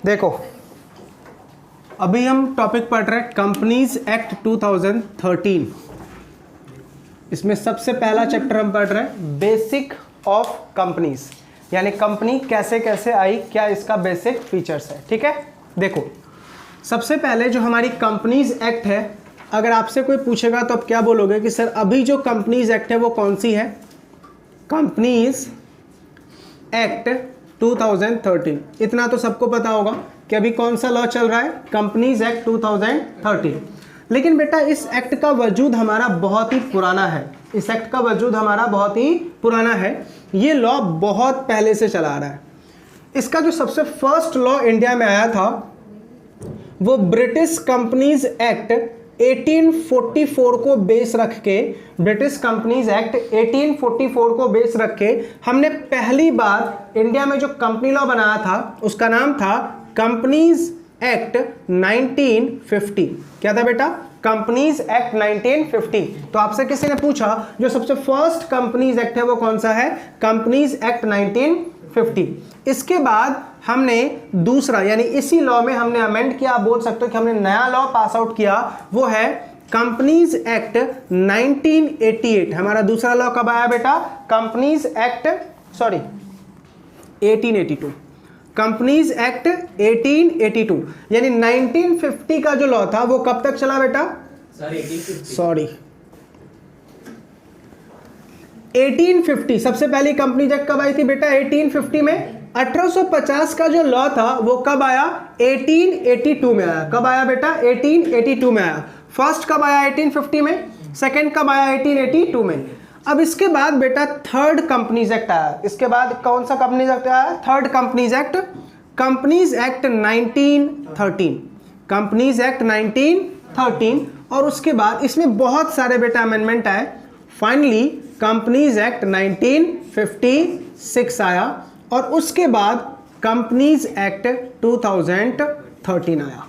देखो अभी हम टॉपिक पढ़ रहे हैं कंपनीज एक्ट 2013। इसमें सबसे पहला चैप्टर हम पढ़ रहे हैं बेसिक ऑफ कंपनीज, यानी कंपनी कैसे कैसे आई, क्या इसका बेसिक फीचर्स है। ठीक है, देखो सबसे पहले जो हमारी कंपनीज एक्ट है, अगर आपसे कोई पूछेगा तो आप क्या बोलोगे कि सर अभी जो कंपनीज एक्ट है वो कौन सी है? Companies act 2013। इतना तो सबको पता होगा कि अभी कौन सा लॉ चल रहा है, कंपनीज एक्ट 2013। लेकिन बेटा इस एक्ट का वजूद हमारा बहुत ही पुराना है, इस एक्ट का वजूद हमारा बहुत ही पुराना है। ये लॉ बहुत पहले से चला आ रहा है। इसका जो सबसे फर्स्ट लॉ इंडिया में आया था वो ब्रिटिश कंपनीज एक्ट 1844 को बेस रख के, ब्रिटिश कंपनीज एक्ट 1844 को बेस रख के हमने पहली बार इंडिया में जो कंपनी लॉ बनाया था उसका नाम था कंपनीज एक्ट 1950। क्या था बेटा? Companies act 1950। तो आपसे किसी ने पूछा जो सबसे फर्स्ट कंपनीज एक्ट है वो कौन सा है? Companies act 1950। इसके बाद हमने दूसरा, यानी इसी लॉ में हमने अमेंड किया, आप बोल सकते हो कि हमने नया लॉ पास आउट किया, वो है कंपनीज एक्ट 1988। हमारा दूसरा लॉ कब आया बेटा? Companies act 1882। कंपनीज एक्ट 1882, यानी 1950 का जो लॉ था वो कब तक चला बेटा? 1850। सबसे पहली कंपनीज एक्ट कब आई थी बेटा? 1850 में। 1850 का जो लॉ था वो कब आया? 1882 में आया। कब आया बेटा? 1882 में आया। फर्स्ट कब आया? 1850 में। सेकंड कब आया? 1882 में। अब इसके बाद बेटा थर्ड कंपनीज एक्ट आया। इसके बाद कौन सा कंपनीज एक्ट आया? Third companies act, companies act 1913। Companies act 1913। और उसके बाद इसमें बहुत सारे बेटा अमेंडमेंट आए। फाइनली कंपनीज एक्ट 1956 आया और उसके बाद कंपनीज एक्ट 2013 आया।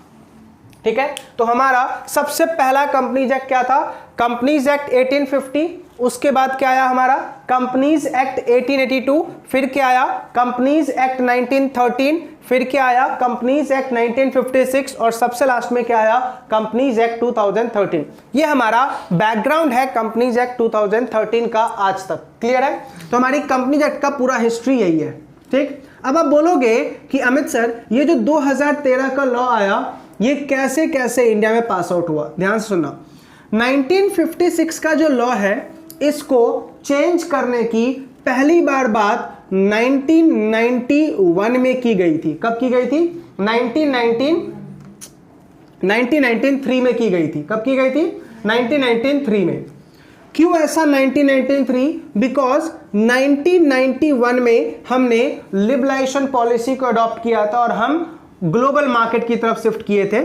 ठीक है, तो हमारा सबसे पहला कंपनीज एक्ट क्या था? Companies act 1850। उसके बाद क्या आया हमारा? Companies act 1882। फिर क्या आया? Companies act 1913। फिर क्या आया? Companies act 1956। और सबसे लास्ट में क्या आया? Companies act 2013। ये हमारा बैकग्राउंड है कंपनीज एक्ट 2013 का आज तक। क्लियर है? तो हमारी कंपनीज एक्ट का पूरा हिस्ट्री यही है। ठीक, अब आप बोलोगे कि अमित सर ये जो 2013 का लॉ आया ये कैसे कैसे इंडिया में पास आउट हुआ? ध्यान से सुनना। 1956 का जो लॉ है इसको चेंज करने की पहली बार बात 1991 में की गई थी। कब की गई थी? 1993 में की गई थी। कब की गई थी? 1993 में। क्यों ऐसा 1993? बिकॉज 1991 में हमने लिबरलाइजेशन पॉलिसी को अडॉप्ट किया था और हम ग्लोबल मार्केट की तरफ शिफ्ट किए थे।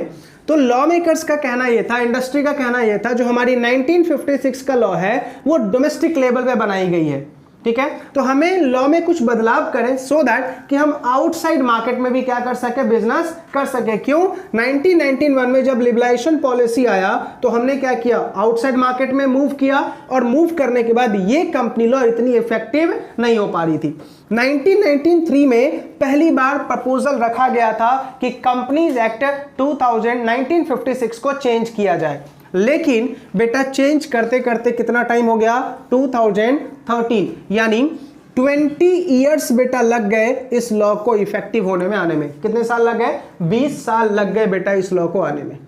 तो लॉ मेकर्स का कहना यह था, इंडस्ट्री का कहना यह था, जो हमारी 1956 का लॉ है वो डोमेस्टिक लेवल पे बनाई गई है। ठीक है, तो हमें लॉ में कुछ बदलाव करें सो दैट कि हम आउटसाइड मार्केट में भी क्या कर सके? बिजनेस कर सके। क्यों? 1991 में जब लिबरलाइजेशन पॉलिसी आया तो हमने क्या किया? आउटसाइड मार्केट में मूव किया और मूव करने के बाद ये कंपनी लॉ इतनी इफेक्टिव नहीं हो पा रही थी। 1993 में पहली बार प्रपोजल रखा गया था कि कंपनीज एक्ट 1956 को चेंज किया जाए, लेकिन बेटा चेंज करते करते कितना टाइम हो गया? 2013, यानी 20 इयर्स बेटा लग गए इस लॉ को इफेक्टिव होने में, आने में। कितने साल लग गए? 20 साल लग गए बेटा इस लॉ को आने में।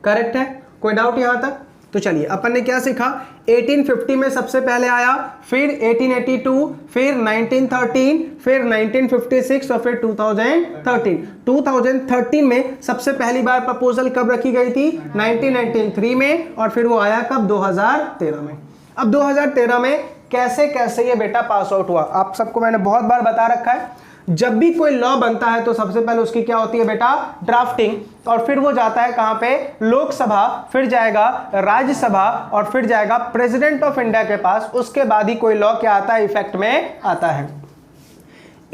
करेक्ट है? कोई डाउट यहां तक? तो चलिए अपन ने क्या सीखा? 1850 में सबसे पहले आया, फिर 1882, फिर 1913, फिर 1956 और फिर 2013। 2013 में सबसे पहली बार प्रपोजल कब रखी गई थी? 1993 में। और फिर वो आया कब? 2013 में। अब 2013 में कैसे कैसे ये बेटा पास आउट हुआ? आप सबको मैंने बहुत बार बता रखा है, जब भी कोई लॉ बनता है तो सबसे पहले उसकी क्या होती है बेटा? ड्राफ्टिंग। और फिर वो जाता है कहां पे? लोकसभा, फिर जाएगा राज्यसभा और फिर जाएगा प्रेसिडेंट ऑफ इंडिया के पास। उसके बाद ही कोई लॉ क्या आता है? इफेक्ट में आता है।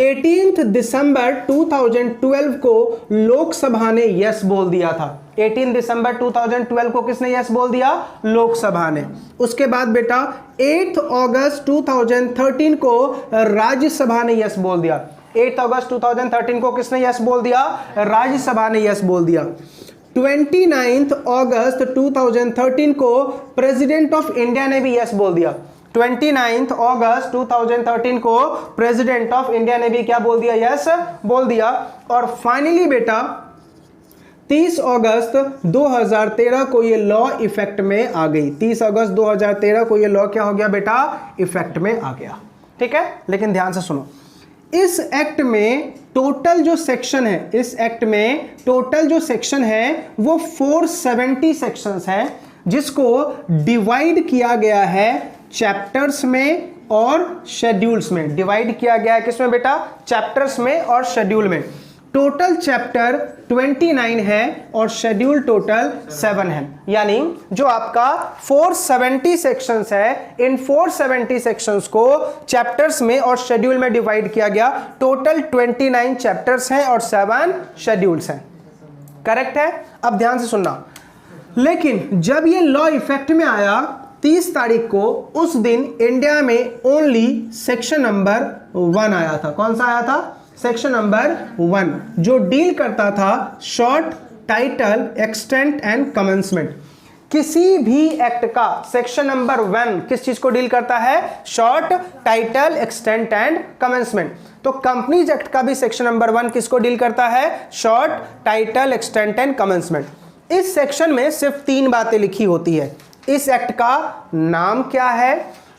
18 दिसंबर 2012 को लोकसभा ने यस बोल दिया था। 18 दिसंबर 2012 को किसने यस बोल दिया? लोकसभा ने। उसके बाद बेटा 8 अगस्त 2013 को राज्यसभा ने यस बोल दिया। 8 अगस्त 2013 को किसने यस बोल दिया? राज्यसभा ने यस बोल दिया। 29 अगस्त 2013 को प्रेसिडेंट ऑफ इंडिया ने भी यस बोल दिया। 29 अगस्त 2013 को प्रेसिडेंट ऑफ इंडिया ने भी क्या बोल दिया? यस बोल दिया। और फाइनली बेटा 30 अगस्त 2013 को ये लॉ इफेक्ट में आ गई। 30 अगस्त 2013 को ये लॉ क्या हो गया बेटा? इफेक्ट में आ गया। ठीक है, लेकिन ध्यान से सुनो, इस एक्ट में टोटल जो सेक्शन है, इस एक्ट में टोटल जो सेक्शन है वो 470 सेक्शंस हैं, जिसको डिवाइड किया गया है चैप्टर्स में और शेड्यूल्स में। डिवाइड किया गया है किसमें बेटा? चैप्टर्स में और शेड्यूल में। टोटल चैप्टर 29 है और शेड्यूल टोटल 7 है। यानी जो आपका 470 सेक्शंस है, इन 470 सेक्शंस को चैप्टर्स में और शेड्यूल में डिवाइड किया गया। टोटल 29 चैप्टर्स हैं और 7 शेड्यूल्स हैं। करेक्ट है? अब ध्यान से सुनना, लेकिन जब ये लॉ इफेक्ट में आया 30 तारीख को, उस दिन इंडिया में ओनली सेक्शन नंबर 1 आया था। कौन सा आया था? सेक्शन नंबर 1, जो डील करता था short, title, extent and commencement. किसी भी एक्ट का सेक्शन नंबर 1 किस चीज को डील करता है? Short, title, extent and commencement. तो कंपनीज एक्ट का भी सेक्शन नंबर 1 किसको डील करता है? Short, title, extent and commencement. इस सेक्शन में सिर्फ 3 बातें लिखी होती है। इस एक्ट का नाम क्या है,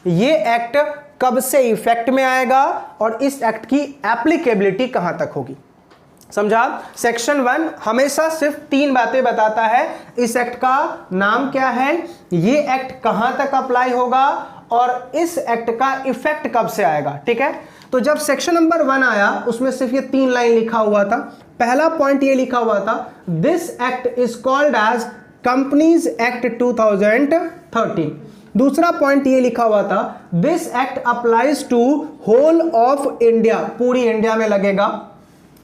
ये एक्ट कब से इफेक्ट में आएगा, और इस एक्ट की एप्लीकेबिलिटी कहां तक होगी। समझा? सेक्शन 1 हमेशा सिर्फ 3 बातें बताता है। इस एक्ट का नाम क्या है, ये एक्ट कहां तक अप्लाई होगा, और इस एक्ट का इफेक्ट कब से आएगा। ठीक है, तो जब सेक्शन नंबर 1 आया उसमें सिर्फ ये 3 लाइन लिखा हुआ था। पहला पॉइंट ये लिखा हुआ था, this act is called as companies act 2013। दूसरा पॉइंट ये लिखा हुआ था, this act applies to whole of India, पूरी इंडिया में लगेगा।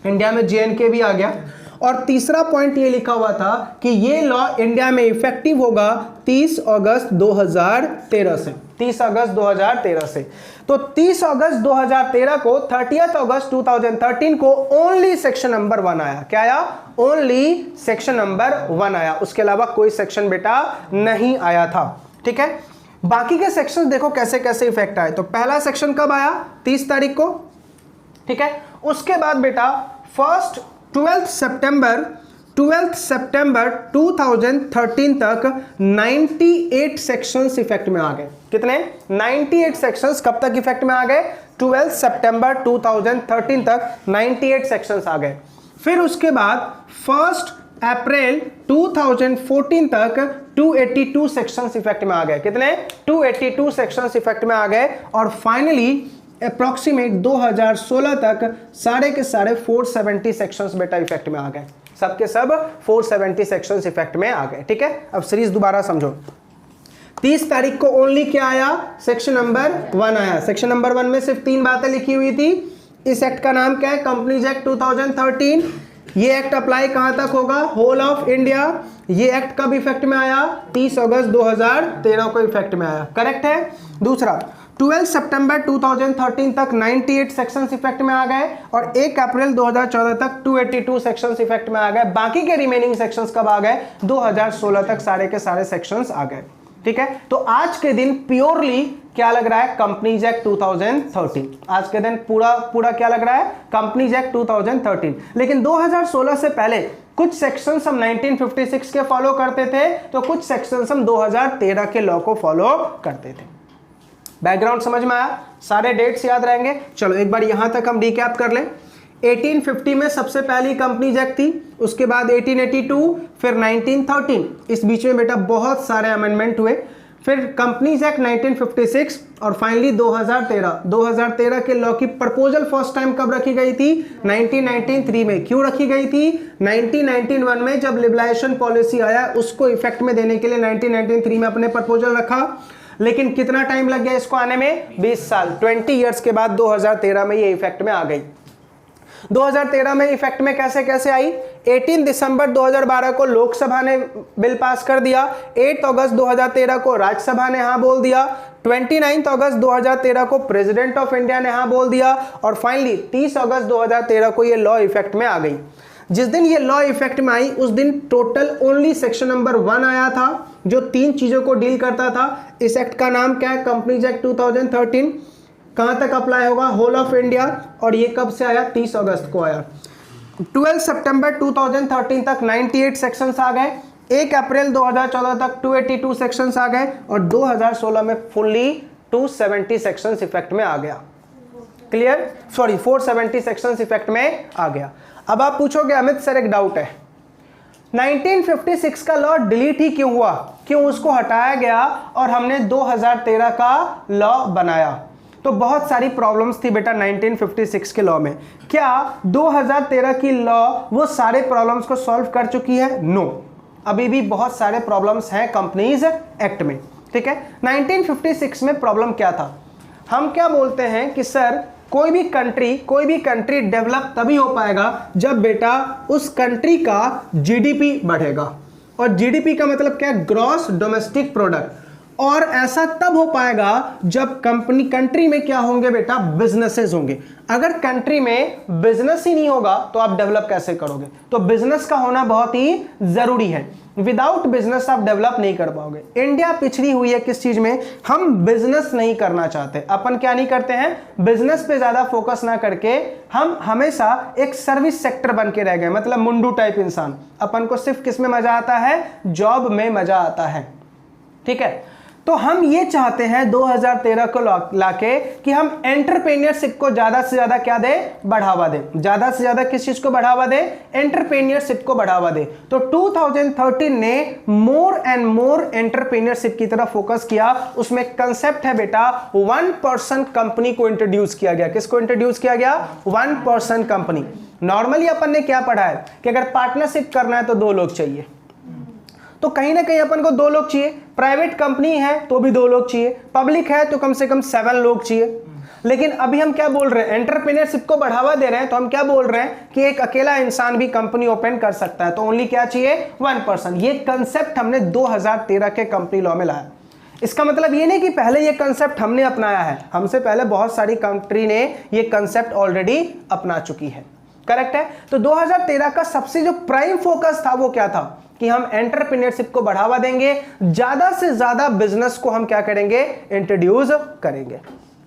इंडिया में JNK भी आ गया। और तीसरा पॉइंट ये लिखा हुआ था कि ये लॉ इंडिया में इफेक्टिव होगा 30 अगस्त 2013 से। 30 अगस्त 2013 से। तो 30 अगस्त 2013 को 30 अगस्त 2013 को ओनली सेक्शन नंबर 1 आया। क्या आया? ओनली सेक्शन नंबर 1 आया, उसके अलावा कोई सेक्शन बेटा नहीं आया था। ठीक है, बाकी के सेक्शन देखो कैसे कैसे इफेक्ट आए। तो पहला सेक्शन कब आया? 30 तारीख को। ठीक है, उसके बाद बेटा 12 सितंबर 2013 तक 98 सेक्शंस इफेक्ट में आ गए। कितने? 98 सेक्शंस कब तक इफेक्ट में आ गए? 12 सितंबर 2013 तक 98 सेक्शंस आ गए। फिर उसके बाद 1 अप्रैल 2014 तक 282 सेक्शंस इफेक्ट में आ गए। कितने? 282 सेक्शंस इफेक्ट में आ गए। और फाइनली अप्रॉक्सीमेट 2016 तक सारे के सारे 470 सेक्शंस बेटा इफेक्ट में आ गए। सबके सब 470 सेक्शंस इफेक्ट में आ गए। ठीक है, अब सीरीज दोबारा समझो। 30 तारीख को ओनली क्या आया? सेक्शन नंबर 1 आया। सेक्शन नंबर 1 में सिर्फ 3 बातें लिखी हुई थी। इस एक्ट का नाम क्या है? Companies act 2013। ये एक्ट अप्लाई कहां तक होगा? Whole of India. ये एक्ट कब इफेक्ट में आया? 30 अगस्त 2013 को इफेक्ट में आया। करेक्ट है। दूसरा 12 सितंबर 2013 तक 98 सेक्शंस इफेक्ट में आ गए और 1 अप्रैल 2014 तक 282 सेक्शंस इफेक्ट में आ गए। बाकी के रिमेनिंग सेक्शंस कब आ गए? 2016 तक सारे के सारे सेक्शंस आ गए। ठीक है, तो आज के दिन प्योरली क्या लग रहा है? Companies act 2013। आज के दिन पूरा क्या लग रहा है? Companies act 2013। लेकिन 2016 से पहले कुछ सेक्शंस हम 1956 के फॉलो करते थे, तो कुछ सेक्शंस हम 2013 के लॉ को फॉलो करते थे। बैकग्राउंड समझ में आया? सारे डेट्स याद रहेंगे। चलो एक बार यहां तक हम रिकैप कर लें। 1850 में सबसे पहली कंपनीज एक्ट थी, उसके बाद 1882, फिर 1913। इस बीच में बेटा बहुत सारे अमेंडमेंट हुए। फिर कंपनीज एक्ट 1956 और फाइनली 2013 के लॉ की प्रपोजल फर्स्ट टाइम कब रखी गई थी? 1993 में। क्यों रखी गई थी? 1991 में जब लिबरलाइजेशन पॉलिसी आया उसको इफेक्ट में देने के लिए 1993 में अपने प्रपोजल रखा। लेकिन कितना टाइम लग गया इसको आने में? 20 साल। 20 ईयर्स के बाद 2013 में ये इफेक्ट में आ गई। 2013 में इफेक्ट में कैसे कैसे आई? 18 दिसंबर 2012 को लोकसभा ने बिल पास कर दिया। 8 अगस्त 2013 को राज्यसभा ने हाँ बोल दिया। 29 अगस्त 2013 को प्रेसिडेंट ऑफ इंडिया ने हाँ बोल दिया और फाइनली 30 अगस्त 2013 को ये लॉ इफेक्ट में आ गई। जिस दिन ये लॉ इफेक्ट में आई उस दिन टोटल ओनली सेक्शन नंबर 1 आया था जो 3 चीजों को डील करता था। इस एक्ट का नाम क्या है? Companies act 2013। कहां तक अप्लाई होगा? Whole of India. और ये कब से आया? 30 अगस्त को आया। 12 सितंबर 2013 तक 98 सेक्शंस आ गए। 1 अप्रैल 2014 तक 282 सेक्शंस आ गए और 2016 में फुल्ली 270 सेक्शंस इफेक्ट में आ गया। क्लियर? सॉरी 470 सेक्शंस इफेक्ट में आ गया। अब आप पूछोगे अमित सर एक डाउट है, 1956 का लॉ डिलीट ही क्यों हुआ? क्यों उसको हटाया गया और हमने 2013 का लॉ बनाया? तो बहुत सारी प्रॉब्लम्स थी बेटा 1956 के लॉ में। क्या 2013 की लॉ वो सारे प्रॉब्लम्स को सॉल्व कर चुकी है? नो, अभी भी बहुत सारे प्रॉब्लम्स हैं कंपनीज एक्ट में। ठीक है, 1956 में प्रॉब्लम क्या था? हम क्या बोलते हैं कि सर कोई भी कंट्री डेवलप तभी हो पाएगा जब बेटा उस कंट्री का जीडीपी बढ़ेगा। और जीडीपी का मतलब क्या है? Gross domestic product. और ऐसा तब हो पाएगा जब कंट्री में क्या होंगे बेटा? बिजनेसेस होंगे। अगर कंट्री में बिजनेस ही नहीं होगा तो आप डेवलप कैसे करोगे? तो बिजनेस का होना बहुत ही जरूरी है। विदाउट बिजनेस आप डेवलप नहीं कर पाओगे। इंडिया पिछड़ी हुई है किस चीज में? हम बिजनेस नहीं करना चाहते। अपन क्या नहीं करते हैं? बिजनेस पे ज्यादा फोकस ना करके हम हमेशा एक सर्विस सेक्टर बन के रह गए, मतलब मुंडू टाइप इंसान। अपन को सिर्फ किस में मजा आता है? जॉब में मजा आता है। ठीक है, तो हम ये चाहते हैं 2013 को लाके कि हम एंटरप्रेन्योरशिप को ज्यादा से ज्यादा क्या दे? बढ़ावा दे। ज्यादा से ज्यादा किस चीज को बढ़ावा दे? एंटरप्रेन्योरशिप को बढ़ावा दे। तो 2013 ने मोर एंड मोर एंटरप्रेन्योरशिप की तरफ फोकस किया। उसमें कंसेप्ट है बेटा 1% कंपनी को इंट्रोड्यूस किया गया। किसको इंट्रोड्यूस किया गया? 1% कंपनी। नॉर्मली अपन ने क्या पढ़ा है कि अगर पार्टनरशिप करना है तो 2 लोग चाहिए, तो कहीं ना कहीं अपन को 2 लोग चाहिए। प्राइवेट कंपनी है तो भी 2 लोग चाहिए, पब्लिक है तो कम से कम 7 लोग चाहिए। लेकिन अभी हम क्या बोल रहे हैं? एंटरप्रेन्योरशिप को बढ़ावा दे रहे हैं, तो हम क्या बोल रहे हैं कि एक अकेला इंसान भी कंपनी ओपन कर सकता है, तो ओनली क्या चाहिए? 1%। ये कंसेप्ट हमने 2013 के कंपनी लॉ में लाया। इसका मतलब ये नहीं कि पहले ये कंसेप्ट हमने अपनाया है, हमसे पहले बहुत सारी कंट्री ने ये कंसेप्ट ऑलरेडी अपना चुकी है। करेक्ट है? तो 2013 का सबसे जो प्राइम फोकस था वो क्या था? कि हम एंटरप्रेन्योरशिप को बढ़ावा देंगे, ज्यादा से ज्यादा बिजनेस को हम क्या करेंगे? इंट्रोड्यूस करेंगे।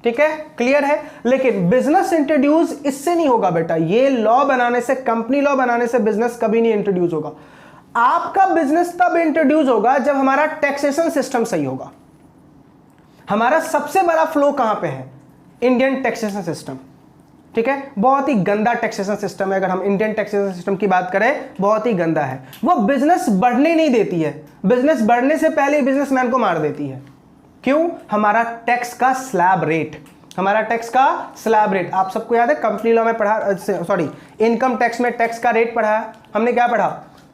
ठीक है, क्लियर है? लेकिन बिजनेस इंट्रोड्यूस इससे नहीं होगा बेटा। ये लॉ बनाने से, कंपनी लॉ बनाने से बिजनेस कभी नहीं इंट्रोड्यूस होगा। आपका बिजनेस तब इंट्रोड्यूस होगा जब हमारा टैक्सेशन सिस्टम सही होगा। हमारा सबसे बड़ा फ्लो कहां पे है? Indian taxation system. ठीक है, बहुत ही गंदा टैक्सेशन सिस्टम है। अगर हम इंडियन टैक्सेशन सिस्टम की बात करें, बहुत ही गंदा है। वो बिजनेस बढ़ने नहीं देती है, बिजनेस बढ़ने से पहले बिजनेसमैन को मार देती है। क्यों? हमारा टैक्स का स्लैब रेट, हमारा टैक्स का स्लैब रेट आप सबको याद है? कंपनी लॉ में पढ़ा, सॉरी इनकम टैक्स में टैक्स का रेट पढ़ा है हमने। क्या पढ़ा?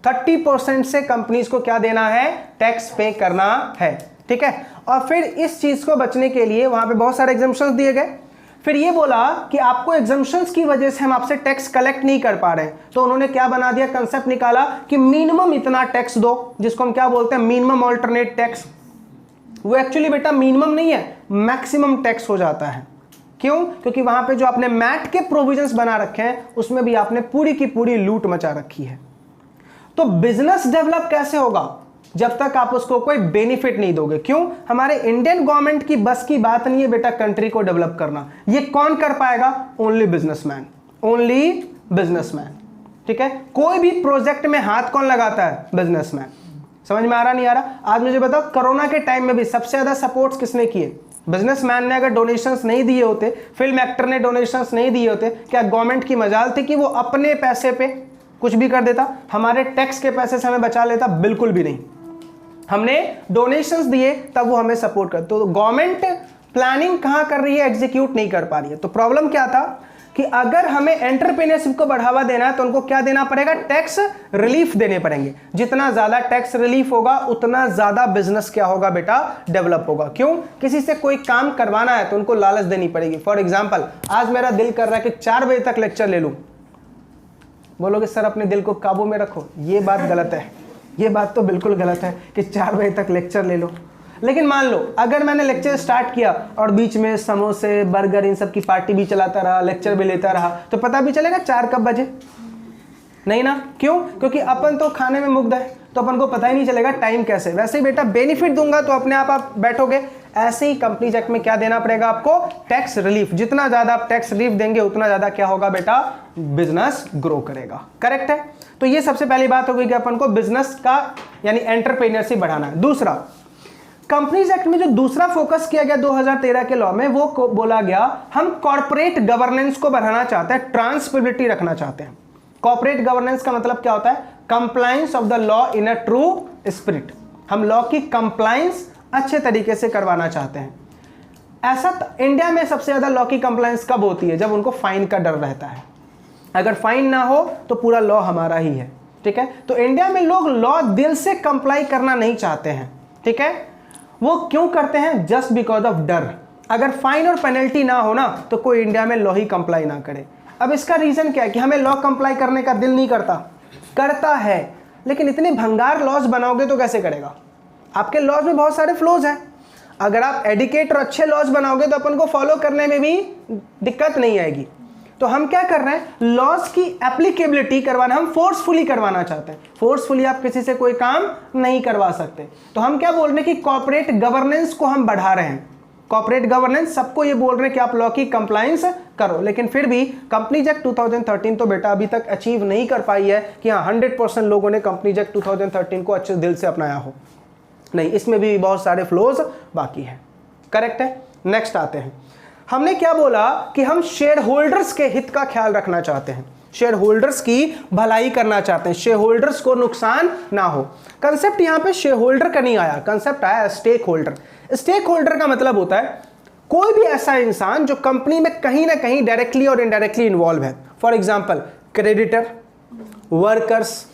30% से कंपनीज को क्या देना है? टैक्स पे करना है। ठीक है, और फिर इस चीज को बचने के लिए वहां पे बहुत सारे एग्जम्पशंस दिए गए। फिर ये बोला कि आपको एग्जम्पशंस की वजह से हम आपसे टैक्स कलेक्ट नहीं कर पा रहे हैं, तो उन्होंने क्या बना दिया? कंसेप्ट निकाला कि मिनिमम इतना टैक्स दो, जिसको हम क्या बोलते हैं? Minimum alternate tax. वो एक्चुअली बेटा मिनिमम नहीं है, मैक्सिमम टैक्स हो जाता है। क्यों? क्योंकि वहां पे जो आपने मैट के प्रोविजंस बना रखे हैं उसमें भी आपने पूरी की पूरी लूट मचा रखी है। तो बिजनेस डेवलप कैसे होगा? जब तक आप उसको कोई बेनिफिट नहीं दोगे। क्यों? हमारे इंडियन गवर्नमेंट की बस की बात नहीं है बेटा कंट्री को डेवलप करना। ये कौन कर पाएगा? Only businessman, only businessman. ठीक है, कोई भी प्रोजेक्ट में हाथ कौन लगाता है? बिजनेसमैन। समझ में आ रहा नहीं आ रहा? आज मुझे बताओ, कोरोना के टाइम में भी सबसे ज्यादा सपोर्ट्स किसने किए? बिजनेसमैन ने। अगर डोनेशंस नहीं दिए होते, फिल्म एक्टर ने डोनेशंस नहीं दिए होते, क्या गवर्नमेंट की मजाल थी कि वो अपने पैसे पे कुछ भी कर देता? हमारे टैक्स के पैसे से हमें बचा लेता? बिल्कुल भी नहीं। हमने डोनेशंस दिए तब वो हमें सपोर्ट कर। तो गवर्नमेंट प्लानिंग कहां कर रही है? एग्जीक्यूट नहीं कर पा रही है। तो प्रॉब्लम क्या था कि अगर हमें एंटरप्रेन्योरशिप को बढ़ावा देना है तो उनको क्या देना पड़ेगा? टैक्स रिलीफ देने पड़ेंगे। जितना ज्यादा टैक्स रिलीफ होगा उतना ज्यादा बिजनेस क्या होगा बेटा? डेवलप होगा। क्यों? किसी से कोई काम करवाना है तो उनको लालच देनी पड़ेगी। फॉर एग्जाम्पल, आज मेरा दिल कर रहा है कि 4 बजे तक लेक्चर ले लूं, बोलोगे सर अपने दिल को काबू में रखो। ये बात गलत है, ये बात तो बिल्कुल गलत है कि 4 बजे तक लेक्चर ले लो। लेकिन मान लो अगर मैंने लेक्चर स्टार्ट किया और बीच में समोसे बर्गर इन सब की पार्टी भी चलाता रहा, लेक्चर भी लेता रहा, तो पता भी चलेगा 4 कब बजे? नहीं ना। क्यों? क्योंकि अपन तो खाने में मुग्ध है, तो अपन को पता ही नहीं चलेगा टाइम कैसे। वैसे ही बेटा बेनिफिट दूंगा तो अपने आप बैठोगे। ऐसे ही कंपनीज एक्ट में क्या देना पड़ेगा आपको? Tax relief. जितना ज्यादा आप टैक्स रिलीफ देंगे उतना ज्यादा क्या होगा बेटा? बिजनेस ग्रो करेगा। करेक्ट है। तो ये सबसे पहली बात हो गई कि अपन को बिजनेस का यानी एंटरप्रेन्योरशिप बढ़ाना है। दूसरा, कंपनीज एक्ट में जो दूसरा फोकस किया गया 2013 के लॉ में, वो बोला गया हम कॉर्पोरेट गवर्नेंस को बढ़ाना चाहते हैं, ट्रांसपेरेबिलिटी रखना चाहते हैं। कॉर्पोरेट गवर्नेंस का मतलब क्या होता है? Compliance of the law in a true spirit. हम लॉ की कंप्लायंस अच्छे तरीके से करवाना चाहते हैं। ऐसा इंडिया में सबसे ज्यादा लॉ की कंप्लायंस कब होती है? जब उनको फाइन का डर रहता है। अगर फाइन ना हो तो पूरा लॉ हमारा ही है। ठीक है। तो इंडिया में लोग लॉ दिल से कंप्लाई करना नहीं चाहते हैं। ठीक है। वो क्यों करते हैं? जस्ट बिकॉज ऑफ डर। अगर फाइन और पेनल्टी ना हो ना तो कोई इंडिया में लॉ ही कंप्लाई ना करे। अब इसका रीजन क्या है कि हमें लॉ कंप्लाई करने का दिल नहीं करता? करता है, लेकिन इतने भंगार लॉज बनाओगे तो कैसे करेगा? आपके लॉज में बहुत सारे फ्लोज हैं। अगर आप एडिकेट और अच्छे लॉज बनाओगे तो अपन को फॉलो करने में भी दिक्कत नहीं आएगी। तो हम क्या कर रहे हैं? लॉज की एप्लीकेबिलिटी करवाना, हम फोर्सफुली करवाना चाहते हैं। फोर्सफुली आप किसी से कोई काम नहीं करवा सकते। तो हम क्या बोल रहे हैं कि कॉर्पोरेट गवर्नेंस को हम बढ़ा रहे हैं। कॉर्पोरेट गवर्नेंस सबको ये बोल रहे हैं कि आप लॉ की कंप्लायंस करो, लेकिन फिर भी कंपनीज एक्ट 2013 तो बेटा अभी तक अचीव नहीं कर पाई है कि हाँ 100% लोगों ने कंपनीज एक्ट 2013 को अच्छे दिल से अपनाया हो। नहीं, इसमें भी बहुत सारे फ्लोज बाकी हैं। करेक्ट है। नेक्स्ट आते हैं। हमने क्या बोला कि हम शेयर होल्डर्स के हित का ख्याल रखना चाहते हैं, शेयर होल्डर्स की भलाई करना चाहते हैं, शेयर होल्डर्स को नुकसान ना हो। कंसेप्ट यहां पे शेयर होल्डर का नहीं आया, कंसेप्ट आया स्टेक होल्डर। स्टेक होल्डर का मतलब होता है कोई भी ऐसा इंसान जो कंपनी में कहीं ना कहीं डायरेक्टली और इनडायरेक्टली इन्वॉल्व है। फॉर एग्जांपल क्रेडिटर, वर्कर्स,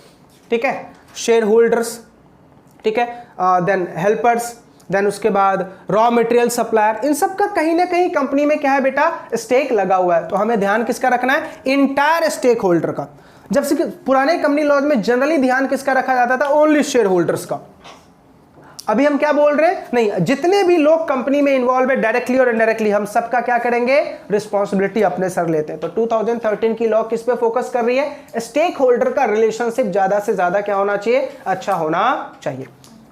ठीक है, शेयर होल्डर्स, ठीक है, देन हेल्पर्स, देन उसके बाद रॉ मटेरियल सप्लायर, इन सब का कहीं ना कहीं कंपनी में क्या है बेटा? स्टेक लगा हुआ है। तो हमें ध्यान किसका रखना है? इंटायर स्टेक होल्डर का। जब से पुराने कंपनी लॉज में जनरली ध्यान किसका रखा जाता था? ओनली शेयर होल्डर्स का। अभी हम क्या बोल रहे हैं? नहीं, जितने भी लोग कंपनी में इन्वॉल्व है डायरेक्टली और इनडायरेक्टली, हम सबका क्या करेंगे? रिस्पॉन्सिबिलिटी अपने सर लेते हैं। तो 2013 की लॉ किस पे फोकस कर रही है? स्टेक होल्डर का रिलेशनशिप ज्यादा से ज्यादा क्या होना चाहिए? अच्छा होना चाहिए।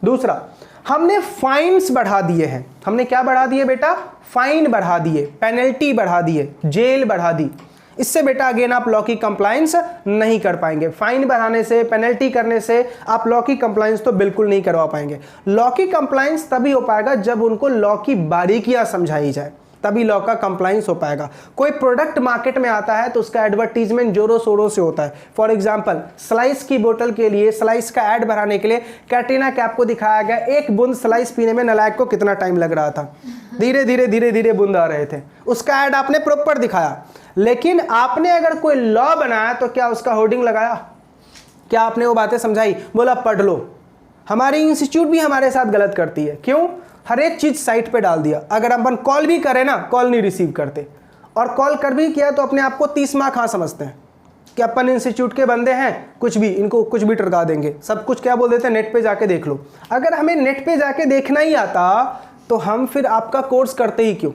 दूसरा, हमने फाइन्स बढ़ा दिए हैं। हमने क्या बढ़ा दिए बेटा? फाइन बढ़ा दिए, पेनल्टी बढ़ा दिए, जेल बढ़ा दी। इससे बेटा अगेन आप लॉ की कंप्लायंस नहीं कर पाएंगे। फाइन बढ़ाने से, पेनल्टी करने से आप लॉ की कंप्लायंस तो बिल्कुल नहीं करवा पाएंगे। लॉ की कंप्लायंस तभी हो पाएगा जब उनको लॉ की बारीकियां समझाई जाए, तभी लॉ का कंप्लायंस हो पाएगा। कोई प्रोडक्ट मार्केट में आता है तो उसका एडवर्टीजमेंट जोरों शोरों से होता है। फॉर एग्जांपल, स्लाइस की बोतल के लिए, स्लाइस का ऐड बढ़ाने के लिए कैटरीना कैफ को दिखाया गया एक बूंद स्लाइस पीने में नालायक को कितना टाइम लग रहा था। धीरे धीरे धीरे धीरे बूंद आ रहे थे। उसका ऐड आपने प्रॉपर दिखाया, लेकिन आपने अगर कोई लॉ बनाया तो क्या उसका होर्डिंग लगाया? क्या आपने वो बातें समझाई? बोला पढ़ लो। हमारी इंस्टीट्यूट भी हमारे साथ गलत करती है। क्यों? हर एक चीज साइट पे डाल दिया। अगर अपन कॉल भी करें ना, कॉल नहीं रिसीव करते, और कॉल कर भी किया तो अपने आप को 30 माह कहां समझते हैं कि अपन इंस्टीट्यूट के बंदे हैं, कुछ भी इनको कुछ भी टरका देंगे। सब कुछ क्या बोल देते हैं? नेट पे जाके देख लो। अगर हमें नेट पे जाके देखना ही आता तो हम फिर आपका कोर्स करते ही क्यों?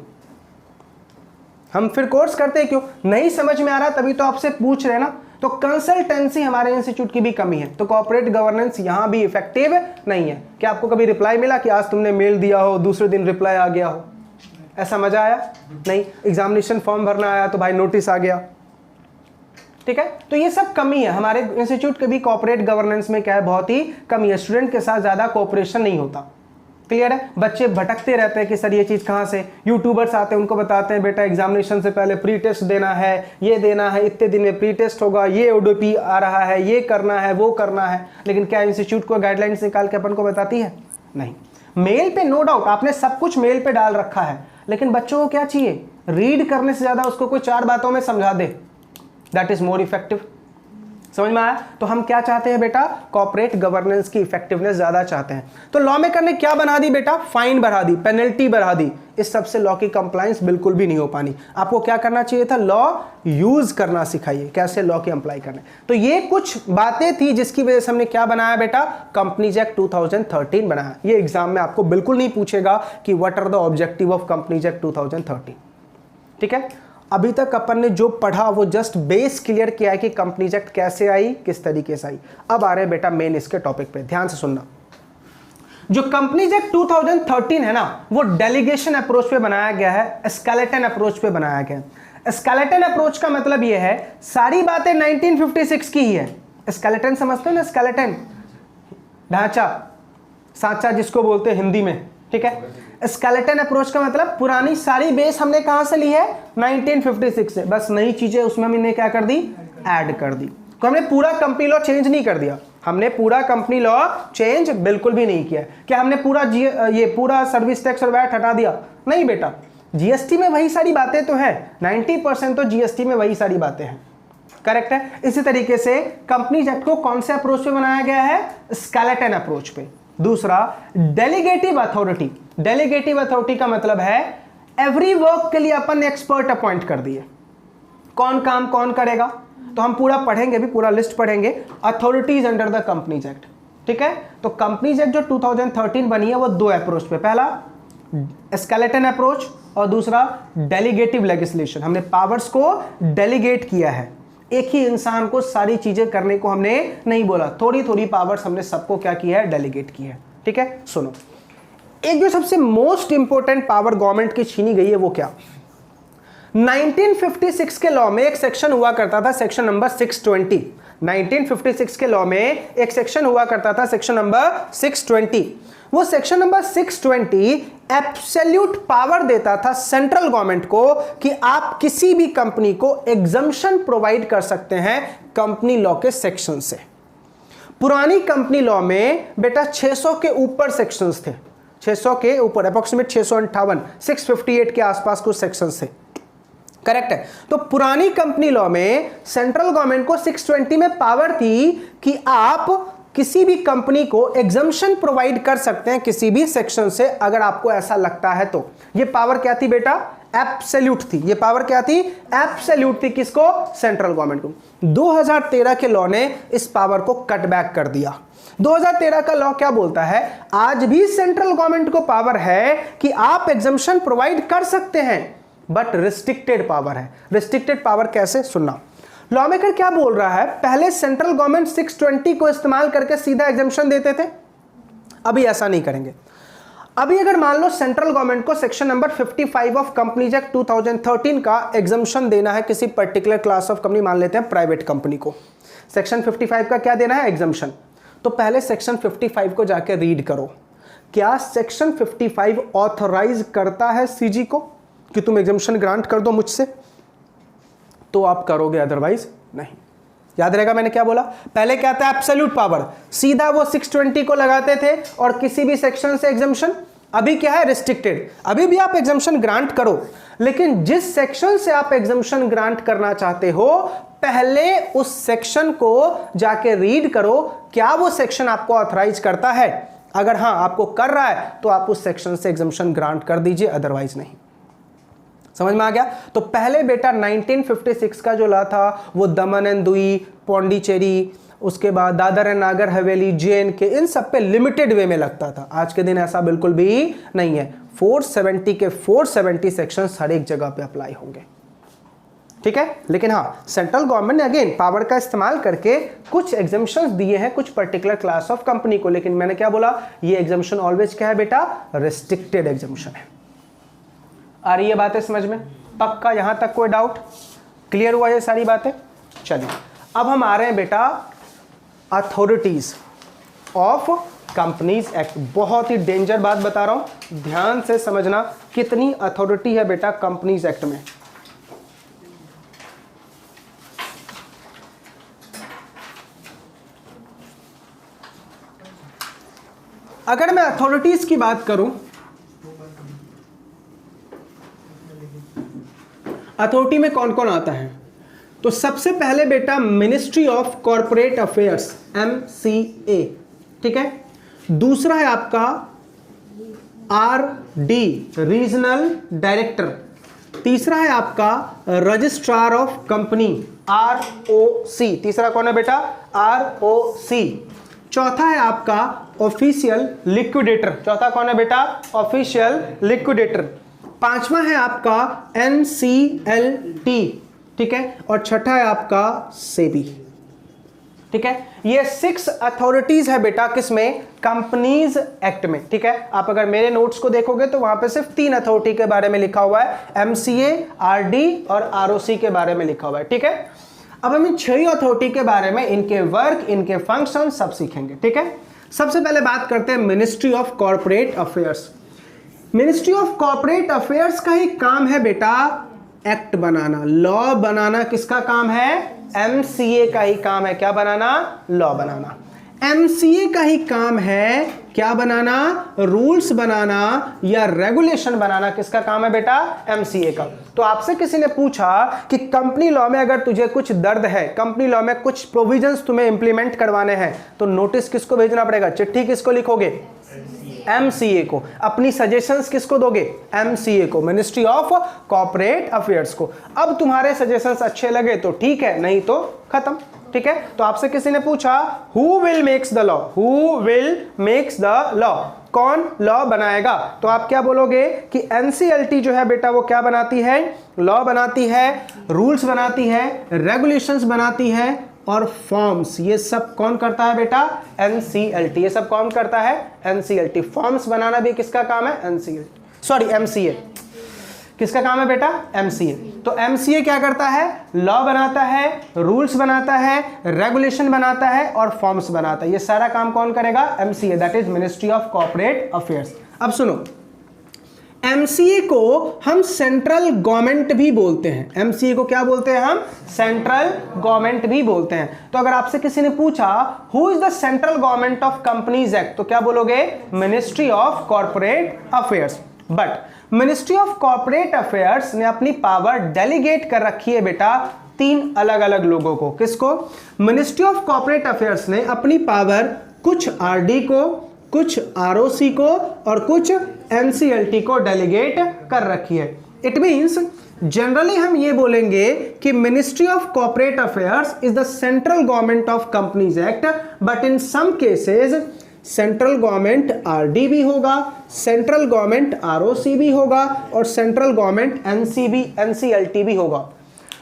हम फिर कोर्स करते क्यों? नहीं समझ में आ रहा तभी तो आपसे पूछ रहे ना। तो कंसल्टेंसी हमारे इंस्टीट्यूट की भी कमी है। तो कॉर्पोरेट गवर्नेंस यहां भी इफेक्टिव नहीं है। क्या आपको कभी रिप्लाई मिला कि आज तुमने मेल दिया हो, दूसरे दिन रिप्लाई आ गया हो? ऐसा मजा आया? नहीं। एग्जामिनेशन फॉर्म भरना आया तो भाई नोटिस आ गया। ठीक है। तो ये सब कमी है हमारे इंस्टीट्यूट के भी। कॉर्पोरेट गवर्नेंस में क्या है? बहुत ही कमी है। स्टूडेंट के साथ ज्यादा कोऑपरेशन नहीं होता। क्लियर है? बच्चे भटकते रहते हैं कि सर ये चीज कहां से। यूट्यूबर्स आते हैं, उनको बताते हैं बेटा एग्जामिनेशन से पहले प्री टेस्ट देना है, ये देना है, इतने दिन में प्री टेस्ट होगा, ये ओडीपी आ रहा है, ये करना है, वो करना है। लेकिन क्या इंस्टीट्यूट को गाइडलाइंस निकाल के अपन को बताती है? नहीं। मेल पे नो डाउट आपने सब कुछ मेल पे डाल रखा है, लेकिन बच्चों को क्या चाहिए? रीड करने से ज्यादा उसको कोई 4 बातों में समझा दे, दैट इज मोर इफेक्टिव। समझ में आया? तो हम क्या चाहते हैं बेटा, कॉर्पोरेट गवर्नेंस की इफेक्टिवनेस ज्यादा चाहते हैं। तो लॉ मेकर ने क्या बना दी बेटा, फाइन बढ़ा दी, पेनल्टी बढ़ा दी। इस सबसे लॉ की कंप्लायंस बिल्कुल भी नहीं हो पानी। आपको क्या करना चाहिए था, लॉ यूज करना सिखाइए, कैसे लॉ की अप्लाई करने। तो ये कुछ बातें थी जिसकी वजह से हमने क्या बनाया बेटा, कंपनीज एक्ट 2013 बनाया। ये एग्जाम में आपको बिल्कुल नहीं पूछेगा कि what are the objective of companies act 2013। ठीक है, अभी तक अपन ने जो पढ़ा वो जस्ट बेस क्लियर किया है कि कंपनीज एक्ट कैसे आई, किस तरीके से आई। अब आ रहे हैं बेटा मेन इसके टॉपिक पे, ध्यान से सुनना। जो कंपनीज एक्ट 2013 है ना, वो डेलीगेशन अप्रोच पे बनाया गया है, स्केलेटन अप्रोच पे बनाया गया है। स्केलेटन अप्रोच का मतलब ये है सारी बातें 1956 की ही है। स्केलेटन समझते हो ना, स्केलेटन ढांचा, सांचा जिसको बोलते हैं हिंदी में। ठीक है, स्केलेटन अप्रोच का मतलब पुरानी सारी बेस हमने कहां से ली है, 1956 से। बस नई चीजें उसमें हमने क्या कर दी, ऐड कर दी। तो हमने पूरा कंपनी लॉ चेंज नहीं कर दिया, हमने पूरा कंपनी लॉ चेंज बिल्कुल भी नहीं किया। क्या हमने पूरा ये पूरा सर्विस टैक्स और वैट हटा दिया? नहीं बेटा, जीएसटी में वही सारी बातें तो है, 90% तो जीएसटी में वही सारी बातें हैं। करेक्ट है। इसी तरीके से कंपनीज एक्ट को कौन से अप्रोच पे बनाया गया है, स्केलेटन अप्रोच पे। दूसरा, डेलीगेटिव अथॉरिटी। डेलीगेटिव अथॉरिटी का मतलब है एवरी वर्क के लिए अपन एक्सपर्ट अपॉइंट कर दिए, कौन काम कौन करेगा। तो हम पूरा पढ़ेंगे भी, पूरा लिस्ट पढ़ेंगे, authorities under the companies act. ठीक है, तो कंपनीज एक्ट जो 2013 बनी है वो दो अप्रोच पे, पहला स्केलेटन अप्रोच और दूसरा डेलीगेटिव लेजिस्लेशन। हमने पावर्स को डेलीगेट किया है, एक ही इंसान को सारी चीजें करने को हमने नहीं बोला, थोड़ी थोड़ी पावर्स हमने सबको क्या किया है, डेलीगेट किया है। ठीक है, सुनो, एक जो सबसे मोस्ट इंपॉर्टेंट पावर गवर्नमेंट की छीनी गई है वो क्या, 1956 के लॉ में एक सेक्शन हुआ करता था, सेक्शन नंबर 620। 1956 के लॉ में एक सेक्शन हुआ करता था, सेक्शन नंबर 620। वो सेक्शन नंबर 620 एब्सोल्यूट पावर देता था सेंट्रल गवर्नमेंट को कि आप किसी भी कंपनी को एग्जम्पशन प्रोवाइड कर सकते हैं कंपनी लॉ के सेक्शन से। पुरानी कंपनी लॉ में बेटा 600 के ऊपर सेक्शंस थे, 600 के ऊपर, अप्रोक्सीमेट 658, 658 के आसपास कुछ सेक्शंस थे। करेक्ट है। तो पुरानी कंपनी लॉ में सेंट्रल गवर्नमेंट को 620 में पावर थी कि आप किसी भी कंपनी को एग्जम्पशन प्रोवाइड कर सकते हैं किसी भी सेक्शन से, अगर आपको ऐसा लगता है तो। ये पावर क्या थी बेटा, एब्सोल्यूट थी। ये पावर क्या थी, एब्सोल्यूट थी। किसको, सेंट्रल गवर्नमेंट को। 2013 के लॉ ने इस पावर को कट बैक कर दिया। 2013 का लॉ क्या बोलता है, आज भी सेंट्रल गवर्नमेंट को पावर है कि आप एग्जम्पशन प्रोवाइड कर सकते हैं, बट रिस्ट्रिक्टेड पावर है। रिस्ट्रिक्टेड पावर कैसे, सुनना। लॉ मेकर क्या बोल रहा है, पहले सेंट्रल गवर्नमेंट 620 को इस्तेमाल करके सीधा एग्जम्पशन देते थे, अभी ऐसा नहीं करेंगे। अभी अगर मान लो सेंट्रल गवर्नमेंट को section number 55 of companies act 2013 का एग्जम्पशन देना है किसी पर्टिकुलर क्लास ऑफ कंपनी, मान लेते हैं प्राइवेट कंपनी को, सेक्शन 55 का क्या देना है, एग्जम्पशन। तो पहले सेक्शन 55 को जाके रीड करो, क्या सेक्शन 55 ऑथराइज करता है सीजी को कि तुम एग्जम्पशन ग्रांट कर दो मुझसे, तो आप करोगे, अदरवाइज नहीं। याद रहेगा मैंने क्या बोला, पहले क्या था, एब्सोल्यूट पावर, सीधा वो 620 को लगाते थे और किसी भी सेक्शन से एग्जम्पशन। अभी क्या है, रिस्ट्रिक्टेड। अभी भी आप एग्जम्पशन ग्रांट करो, लेकिन जिस सेक्शन से आप एग्जम्पशन ग्रांट करना चाहते हो पहले उस सेक्शन को जाके रीड करो, क्या वो सेक्शन आपको ऑथराइज करता है। अगर हाँ आपको कर रहा है तो आप उस सेक्शन से एग्जम्पशन ग्रांट कर दीजिए, अदरवाइज नहीं। समझ में आ गया। तो पहले बेटा 1956 का जो लॉ था वो दमन एंड दुई, पौंडीचेरी, उसके बाद दादर एंड नागर हवेली, JNK, इन सब पे लिमिटेड वे में लगता था। आज के दिन ऐसा बिल्कुल भी नहीं है। 470 के 470 सेक्शंस हर एक जगह पे अप्लाई होंगे। ठीक है, लेकिन हाँ सेंट्रल गवर्नमेंट ने अगेन पावर का इस्तेमाल करके कुछ एग्जम्पशंस दिए हैं कुछ पर्टिकुलर क्लास ऑफ कंपनी को, लेकिन मैंने क्या बोला, ये एग्जम्पशन ऑलवेज क्या है बेटा, रिस्ट्रिक्टेड एग्जम्पशन है। आ रही है बातें समझ में, पक्का, यहां तक कोई डाउट, क्लियर हुआ ये सारी बातें। चलिए अब हम आ रहे हैं बेटा अथॉरिटीज ऑफ कंपनीज एक्ट। बहुत ही डेंजर बात बता रहा हूं, ध्यान से समझना, कितनी अथॉरिटी है बेटा कंपनीज एक्ट में। अगर मैं अथॉरिटीज की बात करूं, अथॉरिटी में कौन कौन आता है, तो सबसे पहले बेटा ministry of corporate affairs MCA, ठीक है। दूसरा है आपका RD रीजनल डायरेक्टर। तीसरा है आपका रजिस्ट्रार ऑफ कंपनी ROC। तीसरा कौन है बेटा? ROC। चौथा है आपका ऑफिशियल लिक्विडेटर। चौथा कौन है बेटा? Official liquidator. पांचवा है आपका NCLT, ठीक है। और छठा है आपका सेबी, ठीक है। ये 6 अथॉरिटीज है बेटा किसमें? कंपनीज एक्ट में, ठीक है। आप अगर मेरे नोट्स को देखोगे तो वहां पे सिर्फ 3 अथॉरिटी के बारे में लिखा हुआ है, MCA, RD और ROC के बारे में लिखा हुआ है, ठीक है। अब हम इन 6 अथॉरिटी के बारे में, इनके वर्क, इनके फंक्शन सब सीखेंगे, ठीक है। सबसे पहले बात करते हैं ministry of corporate affairs. Ministry of corporate affairs का ही काम है बेटा एक्ट बनाना, लॉ बनाना। किसका काम है? MCA का ही काम है। क्या बनाना? लॉ बनाना। MCA का ही काम है क्या बनाना? रूल्स बनाना या रेगुलेशन बनाना। किसका काम है बेटा? MCA का। तो आपसे किसी ने पूछा कि कंपनी लॉ में अगर तुझे कुछ दर्द है, कंपनी लॉ में कुछ प्रोविजंस तुम्हें इंप्लीमेंट करवाने हैं, तो नोटिस किसको भेजना पड़ेगा? चिट्ठी किसको लिखोगे? MCA को। अपनी सजेशंस किसको दोगे? MCA को, मिनिस्ट्री ऑफ कॉर्पोरेट अफेयर्स को। अब तुम्हारे सजेशंस अच्छे लगे तो ठीक है, नहीं तो खत्म, ठीक है। तो आपसे किसी ने पूछा who will makes the law? Who will makes the law? कौन लॉ बनाएगा? तो आप क्या बोलोगे कि NCLT जो है बेटा वो क्या बनाती है? लॉ बनाती है, रूल्स बनाती है, रेगुलेशंस बनाती है और फॉर्म्स। ये सब कौन करता है बेटा? NCLT। ये सब कौन करता है? NCLT। फॉर्म्स बनाना भी किसका काम है? MCA। किसका काम है बेटा? MCA। तो MCA क्या करता है? लॉ बनाता है, रूल्स बनाता है, रेगुलेशन बनाता है और फॉर्म्स बनाता है। ये सारा काम कौन करेगा? MCA, that is ministry of corporate affairs. अब सुनो, MCA को हम सेंट्रल गवर्नमेंट भी बोलते हैं। MCA को क्या बोलते हैं हम? सेंट्रल गवर्नमेंट भी बोलते हैं। तो अगर आपसे किसी ने पूछा who is the central government of companies act, तो क्या बोलोगे? Ministry of corporate affairs. But ministry of corporate affairs ने अपनी पावर डेलीगेट कर रखी है बेटा 3 अलग अलग लोगों को। किसको? मिनिस्ट्री ऑफ कॉर्पोरेट अफेयर्स ने अपनी पावर कुछ RD को, कुछ ROC को और कुछ NCLT को डेलीगेट कर रखी है। इट मींस जनरली हम ये बोलेंगे कि ministry of corporate affairs is the central government of companies act, but in some cases central government RD भी होगा, सेंट्रल गवर्नमेंट ROC भी होगा और सेंट्रल गवर्नमेंट NCLT भी होगा।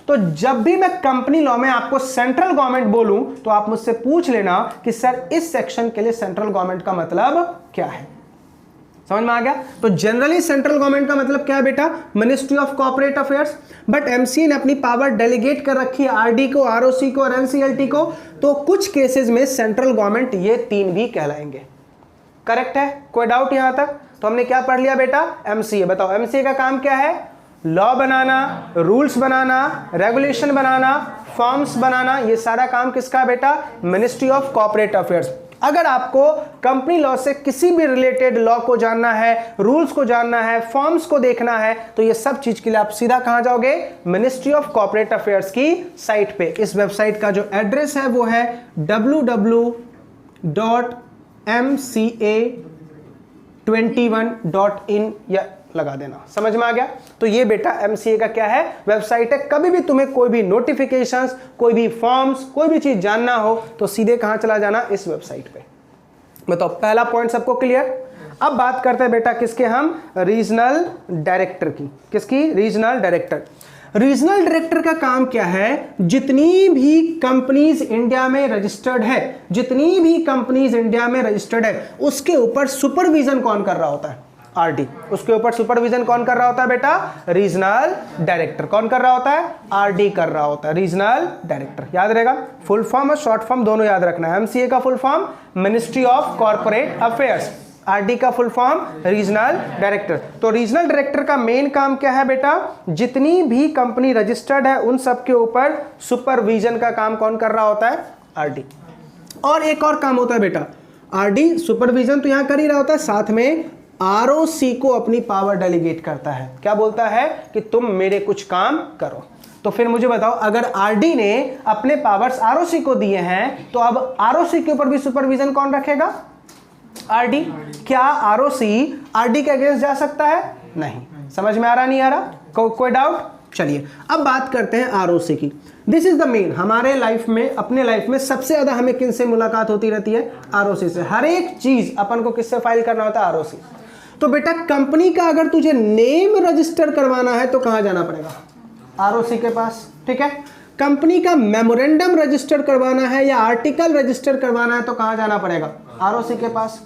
तो जब भी मैं कंपनी लॉ में आपको सेंट्रल गवर्नमेंट बोलूं तो आप मुझसे पूछ लेना कि सर इस सेक्शन के लिए सेंट्रल गवर्नमेंट का मतलब क्या है। समझ में आ गया? तो जनरली सेंट्रल गवर्नमेंट का मतलब क्या है बेटा? Ministry of corporate affairs. But MCA ने अपनी पावर डेलीगेट कर रखी है RD को, ROC को और NCLT को। तो कुछ केसेस में सेंट्रल गवर्नमेंट ये 3 भी कहलाएंगे। करेक्ट है? कोई डाउट यहां तक? तो हमने क्या पढ़ लिया बेटा? MCA। बताओ MCA का काम क्या है? लॉ बनाना, रूल्स बनाना, रेगुलेशन बनाना, फॉर्म्स बनाना। ये सारा काम किसका है बेटा? Ministry of corporate affairs. अगर आपको कंपनी लॉ से किसी भी रिलेटेड लॉ को जानना है, रूल्स को जानना है, फॉर्म्स को देखना है, तो ये सब चीज के लिए आप सीधा कहां जाओगे? मिनिस्ट्री ऑफ कॉर्पोरेट अफेयर्स की साइट पे। इस वेबसाइट का जो एड्रेस है वो है www.mca21.in या लगा देना। समझ में आ गया? तो ये बेटा MCA का क्या है? वेबसाइट है। कभी भी तुम्हें कोई भी नोटिफिकेशंस, कोई भी फॉर्म्स, कोई भी चीज जानना हो तो सीधे कहां चला जाना? इस वेबसाइट पे। बताओ पहला पॉइंट सबको क्लियर? अब बात करते हैं बेटा किसके? हम रीजनल डायरेक्टर की। किसकी? Regional director. रीजनल डायरेक्टर का काम क्या है? जितनी भी कंपनीज इंडिया में रजिस्टर्ड है, जितनी भी कंपनीज इंडिया में रजिस्टर्ड है, उसके ऊपर सुपरविजन कौन कर रहा होता है? RD। उसके ऊपर सुपरविजन कौन कर रहा होता है बेटा? Regional director. कौन कर रहा होता है? RD कर रहा होता है, रीजनल डायरेक्टर। याद रहेगा? फुल फॉर्म और शॉर्ट फॉर्म दोनों याद रखना है। MCA का full form ministry of corporate affairs, RD का फुल फॉर्म रीजनल डायरेक्टर। तो रीजनल डायरेक्टर का मेन काम क्या है बेटा? जितनी भी कंपनी रजिस्टर्ड है उन सब के ऊपर सुपरविजन का काम कौन कर रहा होता है? RD। और एक और काम होता है बेटा, RD सुपरविजन तो यहां कर ही रहा होता है, साथ में ROC को अपनी पावर डेलीगेट करता है। क्या बोलता है? कि तुम मेरे कुछ काम करो। तो फिर मुझे बताओ, अगर आरडी ने अपने पावर्स आरओसी को दिए हैं तो अब आरओसी के ऊपर भी सुपरविजन कौन रखेगा? आरडी। क्या आरओसी आरडी के अगेंस्ट जा सकता है? नहीं। समझ में आ रहा, नहीं आ रहा? कोई डाउट? चलिए अब बात करते हैं आरओसी की। दिस इज द मेन, हमारे लाइफ में, अपने लाइफ में सबसे ज्यादा हमें किनसे मुलाकात होती रहती है? आरओसी से। हर एक चीज अपन को किससे फाइल करना होता है? आरओसी। तो बेटा कंपनी का अगर तुझे नेम रजिस्टर करवाना है तो कहां जाना पड़ेगा? आरओसी के पास। ठीक है। कंपनी का मेमोरेंडम रजिस्टर करवाना है या आर्टिकल रजिस्टर करवाना है तो कहां जाना पड़ेगा? आरओसी के पास।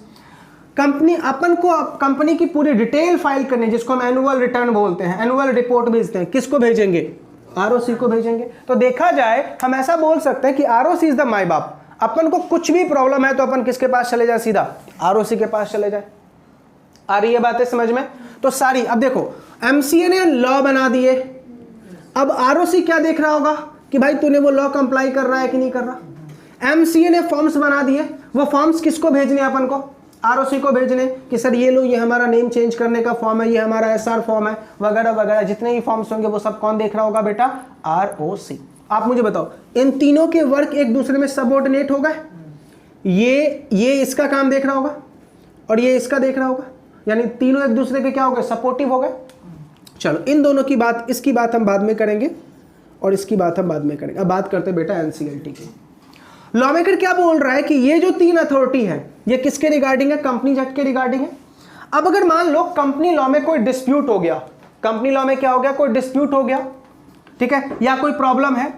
कंपनी अपन को कंपनी की पूरी डिटेल फाइल करनी है, जिसको हम एनुअल रिटर्न बोलते हैं, एनुअल रिपोर्ट भेजते हैं, किसको भेजेंगे? आरओसी को भेजेंगे। तो देखा जाए हम ऐसा बोल सकते हैं कि आरओसी इज द माई बाप। अपन को कुछ भी प्रॉब्लम है तो अपन किसके पास चले जाए? सीधा आरओसी के पास चले जाए। आ रही है बातें समझ में? तो सारी, अब देखो एमसीए ने लॉ बना दिए, अब आरओसी क्या देख रहा होगा कि भाई तूने वो लॉ कंप्लाई कर रहा है कि नहीं कर रहा। एमसीए ने फॉर्म्स बना दिए, वो फॉर्म्स किसको भेजने? अपन को आरओसी को भेजने कि सर ये लो, ये हमारा नेम चेंज करने का फॉर्म है, ये हमारा एसआर फॉर्म है, वगैरह वगैरह। जितने भी फॉर्म्स होंगे वो सब कौन देख रहा होगा बेटा? आरओसी। आप मुझे बताओ, इन तीनों के वर्क एक दूसरे में सबऑर्डिनेट होगा? ये इसका काम देख रहा होगा और ये इसका देख रहा होगा, यानी तीनों एक दूसरे के क्या हो गए? सपोर्टिव हो गए। चलो इन दोनों की बात, इसकी बात हम बाद में करेंगे और इसकी बात हम बाद में करेंगे। अब बात करते हैं बेटा एनसीएलटी की। लॉ मेकर क्या बोल रहा है कि ये जो तीन अथॉरिटी है ये किसके रिगार्डिंग है? कंपनी एक्ट के रिगार्डिंग है। अब अगर मान लो कंपनी लॉ में कोई डिस्प्यूट हो गया, कंपनी लॉ में क्या हो गया? कोई डिस्प्यूट हो गया, ठीक है, या कोई प्रॉब्लम है,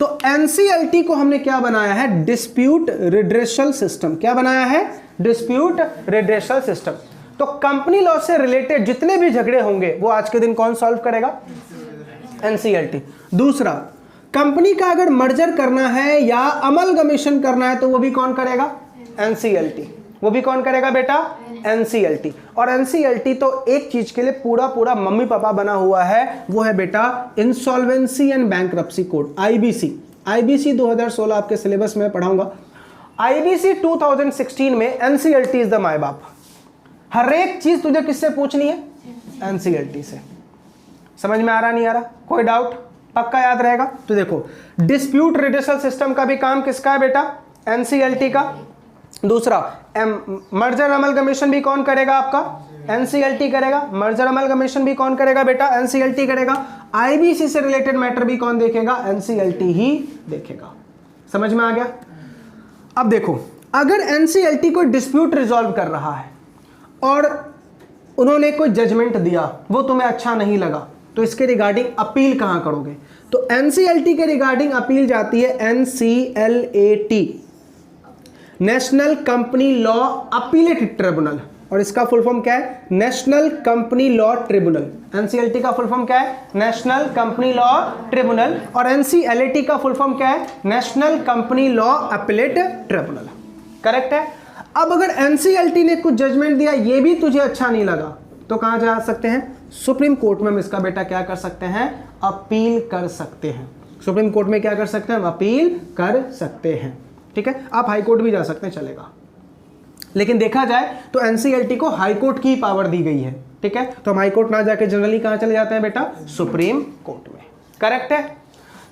तो एनसीएलटी को हमने क्या बनाया है? Dispute redressal system. क्या बनाया है? Dispute redressal system. तो कंपनी लॉ से रिलेटेड जितने भी झगड़े होंगे वो आज के दिन कौन सॉल्व करेगा? एनसीएलटी। दूसरा, कंपनी का अगर मर्जर करना है या अमलगमेशन करना है तो वो भी कौन करेगा? एनसीएलटी। वो भी कौन करेगा बेटा? एनसीएलटी। और एनसीएलटी तो एक चीज के लिए पूरा पूरा मम्मी पापा बना हुआ है, वो है बेटा insolvency and bankruptcy code, IBC. IBC 2016 आपके सिलेबस में पढ़ाऊंगा। आईबीसी 2016 में एनसीएलटी इज द माय बाप। हर एक चीज तुझे किससे पूछनी है? एनसीएलटी से। समझ में आ रहा, नहीं आ रहा? कोई डाउट? पक्का याद रहेगा? तो देखो डिस्प्यूट रिड्रेसल सिस्टम का भी काम किसका है बेटा? एनसीएलटी का। दूसरा, मर्जर अमलगमेशन भी कौन करेगा आपका? एनसीएलटी करेगा। मर्जर अमलगमेशन भी कौन करेगा बेटा? एनसीएलटी करेगा। आईबीसी से रिलेटेड मैटर भी कौन देखेगा? एनसीएलटी ही देखेगा। समझ में आ गया? अब देखो, अगर एनसीएलटी कोई डिस्प्यूट रिजॉल्व कर रहा है और उन्होंने कोई जजमेंट दिया, वो तुम्हें अच्छा नहीं लगा, तो इसके रिगार्डिंग अपील कहां करोगे? तो एनसीएलटी के रिगार्डिंग अपील जाती है NCLAT, national company law appellate tribunal. और इसका फुल फॉर्म क्या है? National company law tribunal. NCLT का फुल फॉर्म क्या है? National company law tribunal. और एनसीएलएटी का फुल फॉर्म क्या है? National company law appellate tribunal. Correct है? अब अगर एनसीएलटी ने कुछ जजमेंट दिया, ये भी तुझे अच्छा नहीं लगा, तो कहां जा सकते हैं? सुप्रीम कोर्ट में हम इसका बेटा क्या कर सकते हैं? अपील कर सकते हैं। सुप्रीम कोर्ट में क्या कर सकते हैं? हम अपील कर सकते हैं। ठीक है, आप हाई कोर्ट भी जा सकते हैं, चलेगा। लेकिन देखा जाए तो एनसीएलटी को हाई कोर्ट की पावर दी गई है। ठीक है, तो हम हाई कोर्ट ना जाके जनरली कहां चले जाते हैं बेटा? सुप्रीम कोर्ट में। करेक्ट है?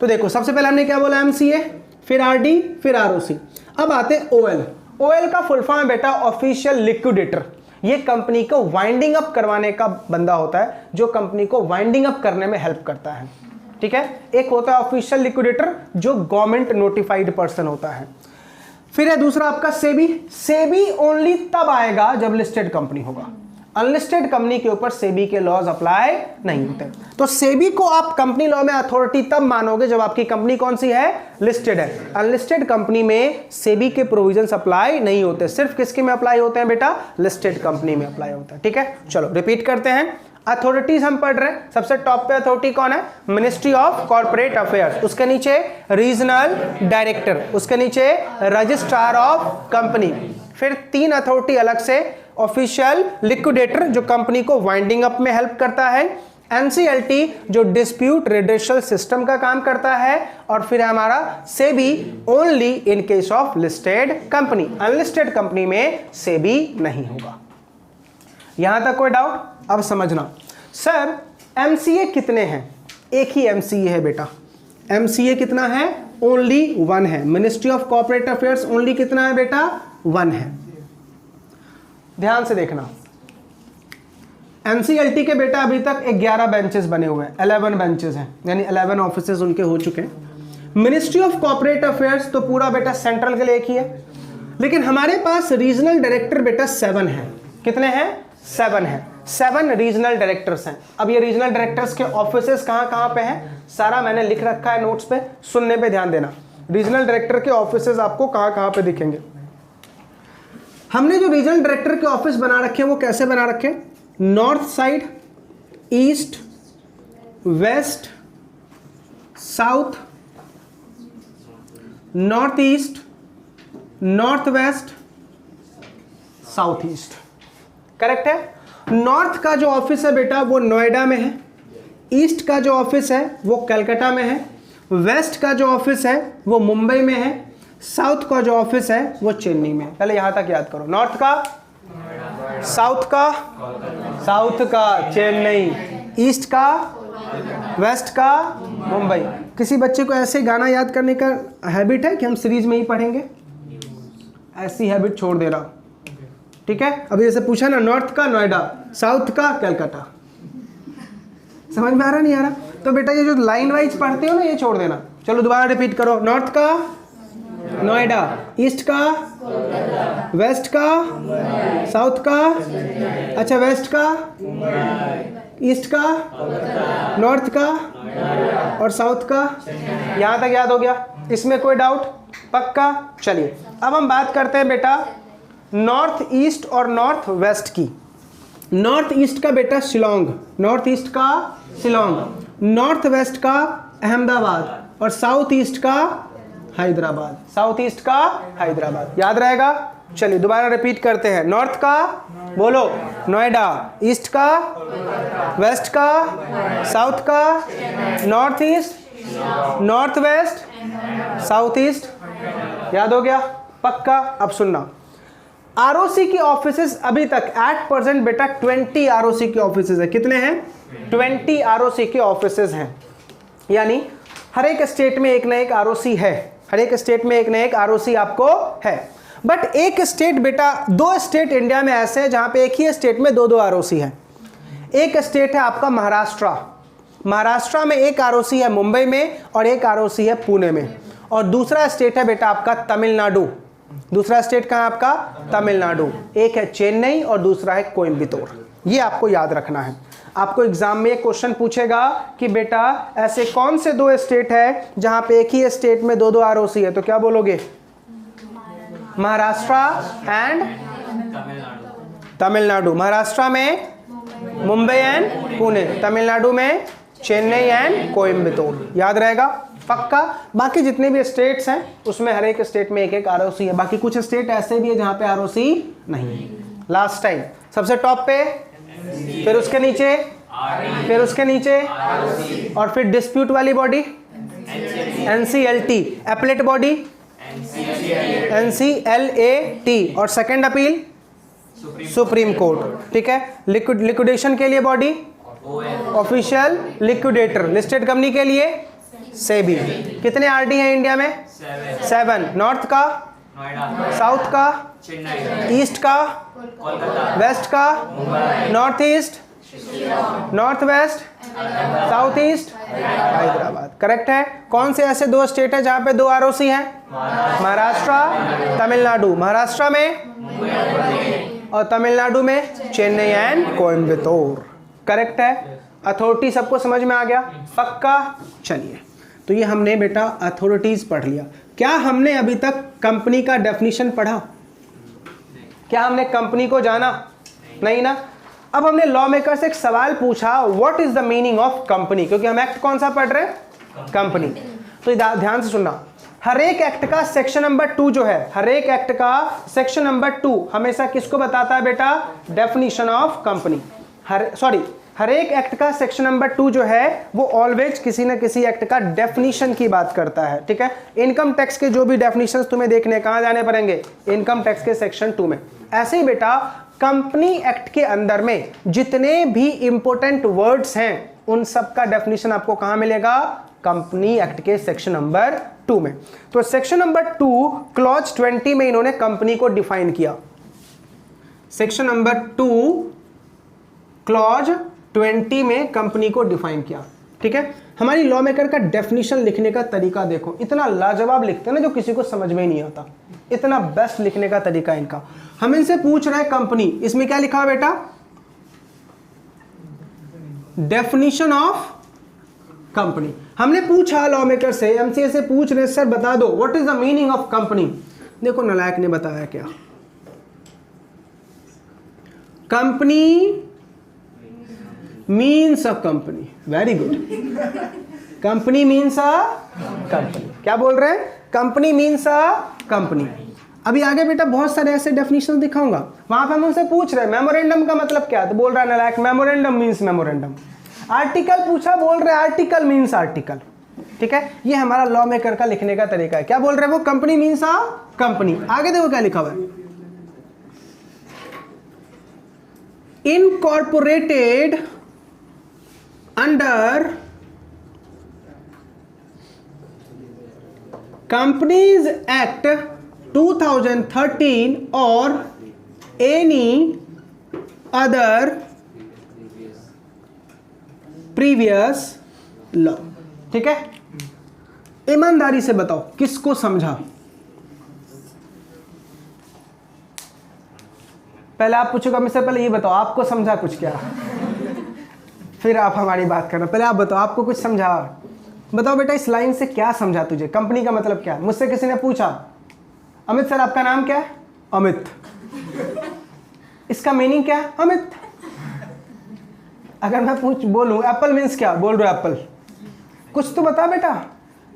तो देखो सबसे पहले हमने क्या बोला? एमसीए, फिर आरडी, फिर आरओसी। अब आते हैं ओएल। ओएल का फुल फॉर्म है बेटा ऑफिशियल लिक्विडेटर। ये कंपनी को वाइंडिंग अप करवाने का बंदा होता है, जो कंपनी को वाइंडिंग अप करने में हेल्प करता है। ठीक है, एक होता है ऑफिशियल लिक्विडेटर जो गवर्नमेंट नोटिफाइड पर्सन होता है। फिर है दूसरा आपका सेबी। सेबी ओनली तब आएगा जब लिस्टेड कंपनी होगा। अनलिस्टेड कंपनी के ऊपर सेबी के लॉज अप्लाई नहीं होते। तो सेबी को आप कंपनी लॉ में अथॉरिटी तब मानोगे जब आपकी कंपनी कौन सी है? लिस्टेड है। अनलिस्टेड कंपनी में सेबी के प्रोविजंस अप्लाई नहीं होते, सिर्फ किसके में अप्लाई होते हैं बेटा? लिस्टेड कंपनी में अप्लाई होता है। ठीक है, चलो रिपीट करते हैं। अथॉरिटीज हम पढ़ रहे हैं। सबसे टॉप पे अथॉरिटी कौन है? Ministry of corporate affairs. उसके नीचे रीजनल डायरेक्टर, उसके नीचे रजिस्ट्रार ऑफ कंपनी। फिर तीन अथॉरिटी अलग से, ऑफिशियल लिक्विडेटर जो कंपनी को वाइंडिंग अप में हेल्प करता है, एनसीएलटी जो डिस्प्यूट रिड्रेसल सिस्टम का काम करता है, और फिर हमारा SEBI only in case of listed company. Unlisted company में सेबी नहीं होगा। यहां तक कोई डाउट? अब समझना। सर एमसीए कितने हैं? एक ही एमसीए है बेटा। MCA कितना है? ओनली 1 है। Ministry of corporate affairs only कितना है बेटा? 1 है। ध्यान से देखना, NCLT के बेटा अभी तक 11 बेंचेस बने हुए हैं, 11 बेंचेस हैं, यानी 11 ऑफिसेज उनके हो चुके हैं। मिनिस्ट्री ऑफ कॉर्पोरेट अफेयर्स तो पूरा बेटा सेंट्रल के लिए एक ही है, लेकिन हमारे पास रीजनल डायरेक्टर बेटा 7 है। कितने हैं? 7 है। 7 रीजनल डायरेक्टर्स हैं। अब ये रीजनल डायरेक्टर्स के ऑफिसेज कहाँ कहाँ पे हैं, सारा मैंने लिख रखा है नोट्स पे, सुनने पे ध्यान देना। रीजनल डायरेक्टर के ऑफिसेज आपको कहाँ कहाँ पे दिखेंगे। हमने जो रीजनल डायरेक्टर के ऑफिस बना रखे हैं वो कैसे बना रखे हैं? North side, east, west, south, north east, north west, south east. Correct है। नॉर्थ का जो ऑफिस है बेटा वो नोएडा में है, ईस्ट का जो ऑफिस है वो कलकत्ता में है, वेस्ट का जो ऑफिस है वो मुंबई में है, साउथ का जो ऑफिस है वो चेन्नई में है। पहले यहां तक याद करो, नॉर्थ का, साउथ का चेन्नई, ईस्ट का, वेस्ट का मुंबई। किसी बच्चे को ऐसे गाना याद करने का हैबिट है कि हम सीरीज में ही पढ़ेंगे? ऐसी हैबिट छोड़ दे रहा, ठीक है। अभी जैसे पूछा ना, नॉर्थ का नोएडा, साउथ का कलकत्ता, समझ में आ रहा नहीं आ रहा? तो बेटा ये जो लाइन वाइज पढ़ते हो ना ये छोड़ देना। चलो दोबारा रिपीट करो, नॉर्थ का नोएडा, ईस्ट का, वेस्ट का, साउथ का, अच्छा वेस्ट का, ईस्ट का, नॉर्थ का और साउथ का। यहां तक याद हो गया? इसमें कोई डाउट? पक्का। चलिए अब हम बात करते हैं बेटा नॉर्थ ईस्ट और नॉर्थ वेस्ट की। नॉर्थ ईस्ट का बेटा शिलोंग, नॉर्थ ईस्ट का शिलोंग, नॉर्थ वेस्ट का अहमदाबाद और साउथ ईस्ट का हैदराबाद, साउथ ईस्ट का हैदराबाद। याद रहेगा? चलिए दोबारा रिपीट करते हैं। नॉर्थ का बोलो नोएडा, ईस्ट का, वेस्ट का, साउथ का, north east, north west, south east. याद हो गया? पक्का। अब सुनना, आरओसी की ऑफिसेज अभी तक एट प्रेजेंट बेटा 20 आरओसी की ऑफिसेज है। कितने हैं? 20 आरओसी के ऑफिसेज हैं, यानी हर एक स्टेट में एक ना एक आरओसी है, हर एक स्टेट में एक ना एक आरओसी आपको है। बट एक स्टेट बेटा, 2 स्टेट इंडिया में ऐसे हैं जहां पे एक ही स्टेट में 2-2 आरओसी है। एक स्टेट है आपका महाराष्ट्र, महाराष्ट्र में एक आरओसी है मुंबई में और एक आरओसी है पुणे में। और दूसरा स्टेट है बेटा आपका तमिलनाडु। दूसरा स्टेट कहाँ है आपका? तमिलनाडु। एक है चेन्नई और दूसरा है कोयम्बटूर। ये आपको याद रखना है। आपको एग्जाम में एक क्वेश्चन पूछेगा कि बेटा ऐसे कौन से 2 स्टेट है जहां पे एक ही स्टेट में 2-2 आरओसी है, तो क्या बोलोगे? महाराष्ट्र एंड तमिलनाडु। महाराष्ट्र में मुंबई एंड पुणे, तमिलनाडु में चेन्नई एंड कोयम्बटूर। याद रहेगा? पक्का। बाकी जितने भी स्टेट्स हैं उसमें हर एक स्टेट में एक एक आरओसी है। बाकी कुछ स्टेट ऐसे भी है जहां पे आरओसी नहीं है। लास्ट टाइम सबसे टॉप पे, फिर उसके नीचे, फिर उसके नीचे और फिर डिस्प्यूट वाली body NCLT, appellate body NCLAT और सेकंड अपील सुप्रीम कोर्ट। ठीक है। लिक्विडेशन के लिए body official liquidator, listed company के लिए सेबी। कितने आरडी हैं इंडिया में? 7। नॉर्थ का, साउथ का, ईस्ट का, वेस्ट का, north east, north west, south east, Hyderabad. Correct है। कौन से ऐसे 2 स्टेट है जहां पे 2 आरओसी हैं? महाराष्ट्र, तमिलनाडु। महाराष्ट्र में और तमिलनाडु में चेन्नई एंड कोयम्बटूर। करेक्ट है। अथॉरिटी सबको समझ में आ गया? पक्का। चलिए, तो ये हमने बेटा अथॉरिटीज पढ़ लिया। क्या हमने अभी तक कंपनी का डेफिनेशन पढ़ा? क्या हमने कंपनी को जाना? नहीं ना। अब हमने लॉ मेकर से एक सवाल पूछा, what is the meaning of company, क्योंकि हम एक्ट कौन सा पढ़ रहे हैं? कंपनी। तो ध्यान से सुनना, हर एक एक्ट का सेक्शन नंबर 2 जो है, हर एक एक्ट का सेक्शन नंबर 2 हमेशा किसको बताता है बेटा? Definition of company. हर एक एक्ट का सेक्शन नंबर 2 जो है वो ऑलवेज किसी न किसी एक्ट का डेफिनेशन की बात करता है। ठीक है। इनकम टैक्स के जो भी डेफिनेशंस तुम्हें देखने कहां जाने पड़ेंगे? इनकम टैक्स के सेक्शन 2 में। ऐसे ही बेटा कंपनी एक्ट के अंदर में जितने भी इंपॉर्टेंट वर्ड्स हैं उन सब का डेफिनेशन आपको कहां मिलेगा? कंपनी एक्ट के सेक्शन नंबर 2 में। तो सेक्शन नंबर 2 क्लॉज 20 में इन्होंने कंपनी को डिफाइन किया। सेक्शन नंबर 2 क्लॉज 20 में कंपनी को डिफाइन किया। ठीक है, हमारी लॉ मेकर का डेफिनेशन लिखने का तरीका देखो, इतना लाजवाब लिखते हैं ना जो किसी को समझ में ही नहीं आता, इतना बेस्ट लिखने का तरीका इनका। हम इनसे पूछ रहे हैं कंपनी, इसमें क्या लिखा बेटा, डेफिनेशन ऑफ कंपनी। हमने पूछा लॉ मेकर से, एमसीए से पूछ रहे सर बता दो what is the meaning of company. देखो नालायक ने बताया क्या, company means a company. Very good, company means a company. क्या बोल रहे हैं, कंपनी मीन्स अ कंपनी। अभी आगे बेटा बहुत सारे ऐसे डेफिनेशन दिखाऊंगा, वहां पे हम उनसे पूछ रहे हैं मेमोरेंडम का मतलब क्या है, तो बोल रहा है नालायक मेमोरेंडम मीन्स मेमोरेंडम। आर्टिकल पूछा, बोल रहे आर्टिकल मीन्स आर्टिकल। ठीक है, ये हमारा लॉ मेकर का लिखने का तरीका है। क्या बोल रहे हैं वो, कंपनी मीन्स अ कंपनी। आगे देखो क्या लिखा हुआ है, इनकॉर्पोरेटेड अंडर कंपनीज एक्ट 2013 और एनी अदर प्रीवियस लॉ। ठीक है, ईमानदारी से बताओ किसको समझा। पहले आप पूछोगे मुझसे, पहले ये बताओ आपको समझा कुछ क्या, फिर आप हमारी बात करना। पहले आप बताओ आपको कुछ समझा, बताओ बेटा इस लाइन से क्या समझा तुझे, कंपनी का मतलब क्या है। मुझसे किसी ने पूछा अमित सर आपका नाम क्या है, अमित, इसका मीनिंग क्या है, अमित। अगर मैं बोलूं एप्पल मीन्स क्या, बोल रहे हो एप्पल, कुछ तो बता बेटा।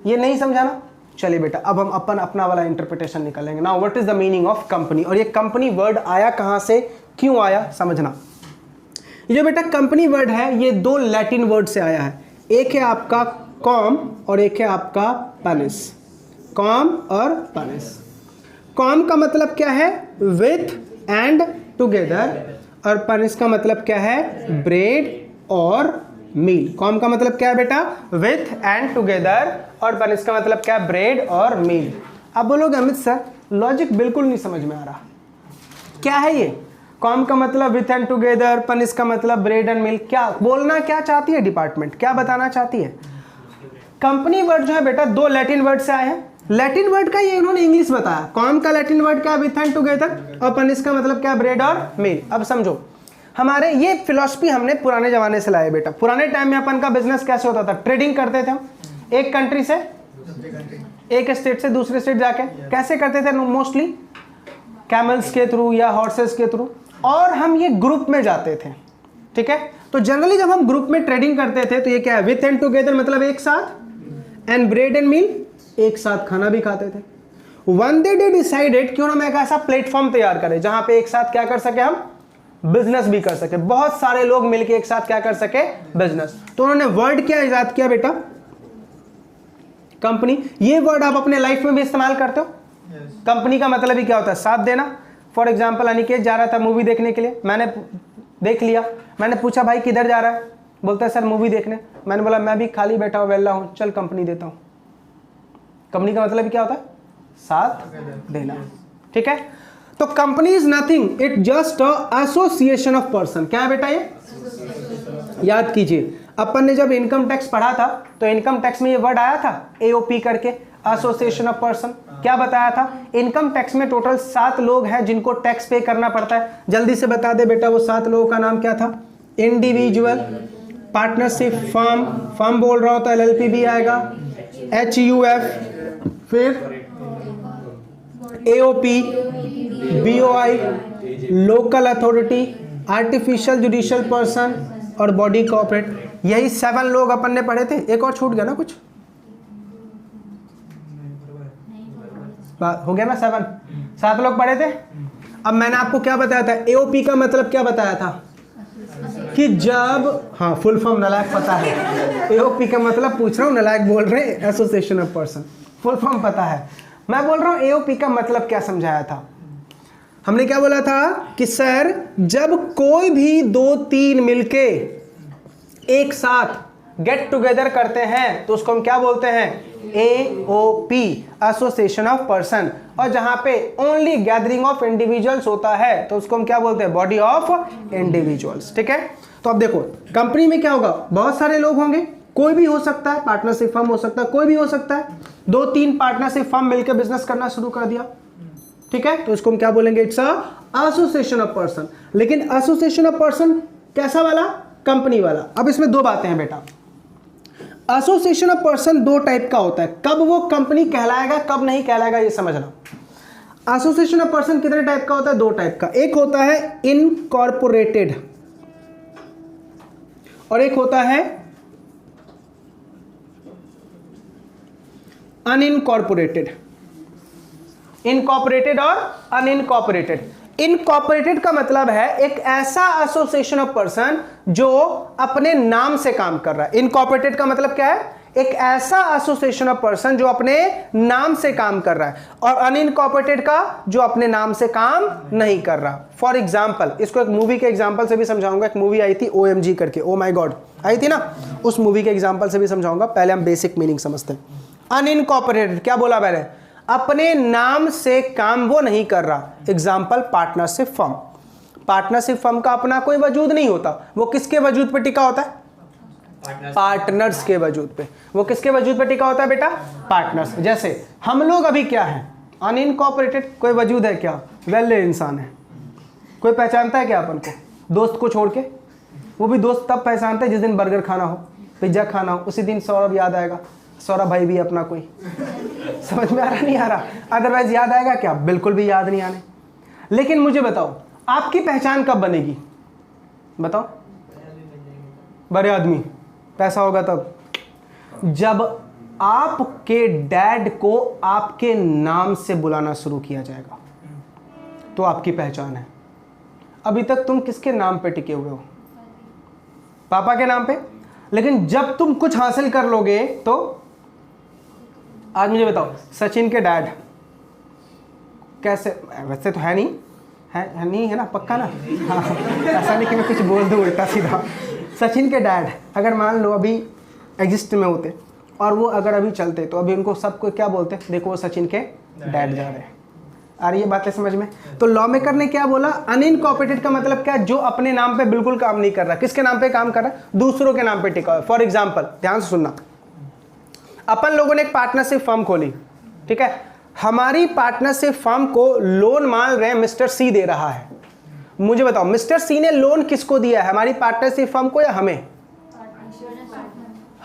ये नहीं समझाना, चलिए बेटा अब हम अपना वाला इंटरप्रिटेशन निकालेंगे। Now what is the meaning of company, और ये कंपनी वर्ड आया कहां से, क्यों आया, समझना। ये जो बेटा कंपनी वर्ड है ये दो लैटिन वर्ड से आया है, एक है आपका कॉम और एक है आपका पेनिस। कॉम और पेनिस। कॉम का मतलब क्या है, विथ एंड टुगेदर, और पेनिस का मतलब क्या है, ब्रेड और मील। कॉम का मतलब क्या है बेटा, विथ एंड टुगेदर, और पेनिस का मतलब क्या है, ब्रेड और मील। अब बोलोगे अमित सर लॉजिक बिल्कुल नहीं समझ में आ रहा, क्या है ये, कॉम का मतलब विथ एंड टुगेदर, पेनिस का मतलब ब्रेड एंड मिल्क, क्या बोलना क्या चाहती है डिपार्टमेंट, क्या बताना चाहती है। कंपनी वर्ड जो है बेटा दो लैटिन वर्ड से आए हैं, लैटिन वर्ड का ये इन्होंने इंग्लिश बताया। कॉम का लैटिन वर्ड क्या है, विथ एंड टुगेदर, और पेनिस का मतलब क्या है, ब्रेड और मिल। अब समझो, हमारे ये फिलॉसफी हमने पुराने जमाने से लाए बेटा। पुराने टाइम में अपन का बिजनेस कैसे होता था, ट्रेडिंग करते थे हम, एक कंट्री से, एक स्टेट से दूसरे स्टेट जाके, कैसे करते थे, मोस्टली कैमल्स के थ्रू या हॉर्सेस के थ्रू, और हम ये ग्रुप में जाते थे। ठीक है, तो जनरली जब हम ग्रुप में ट्रेडिंग करते थे तो ये क्या है, विथ एंड टुगेदर मतलब एक साथ, एंड ब्रेड एंड मील, एक साथ खाना भी खाते थे। वन डे डिसाइडेड क्यों ना मैं एक ऐसा प्लेटफॉर्म तैयार करें जहां पे एक साथ क्या कर सके, हम बिजनेस भी कर सके, बहुत सारे लोग मिलकर एक साथ क्या कर सके, बिजनेस। तो उन्होंने वर्ड क्या इजाद किया बेटा, कंपनी। ये वर्ड आप अपने लाइफ में भी इस्तेमाल करते हो। कंपनी का मतलब ही क्या होता है, साथ देना। फॉर एग्जाम्पल अनिकेत जा रहा था मूवी देखने के लिए, मैंने देख लिया, मैंने पूछा भाई किधर जा रहा है, बोलता है सर मूवी देखने। मैंने बोला मैं भी खाली बैठा हूँ, वेला हूँ, चल कंपनी देता हूँ। कंपनी का मतलब क्या होता है, साथ देना। ठीक है, तो company is nothing, it just association of person. क्या है बेटा ये, याद कीजिए अपन ने जब इनकम टैक्स पढ़ा था तो इनकम टैक्स में ये वर्ड आया था एओपी करके, एसोसिएशन ऑफ पर्सन। क्या बताया था, इनकम टैक्स में टोटल 7 लोग हैं जिनको टैक्स पे करना पड़ता है। जल्दी से बता दे बेटा वो 7 लोगों का नाम क्या था, इंडिविजुअल, पार्टनरशिप, फर्म, फर्म बोल रहा होता है एलएलपी भी आएगा, HUF, फिर AOP, BOI, local authority, artificial judicial person और बॉडी कॉर्पोरेट। यही 7 लोग अपन ने पढ़े थे, एक और छूट गया ना कुछ, हो गया ना 7 लोग पढ़े थे। अब मैंने आपको क्या बताया था, AOP का मतलब क्या बताया था कि जब, हाँ फुल फॉर्म नालायक पता है, AOP का मतलब पूछ रहा हूँ, नालायक बोल रहे हैं, association of person, full form पता है। मैं बोल रहा हूँ AOP का मतलब क्या समझाया था, हमने क्या बोला था कि सर जब कोई भी 2-3 मिलके एक साथ गेट टुगेदर करते हैं तो उसको हम क्या बोलते हैं? AOP, association of person. और जहां पे ओनली गैदरिंग ऑफ इंडिविजुअल्स होता है तो उसको हम क्या बोलते हैं? Body of individuals. ठीक है, तो अब देखो कंपनी में क्या होगा? बहुत सारे लोग होंगे, कोई भी हो सकता है, पार्टनरशिप फर्म हो सकता है, कोई भी हो सकता है। 2-3 पार्टनरशिप फर्म मिलकर बिजनेस करना शुरू कर दिया, ठीक है, तो इसको हम क्या बोलेंगे? It's a association of person. लेकिन एसोसिएशन ऑफ पर्सन कैसा वाला? कंपनी वाला। अब इसमें 2 बातें हैं बेटा। एसोसिएशन ऑफ पर्सन 2 टाइप का होता है। कब वो कंपनी कहलाएगा, कब नहीं कहलाएगा, ये समझना। एसोसिएशन ऑफ पर्सन कितने टाइप का होता है? 2 टाइप का। एक होता है इनकॉर्पोरेटेड और एक होता है अनइनकॉर्पोरेटेड। इनकॉर्पोरेटेड और अनइनकॉर्पोरेटेड। इनकॉर्पोरेटेड का मतलब है एक ऐसा एसोसिएशन ऑफ पर्सन जो अपने नाम से काम कर रहा है। इनकॉर्पोरेटेड का मतलब क्या है? एक ऐसा एसोसिएशन ऑफ पर्सन जो अपने नाम से काम कर रहा है। और अनइनकॉर्पोरेटेड का जो अपने नाम से काम नहीं कर रहा। फॉर एग्जाम्पल, इसको एक मूवी के एग्जाम्पल से भी समझाऊंगा। एक मूवी आई थी OMG करके, ओ माई गॉड, आई थी ना, उस मूवी के एग्जाम्पल से भी समझाऊंगा। पहले हम बेसिक मीनिंग समझते हैं। अनइनकॉर्पोरेटेड क्या बोला मैंने? अपने नाम से काम वो नहीं कर रहा। Example, partnership firm. Partnership firm का अपना कोई वजूद नहीं होता, वो किसके वजूद पे टिका होता है? पार्टनर्स के वजूद पे। वो किसके वजूद पे टिका होता है बेटा? पार्टनर्स। जैसे हम लोग अभी क्या है? अनइनकॉर्पोरेटेड। कोई वजूद है क्या? वेले इंसान है। कोई पहचानता है क्या अपन को? दोस्त को छोड़ के। वो भी दोस्त तब पहचानते हैं जिस दिन बर्गर खाना हो, पिज्जा खाना हो, उसी दिन सौरभ याद आएगा। सौरभ भाई भी अपना कोई। समझ में आ रहा नहीं आ रहा? अदरवाइज याद आएगा क्या? बिल्कुल भी याद नहीं आने। लेकिन मुझे बताओ, आपकी पहचान कब बनेगी? बताओ। बड़े आदमी, पैसा होगा तब। जब आपके डैड को आपके नाम से बुलाना शुरू किया जाएगा तो आपकी पहचान है। अभी तक तुम किसके नाम पे टिके हुए हो? पापा के नाम पे। लेकिन जब तुम कुछ हासिल कर लोगे तो, आज मुझे बताओ, सचिन के डैड कैसे? वैसे तो है नहीं, है नहीं, है ना? पक्का ना? हाँ, ऐसा नहीं कि मैं कुछ बोल दूँ उल्टा सीधा। सचिन के डैड अगर मान लो अभी एग्जिस्ट में होते और वो अगर अभी चलते तो अभी उनको सबको क्या बोलते? देखो वो सचिन के डैड जा रहे हैं। आ रही है बातें समझ में? तो लॉ मेकर ने क्या बोला? अनइनकॉर्पोरेटेड का मतलब क्या? जो अपने नाम पे बिल्कुल काम नहीं कर रहा। किसके नाम पे काम कर रहा है? दूसरों के नाम पे टिका है। फॉर एग्जाम्पल, ध्यान से सुनना, अपन लोगों ने एक पार्टनरशिप फर्म खोली, ठीक है। हमारी पार्टनरशिप फर्म को लोन मान रहे हैं मिस्टर सी दे रहा है। मुझे बताओ, मिस्टर सी ने लोन किसको दिया है? हमारी पार्टनरशिप फर्म को या हमें?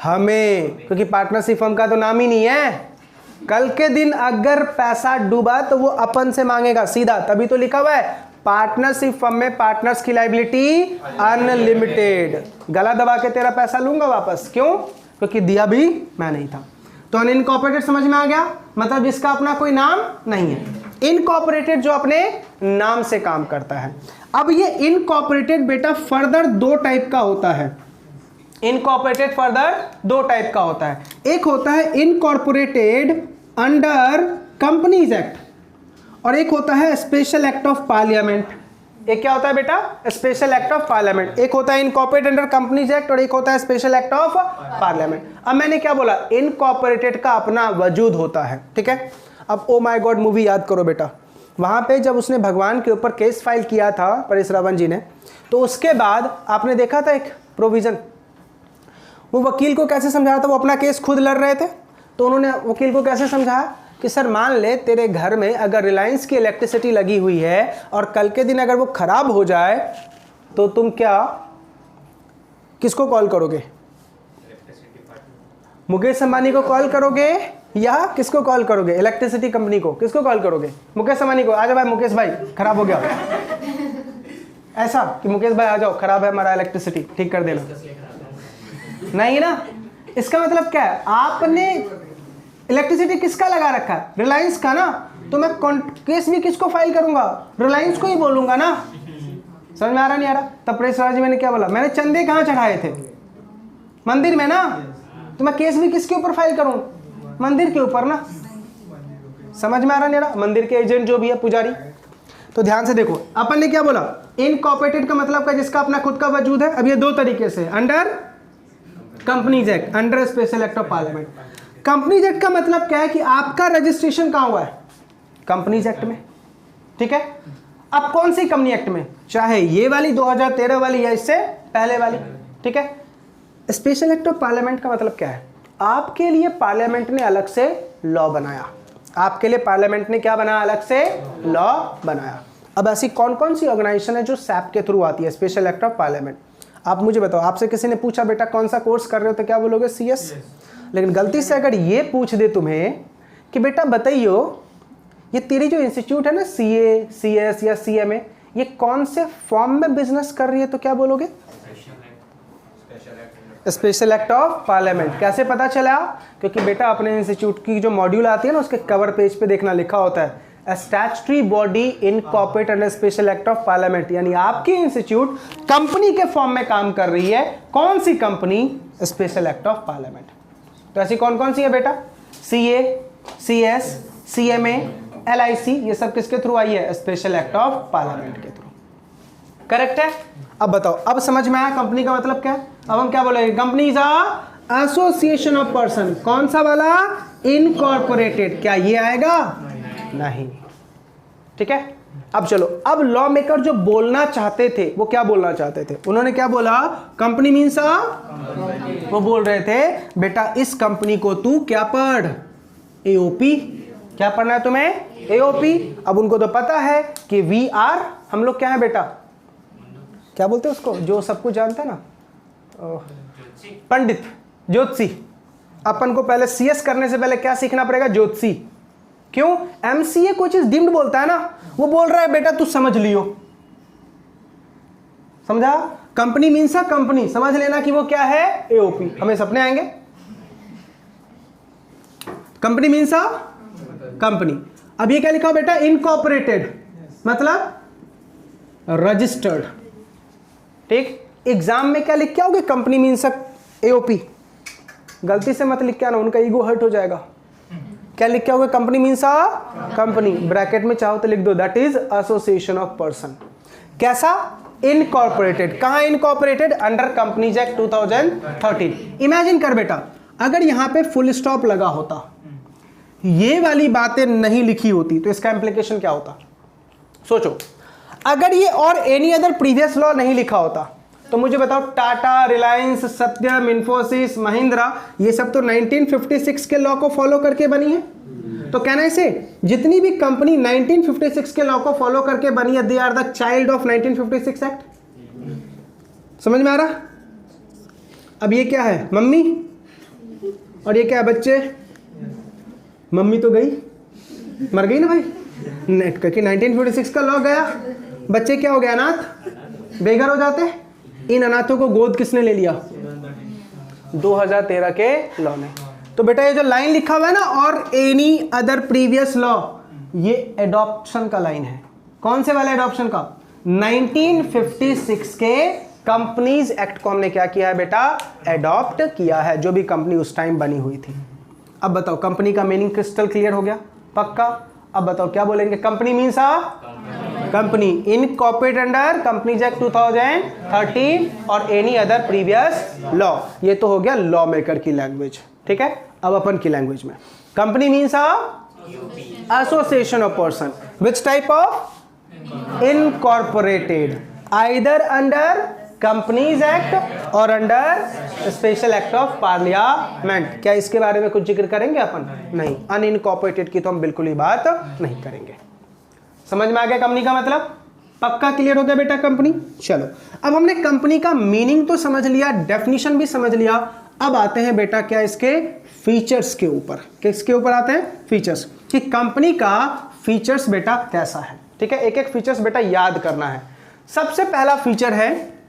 हमें, क्योंकि पार्टनरशिप फर्म का तो नाम ही नहीं है। कल के दिन अगर पैसा डूबा तो वो अपन से मांगेगा सीधा, तभी तो लिखा हुआ है पार्टनरशिप फर्म में पार्टनर्स की लायबिलिटी अनलिमिटेड। गला दबा के तेरा पैसा लूंगा वापस, क्यों? क्योंकि दिया भी मैं नहीं था। तो अनइनकॉर्पोरेटेड समझ में आ गया? मतलब जिसका अपना कोई नाम नहीं है। इनकॉर्पोरेटेड जो अपने नाम से काम करता है। अब ये इनकॉर्पोरेटेड बेटा फर्दर 2 टाइप का होता है। इनकॉर्पोरेटेड फर्दर 2 टाइप का होता है। एक होता है इनकॉर्पोरेटेड अंडर कंपनीज एक्ट और एक होता है स्पेशल एक्ट ऑफ पार्लियामेंट। एक क्या होता है बेटा? Special act of parliament. एक होता है इनकॉर्पोरेटेड अंडर कंपनीज एक्ट और एक होता है स्पेशल एक्ट ऑफ पार्लियामेंट। अब मैंने क्या बोला? इनकॉर्पोरेटेड का अपना वजूद होता है, ठीक है। अब ओ माय गॉड मूवी याद करो बेटा, वहां पे जब उसने भगवान के ऊपर केस फाइल किया था परेश रावल जी ने, तो उसके बाद आपने देखा था एक प्रोविजन, वो वकील को कैसे समझाया था? वो अपना केस खुद लड़ रहे थे तो उन्होंने वकील को कैसे समझाया कि सर मान ले तेरे घर में अगर रिलायंस की इलेक्ट्रिसिटी लगी हुई है और कल के दिन अगर वो खराब हो जाए तो तुम क्या किसको कॉल करोगे? मुकेश अंबानी को कॉल करोगे या किसको कॉल करोगे? इलेक्ट्रिसिटी कंपनी को। किसको कॉल करोगे? मुकेश अंबानी को। आ जाओ भाई मुकेश भाई, खराब हो गया। ऐसा कि मुकेश भाई आ जाओ, खराब है हमारा इलेक्ट्रिसिटी, ठीक कर देना। नहीं ना। इसका मतलब क्या है? आपने इलेक्ट्रिसिटी किसका लगा रखा है? रिलायंस का ना। तो मैं केस भी किसको फाइल करूंगा? रिलायंस को ही बोलूंगा ना। समझ में आ रहा नहीं आ रहा? तब परेश रावल जी मैंने क्या बोला? मैंने चंदे कहाँ चढ़ाए थे? मंदिर में ना। तो मैं केस भी किसके ऊपर फाइल करूं? मंदिर के ऊपर ना। समझ में आ रहा नहीं आ रहा? मंदिर के एजेंट जो भी है, पुजारी। तो ध्यान से देखो, अपन ने क्या बोला? इनकॉर्पोरेटेड का मतलब का जिसका अपना खुद का वजूद है। अब ये 2 तरीके से, under companies act, under special act of parliament. Companies act का मतलब क्या है कि आपका रजिस्ट्रेशन कहां हुआ है? कंपनीज एक्ट में, ठीक है। अब कौन सी कंपनी एक्ट में? चाहे ये वाली 2013 वाली या इससे पहले वाली, ठीक है। स्पेशल एक्ट ऑफ पार्लियामेंट का मतलब क्या है? आपके लिए पार्लियामेंट ने अलग से लॉ बनाया, आपके लिए पार्लियामेंट ने क्या बनाया? अलग से लॉ बनाया। अब ऐसी कौन कौन सी ऑर्गेनाइजेशन है जो सैप के थ्रू आती है, स्पेशल एक्ट ऑफ पार्लियामेंट? आप मुझे बताओ, आपसे किसी ने पूछा बेटा कौन सा कोर्स कर रहे हो, तो क्या बोलोगे? CS। लेकिन गलती से अगर ये पूछ दे तुम्हें कि बेटा बताइयो ये तेरी जो इंस्टीट्यूट है ना CA, CS या CMA, ये कौन से फॉर्म में बिजनेस कर रही है, तो क्या बोलोगे? Special act of parliament. कैसे पता चला? क्योंकि बेटा अपने इंस्टीट्यूट की जो मॉड्यूल आती है ना, उसके कवर पेज पे देखना लिखा होता है A statutory body incorporated under special act of parliament, यानी आपकी इंस्टीट्यूट कंपनी के फॉर्म में काम कर रही है। कौन सी company? Special act of parliament. तो ऐसी कौन कौन सी है बेटा? CA, CS, CMA, LIC, ये सब किसके थ्रू आई है? स्पेशल एक्ट ऑफ पार्लियामेंट के थ्रू। करेक्ट है। अब बताओ, अब समझ में आया कंपनी का मतलब क्या है? अब हम क्या बोलेंगे? Company is a association of person. कौन सा वाला? इनकॉर्पोरेटेड। क्या ये आएगा? नहीं, ठीक है। अब चलो, अब लॉ मेकर जो बोलना चाहते थे वो क्या बोलना चाहते थे? उन्होंने क्या बोला? कंपनी मीन्स वो बोल रहे थे बेटा इस कंपनी को तू क्या पढ़? AOP। क्या पढ़ना है तुम्हें? AOP। अब उनको तो पता है कि VR, हम लोग क्या है बेटा? क्या बोलते हैं उसको जो सब कुछ जानता है ना? पंडित, ज्योतिषी। अपन को पहले CS करने से पहले क्या सीखना पड़ेगा? ज्योतिषी। क्यों? MCA कोई चीज डीम्ड बोलता है ना, वो बोल रहा है बेटा तू समझ लियो। समझा? कंपनी मीन्स अ कंपनी, समझ लेना कि वो क्या है? AOP। हमें सपने आएंगे। Company means a company. अब ये क्या लिखा बेटा? इनकॉर्पोरेटेड मतलब रजिस्टर्ड। ठीक। एग्जाम में क्या लिख के आओगे? कंपनी मीन्स अ AOP। गलती से मत लिख के आना, उनका ईगो हर्ट हो जाएगा। क्या लिख के आओगे? Company means a company, bracket में चाहो तो लिख दो that is association of person. कैसा? इनकॉर्पोरेटेड। कहां incorporated? Under companies act 2013। Imagine कर बेटा, अगर यहां पे फुल स्टॉप लगा होता, ये वाली बातें नहीं लिखी होती, तो इसका इंप्लीकेशन क्या होता? सोचो, अगर ये और एनी अदर प्रीवियस लॉ नहीं लिखा होता, तो मुझे बताओ टाटा, रिलायंस, सत्यम, इन्फोसिस, महिंद्रा, ये सब तो 1956 के लॉ को फॉलो करके बनी है। तो कहना इसे जितनी भी कंपनी 1956 के लॉ को फॉलो करके बनी है, they are the child of 1956 act. समझ में आ रहा? अब ये क्या है? मम्मी, और ये क्या है? बच्चे। मम्मी तो गई, मर गई ना भाई, क्योंकि 1956 का लॉ गया, बच्चे क्या हो गया? अनाथ, बेघर हो जाते। इन अनाथों को गोद किसने ले लिया? 2013 के लॉ ने। तो बेटा ये जो लाइन लिखा हुआ है ना, और एनी अदर प्रीवियस लॉ, ये एडॉप्शन का लाइन है। कौन से वाला एडॉप्शन का? 1956 के कंपनीज एक्ट को हमने क्या किया है बेटा? एडॉप्ट किया है, जो भी कंपनी उस टाइम बनी हुई थी। अब बताओ, कंपनी का मीनिंग क्रिस्टल क्लियर हो गया? पक्का? अब बताओ क्या बोलेंगे? Company means company incorporated under companies act 2013 और एनी अदर प्रीवियस लॉ। ये तो हो गया लॉ मेकर की लैंग्वेज, ठीक है। अब अपन की लैंग्वेज में company means association of person which type of? Incorporated either under companies act और under special act of parliament. क्या इसके बारे में कुछ जिक्र करेंगे अपन? नहीं। अनइनकॉर्पोरेटेड की तो हम बिल्कुल ही बात नहीं करेंगे। समझ में आ गया कंपनी का मतलब? पक्का क्लियर हो गया बेटा कंपनी? चलो, अब हमने कंपनी का मीनिंग तो समझ लिया, डेफिनेशन भी समझ लिया। अब आते हैं बेटा क्या इसके फीचर्स के ऊपर। किसके ऊपर आते हैं? फीचर्स, कि कंपनी का फीचर्स बेटा कैसा है। ठीक है, एक एक फीचर्स बेटा याद करना है। सबसे पहला फीचर है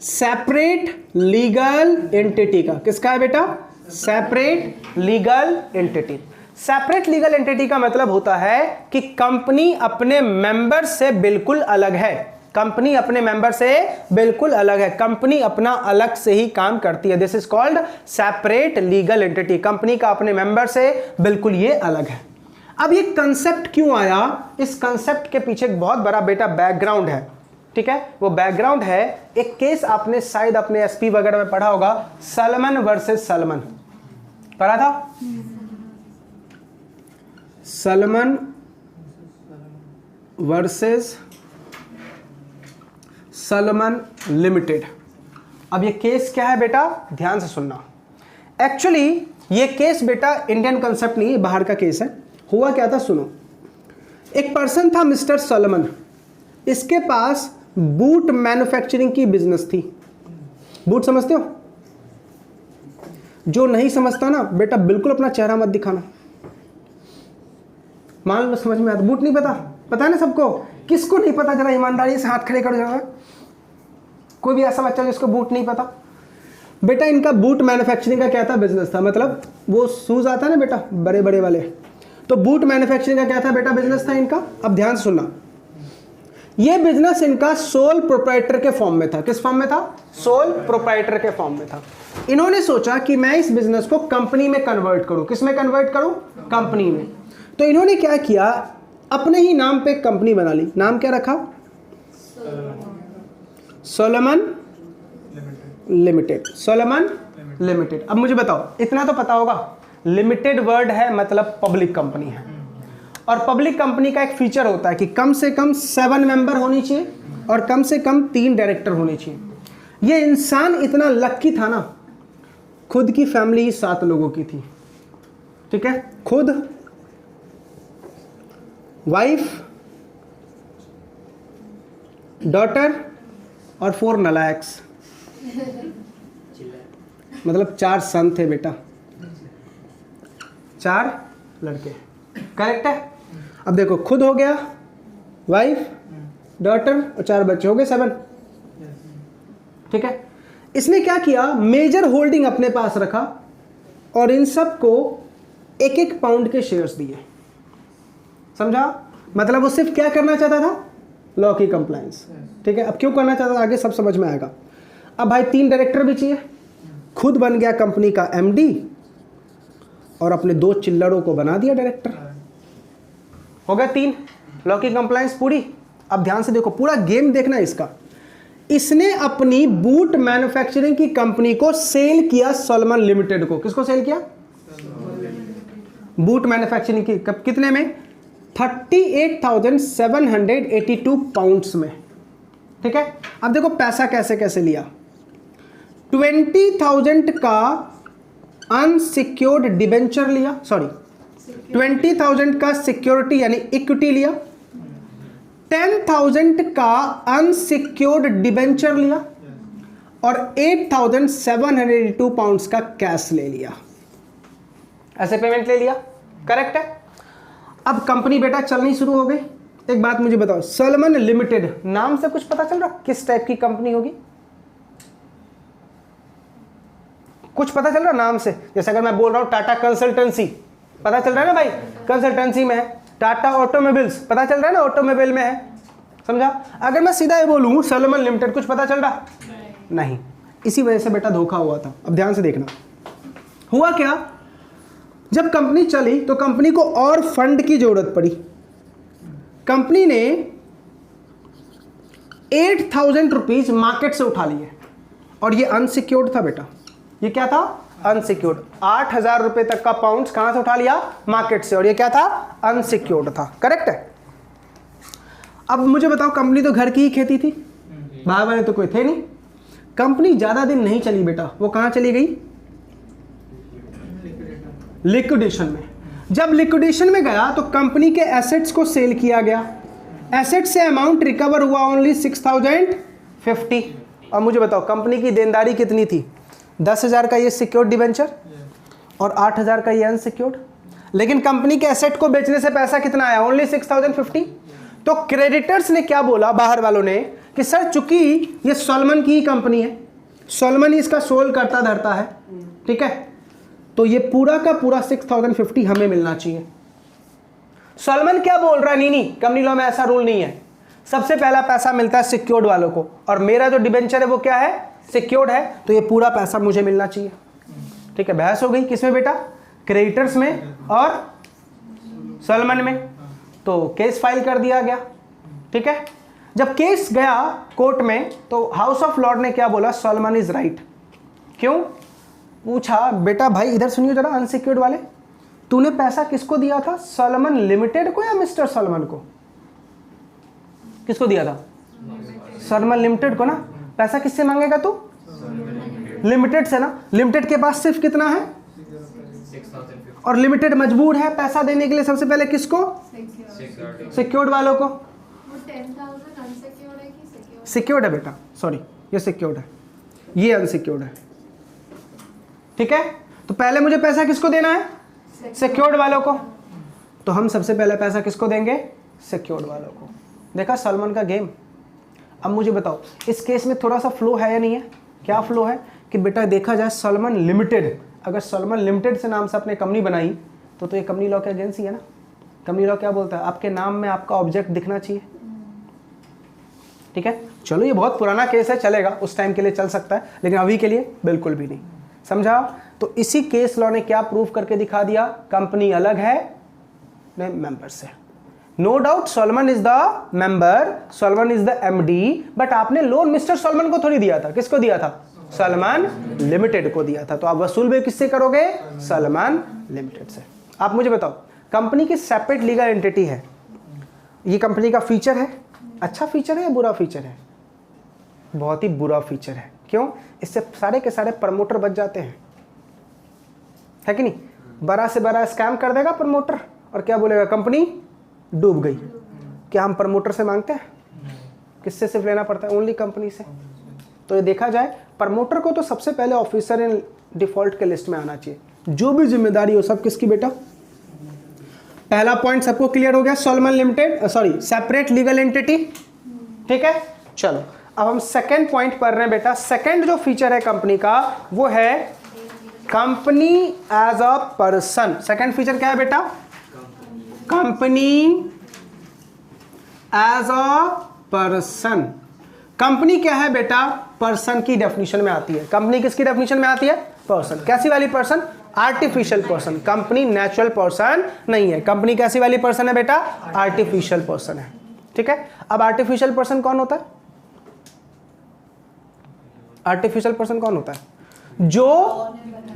सेपरेट लीगल एंटिटी का। किसका है बेटा? Separate legal entity. Separate legal entity का मतलब होता है कि कंपनी अपने मेंबर से बिल्कुल अलग है। कंपनी अपने मेंबर से बिल्कुल अलग है, कंपनी अपना अलग से ही काम करती है। This is called separate legal entity. Company का अपने मेंबर से बिल्कुल ये अलग है। अब ये कंसेप्ट क्यों आया? इस कंसेप्ट के पीछे एक बहुत बड़ा बेटा बैकग्राउंड है। ठीक है, वो बैकग्राउंड है। एक केस आपने शायद अपने एसपी वगैरह में पढ़ा होगा, सलमन वर्सेस सलमन, पढ़ा था? Salomon versus Salomon limited. अब ये केस क्या है बेटा, ध्यान से सुनना। एक्चुअली ये केस बेटा इंडियन कंसेप्ट नहीं है, बाहर का केस है। हुआ क्या था सुनो, एक पर्सन था मिस्टर सलमन, इसके पास बूट मैन्युफैक्चरिंग की बिजनेस थी। बूट समझते हो? जो नहीं समझता ना बेटा बिल्कुल अपना चेहरा मत दिखाना, मान लो समझ में आता। बूट नहीं पता? पता है ना सबको? किसको नहीं पता जरा ईमानदारी से हाथ खड़े कर जाओ। कोई भी ऐसा बच्चा जिसको बूट नहीं पता? बेटा इनका बूट मैन्युफैक्चरिंग का क्या था, बिजनेस था। मतलब वो शूज आता है ना बेटा बड़े बड़े वाले, तो बूट मैन्युफैक्चरिंग का क्या था बेटा, बिजनेस था इनका। अब ध्यान से सुनना, ये बिजनेस इनका सोल प्रोप्राइटर के फॉर्म में था। किस फॉर्म में था? सोल प्रोप्राइटर के फॉर्म में था। इन्होंने सोचा कि मैं इस बिजनेस को कंपनी में कन्वर्ट करूं। किस में कन्वर्ट करूं? कंपनी में। तो इन्होंने क्या किया, अपने ही नाम पे कंपनी बना ली। नाम क्या रखा? Solomon limited. Solomon limited. अब मुझे बताओ, इतना तो पता होगा, लिमिटेड वर्ड है मतलब पब्लिक कंपनी है, और पब्लिक कंपनी का एक फीचर होता है कि कम से कम 7 मेंबर होनी चाहिए और कम से कम 3 डायरेक्टर होने चाहिए। ये इंसान इतना लक्की था ना, खुद की फैमिली ही 7 लोगों की थी। ठीक है, खुद, वाइफ, डॉटर और 4 नलायक्स, मतलब 4 सन थे बेटा, 4 लड़के। करेक्ट है? अब देखो, खुद हो गया, वाइफ, डॉटर और 4 बच्चे, हो गए 7। ठीक है, इसने क्या किया, मेजर होल्डिंग अपने पास रखा और इन सबको 1-1 पाउंड के शेयर्स दिए। समझा? मतलब वो सिर्फ क्या करना चाहता था, लॉ की कंप्लायंस। ठीक है, अब क्यों करना चाहता था आगे सब समझ में आएगा। अब भाई 3 डायरेक्टर भी चाहिए, खुद बन गया कंपनी का एमडी और अपने 2 चिल्लरों को बना दिया डायरेक्टर। हो गया 3, लॉ की कंप्लायंस पूरी। अब ध्यान से देखो, पूरा गेम देखना इसका। इसने अपनी बूट मैन्युफैक्चरिंग की कंपनी को सेल किया सोलोमन लिमिटेड को। किसको सेल किया? बूट मैन्युफैक्चरिंग की। कब, कितने में? 38,782 पाउंड्स में। ठीक है, अब देखो पैसा कैसे कैसे लिया। 20,000 का अनसिक्योर्ड डिबेंचर लिया, सॉरी 20,000 का सिक्योरिटी यानी इक्विटी लिया, 10,000 का अनसिक्योर्ड डिबेंचर लिया और 8,782 पाउंड्स का कैश ले लिया। ऐसे पेमेंट ले लिया। करेक्ट है? अब कंपनी बेटा चलनी शुरू हो गई। एक बात मुझे बताओ, सोलोमन लिमिटेड नाम से कुछ पता चल रहा किस टाइप की कंपनी होगी? कुछ पता चल रहा नाम से? जैसे अगर मैं बोल रहा हूं टाटा कंसल्टेंसी, पता चल रहा है ना भाई, कंसल्टेंसी में है। टाटा ऑटोमोबाइल्स, पता चल रहा है ना ऑटोमोबाइल में है। समझा? अगर मैं सीधा ये बोलूं सोलोमन लिमिटेड, कुछ पता चल रहा? नहीं। इसी वजह से बेटा धोखा हुआ था। अब ध्यान से देखना, हुआ क्या, जब कंपनी चली तो कंपनी को और फंड की जरूरत पड़ी। कंपनी ने 8,000 रुपीज मार्केट से उठा लिए और ये अनसिक्योर्ड था बेटा। ये क्या था? अनसिक्योर्ड। 8,000 रुपए तक का पाउंड्स कहां से उठा लिया? मार्केट से। और ये क्या था? अनसिक्योर्ड था। करेक्ट है? अब मुझे बताओ, कंपनी तो घर की ही खेती थी, बाहर वाले तो कोई थे नहीं। कंपनी ज्यादा दिन नहीं चली बेटा, वो कहां चली गई? लिक्विडेशन में। जब लिक्विडेशन में गया तो कंपनी के एसेट्स को सेल किया गया। एसेट से अमाउंट रिकवर हुआ ओनली 6,050। अब मुझे बताओ, कंपनी की देनदारी कितनी थी? 10,000 का ये सिक्योर्ड डिबेंचर और 8,000 का ये अनसिक्योर्ड। लेकिन कंपनी के एसेट को बेचने से पैसा कितना आया? ओनली 6,050। तो क्रेडिटर्स ने क्या बोला, बाहर वालों ने, कि सर चूंकि ये सोलोमन की ही कंपनी है, सोलोमन ही इसका सोल करता धरता है, ठीक है, तो ये पूरा का पूरा 6,050 हमें मिलना चाहिए। सोलोमन क्या बोल रहा है? नहीं, कंपनी लॉ में ऐसा रूल नहीं है। सबसे पहला पैसा मिलता है सिक्योर्ड वालों को, और मेरा जो डिबेंचर है वो क्या है? सिक्योर्ड है, तो ये पूरा पैसा मुझे मिलना चाहिए। ठीक है, बहस हो गई किसमें बेटा? क्रेडिटर्स में और सोलोमन में। तो केस फाइल कर दिया गया। ठीक है, जब केस गया कोर्ट में तो हाउस ऑफ लॉर्ड ने क्या बोला, सॉलोमन इज राइट। क्यों पूछा, बेटा भाई इधर सुनिए जरा, अनसिक्योर्ड वाले, तूने पैसा किसको दिया था, सॉलोमन लिमिटेड को या मिस्टर सॉलोमन को? किसको दिया था? सॉलोमन लिमिटेड को ना। पैसा किससे मांगेगा तू? लिमिटेड से ना। लिमिटेड के पास सिर्फ कितना है? 6,050। और लिमिटेड मजबूर है पैसा देने के लिए सबसे पहले किसको? सिक्योर्ड वालों को। 10,000 अनसिक्योर्ड है कि सिक्योर्ड? सिक्योर्ड है बेटा, सॉरी ये सिक्योर्ड है, ये अनसिक्योर्ड है। ठीक है, तो पहले मुझे पैसा किसको देना है? सिक्योर्ड वालों को। तो हम सबसे पहले पैसा किसको देंगे? सिक्योर्ड वालों को। देखा सॉलोमन का गेम। अब मुझे बताओ इस केस में थोड़ा सा फ्लो है या नहीं है? क्या फ्लो है कि बेटा देखा जाए सॉलोमन लिमिटेड, अगर सॉलोमन लिमिटेड से नाम से आपने कंपनी बनाई तो ये कंपनी लॉ के अगेंस्ट ही है ना। कंपनी लॉ क्या बोलता है? आपके नाम में आपका ऑब्जेक्ट दिखना चाहिए। ठीक है, चलो ये बहुत पुराना केस है, चलेगा, उस टाइम के लिए चल सकता है, लेकिन अभी के लिए बिल्कुल भी नहीं। समझा? तो इसी केस लॉ ने क्या प्रूव करके दिखा दिया? कंपनी अलग है मेंबर से। No doubt Solomon is the member, Solomon is the MD, but आपने लोन मिस्टर सॉलोमन को थोड़ी दिया था। किसको दिया था? सॉलोमन लिमिटेड को दिया था। तो आप वसूल भी किससे करोगे? सॉलोमन लिमिटेड से। आप मुझे बताओ, कंपनी की सेपरेट लीगल एंटिटी है, ये कंपनी का फीचर है, अच्छा फीचर है या बुरा फीचर है? बहुत ही बुरा फीचर है। क्यों? इससे सारे के सारे प्रमोटर बच जाते हैं, है कि नहीं? बड़ा से बड़ा स्कैम कर देगा प्रमोटर और क्या बोलेगा? कंपनी डूब गई। क्या हम प्रमोटर से मांगते हैं? किससे सिर्फ लेना पड़ता है? ओनली कंपनी से। तो ये देखा जाए प्रमोटर को तो सबसे पहले ऑफिसर इन डिफॉल्ट के लिस्ट में आना चाहिए। जो भी जिम्मेदारी हो सब किसकी बेटा? पहला पॉइंट सबको क्लियर हो गया? Solomon limited, sorry separate legal entity. ठीक है, चलो अब हम सेकंड पॉइंट पढ़ रहे हैं बेटा। सेकंड जो फीचर है कंपनी का वो है company as a person. Second feature क्या है बेटा? Company as a person. Company क्या है बेटा? पर्सन की डेफिनेशन में आती है। कंपनी किसकी डेफिनेशन में आती है? पर्सन। कैसी वाली person? Artificial person. Company natural person नहीं है। कंपनी कैसी वाली पर्सन है बेटा? आर्टिफिशियल पर्सन है। ठीक है, अब आर्टिफिशियल पर्सन कौन होता है? आर्टिफिशियल पर्सन कौन होता है? जो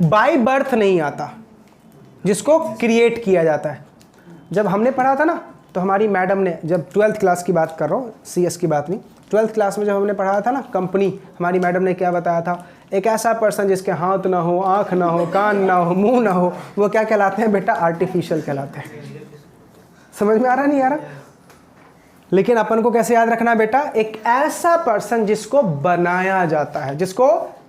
बाय बर्थ नहीं आता, जिसको क्रिएट किया जाता है। जब हमने पढ़ा था ना तो हमारी मैडम ने, जब 12th क्लास की बात कर रहा हूँ, CS की बात नहीं, 12th क्लास में जब हमने पढ़ा था ना कंपनी, हमारी मैडम ने क्या बताया था? एक ऐसा पर्सन जिसके हाथ ना हो, आँख ना हो, कान ना हो, मुंह ना हो, वो क्या कहलाते हैं बेटा? आर्टिफिशियल कहलाते हैं। समझ में आ रहा नहीं आ रहा? लेकिन अपन को कैसे याद रखना बेटा? एक ऐसा पर्सन जिसको बनाया जाता है, जिसको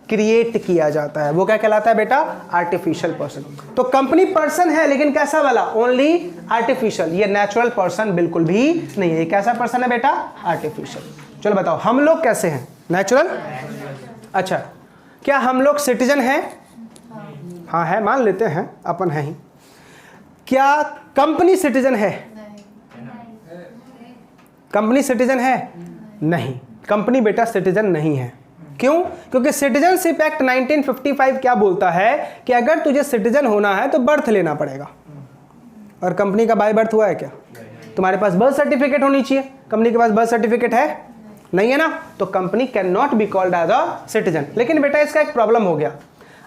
क्रिएट किया जाता है, वो क्या कहलाता है बेटा? Artificial person. तो कंपनी पर्सन है लेकिन कैसा वाला? Only artificial. ये नेचुरल पर्सन बिल्कुल भी नहीं है। ये कैसा पर्सन है बेटा? आर्टिफिशियल। चलो बताओ हम लोग कैसे हैं? नेचुरल। अच्छा, क्या हम लोग सिटीजन हैं? हाँ है, मान लेते हैं अपन हैं ही। क्या कंपनी सिटीजन है? कंपनी सिटीजन है? नहीं, कंपनी बेटा सिटीजन नहीं है। क्यों? क्योंकि सिटीजनशिप एक्ट 1955 क्या बोलता है कि अगर तुझे सिटीजन होना है तो बर्थ लेना पड़ेगा। और कंपनी का बाय बर्थ हुआ है क्या? तुम्हारे पास बर्थ सर्टिफिकेट होनी चाहिए। कंपनी के पास बर्थ सर्टिफिकेट है? नहीं है ना, तो company can not be called as a citizen. लेकिन बेटा इसका एक प्रॉब्लम हो गया।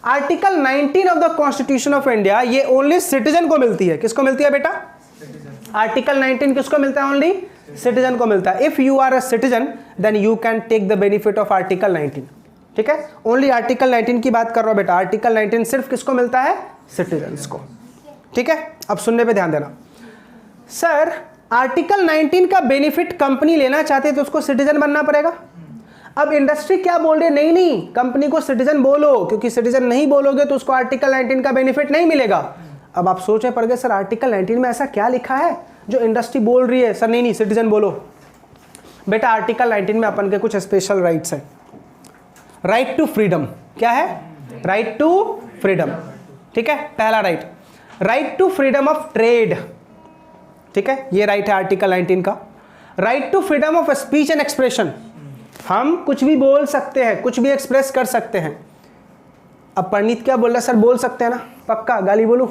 Article 19 of the constitution of India ये ओनली सिटीजन को मिलती है। किसको मिलती है बेटा? आर्टिकल 19 किसको मिलता है? ओनली सिटीजन को मिलता है। If you are a citizen then you can take the benefit of article 19। ठीक है, ओनली आर्टिकल 19 की बात कर रहा हूं बेटा। आर्टिकल 19 सिर्फ किसको मिलता है? सिटीजन्स को। ठीक है, अब सुनने पे ध्यान देना। सर आर्टिकल 19 का बेनिफिट कंपनी लेना चाहते हैं तो उसको सिटीजन बनना पड़ेगा। अब इंडस्ट्री क्या बोल रही है? नहीं नहीं, कंपनी को सिटीजन बोलो, क्योंकि सिटीजन नहीं बोलोगे तो उसको आर्टिकल 19 का बेनिफिट नहीं मिलेगा। अब आप सोचे पड़ गए सर आर्टिकल 19 में ऐसा क्या लिखा है जो इंडस्ट्री बोल रही है? सर नहीं नहीं, सिटीजन बोलो। बेटा आर्टिकल 19 में अपन के कुछ स्पेशल राइट्स हैं। Right to freedom. क्या है? Right to freedom. ठीक है, पहला right, right to freedom of trade. ठीक है, ये राइट है आर्टिकल 19 का। Right to freedom of speech and expression, हम कुछ भी बोल सकते हैं, कुछ भी एक्सप्रेस कर सकते हैं। अब पंडित क्या बोल रहा है? सर बोल सकते हैं ना, पक्का गाली बोलूं?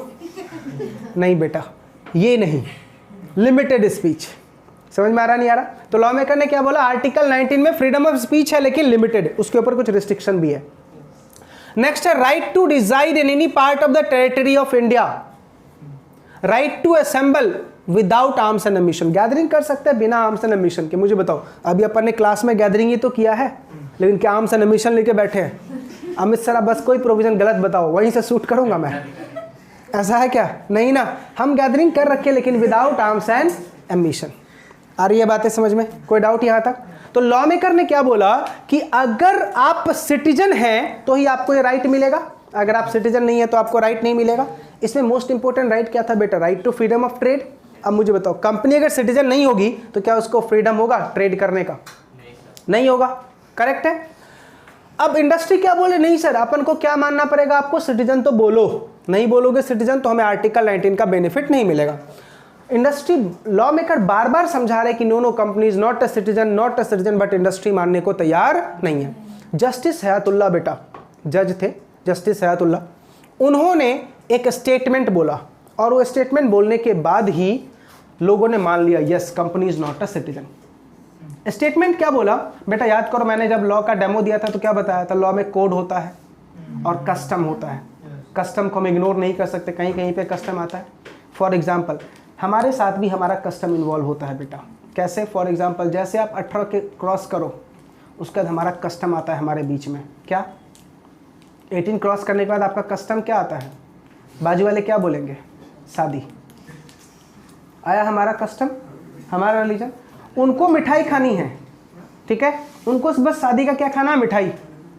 नहीं बेटा, ये नहीं, लिमिटेड स्पीच। समझ में आ रहा नहीं आ रहा? तो लॉ मेकर ने क्या बोला, आर्टिकल 19 में फ्रीडम ऑफ स्पीच है लेकिन लिमिटेड, उसके ऊपर कुछ रिस्ट्रिक्शन भी है। नेक्स्ट है right to decide in any part of the territory of India, right to assemble without arms and emission, gathering कर सकते हैं बिना आर्म्स एंड एमिशन के। मुझे बताओ, अभी अपन ने क्लास में गैदरिंग ही तो किया है, लेकिन क्या आर्म्स एंड एमिशन लेके बैठे हैं? अमित सर, बस कोई प्रोविजन गलत बताओ, वहीं से शूट करूंगा मैं, ऐसा है क्या? नहीं ना, हम गैदरिंग कर रखे लेकिन विदाउट आर्म्स एंड एमिशन। आ रही है बातें समझ में? कोई डाउट यहां तक? तो लॉ मेकर ने क्या बोला कि अगर आप सिटीजन हैं तो ही आपको ये राइट मिलेगा, अगर आप सिटीजन नहीं है तो आपको राइट नहीं मिलेगा। इसमें मोस्ट इंपोर्टेंट राइट क्या था बेटा? Right to freedom of trade. अब मुझे बताओ, कंपनी अगर सिटीजन नहीं होगी तो क्या उसको फ्रीडम होगा ट्रेड करने का? नहीं होगा, करेक्ट है। अब इंडस्ट्री क्या बोले, नहीं सर अपन को क्या मानना पड़ेगा, आपको सिटीजन तो बोलो, नहीं बोलोगे सिटीजन तो हमें आर्टिकल 19 का बेनिफिट नहीं मिलेगा। इंडस्ट्री लॉ मेकर बार बार समझा रहे कि no no, company is not a citizen, not a citizen, but industry मानने को तैयार नहीं है। जस्टिस हयातुल्ला बेटा जज थे, जस्टिस हयातुल्ला, उन्होंने एक स्टेटमेंट बोला और वो स्टेटमेंट बोलने के बाद ही लोगों ने मान लिया yes, company is not a citizen. Statement क्या बोला बेटा, याद करो, मैंने जब लॉ का डेमो दिया था तो क्या बताया था? लॉ में कोड होता है और कस्टम होता है। कस्टम को हम इग्नोर नहीं कर सकते, कहीं कहीं पे कस्टम आता है। फॉर एग्जांपल हमारे साथ भी हमारा कस्टम इन्वॉल्व होता है बेटा। कैसे? फॉर एग्जांपल जैसे आप 18 के क्रॉस करो, उसके बाद हमारा कस्टम आता है हमारे बीच में। क्या? 18 क्रॉस करने के बाद आपका कस्टम क्या आता है? बाजू वाले क्या बोलेंगे? शादी। आया हमारा कस्टम, हमारा रिलीजन। उनको मिठाई खानी है, ठीक है, उनको बस शादी का क्या खाना है? मिठाई,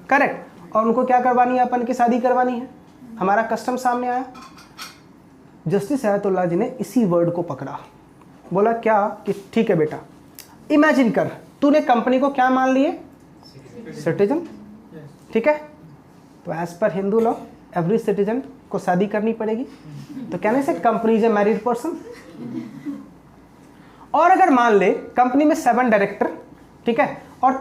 करेक्ट। और उनको क्या करवानी है? अपन की शादी करवानी है। हमारा कस्टम सामने आया, जस्टिस हयातुल्ला जी ने इसी वर्ड को पकड़ा, बोला क्या कि ठीक है बेटा, इमेजिन कर तूने कंपनी को क्या मान लिए? सिटीजन, ठीक है। तो as per Hindu law every citizen को शादी करनी पड़ेगी, तो कहने से company is a married person. और अगर मान ले कंपनी में 7 डायरेक्टर, ठीक है, और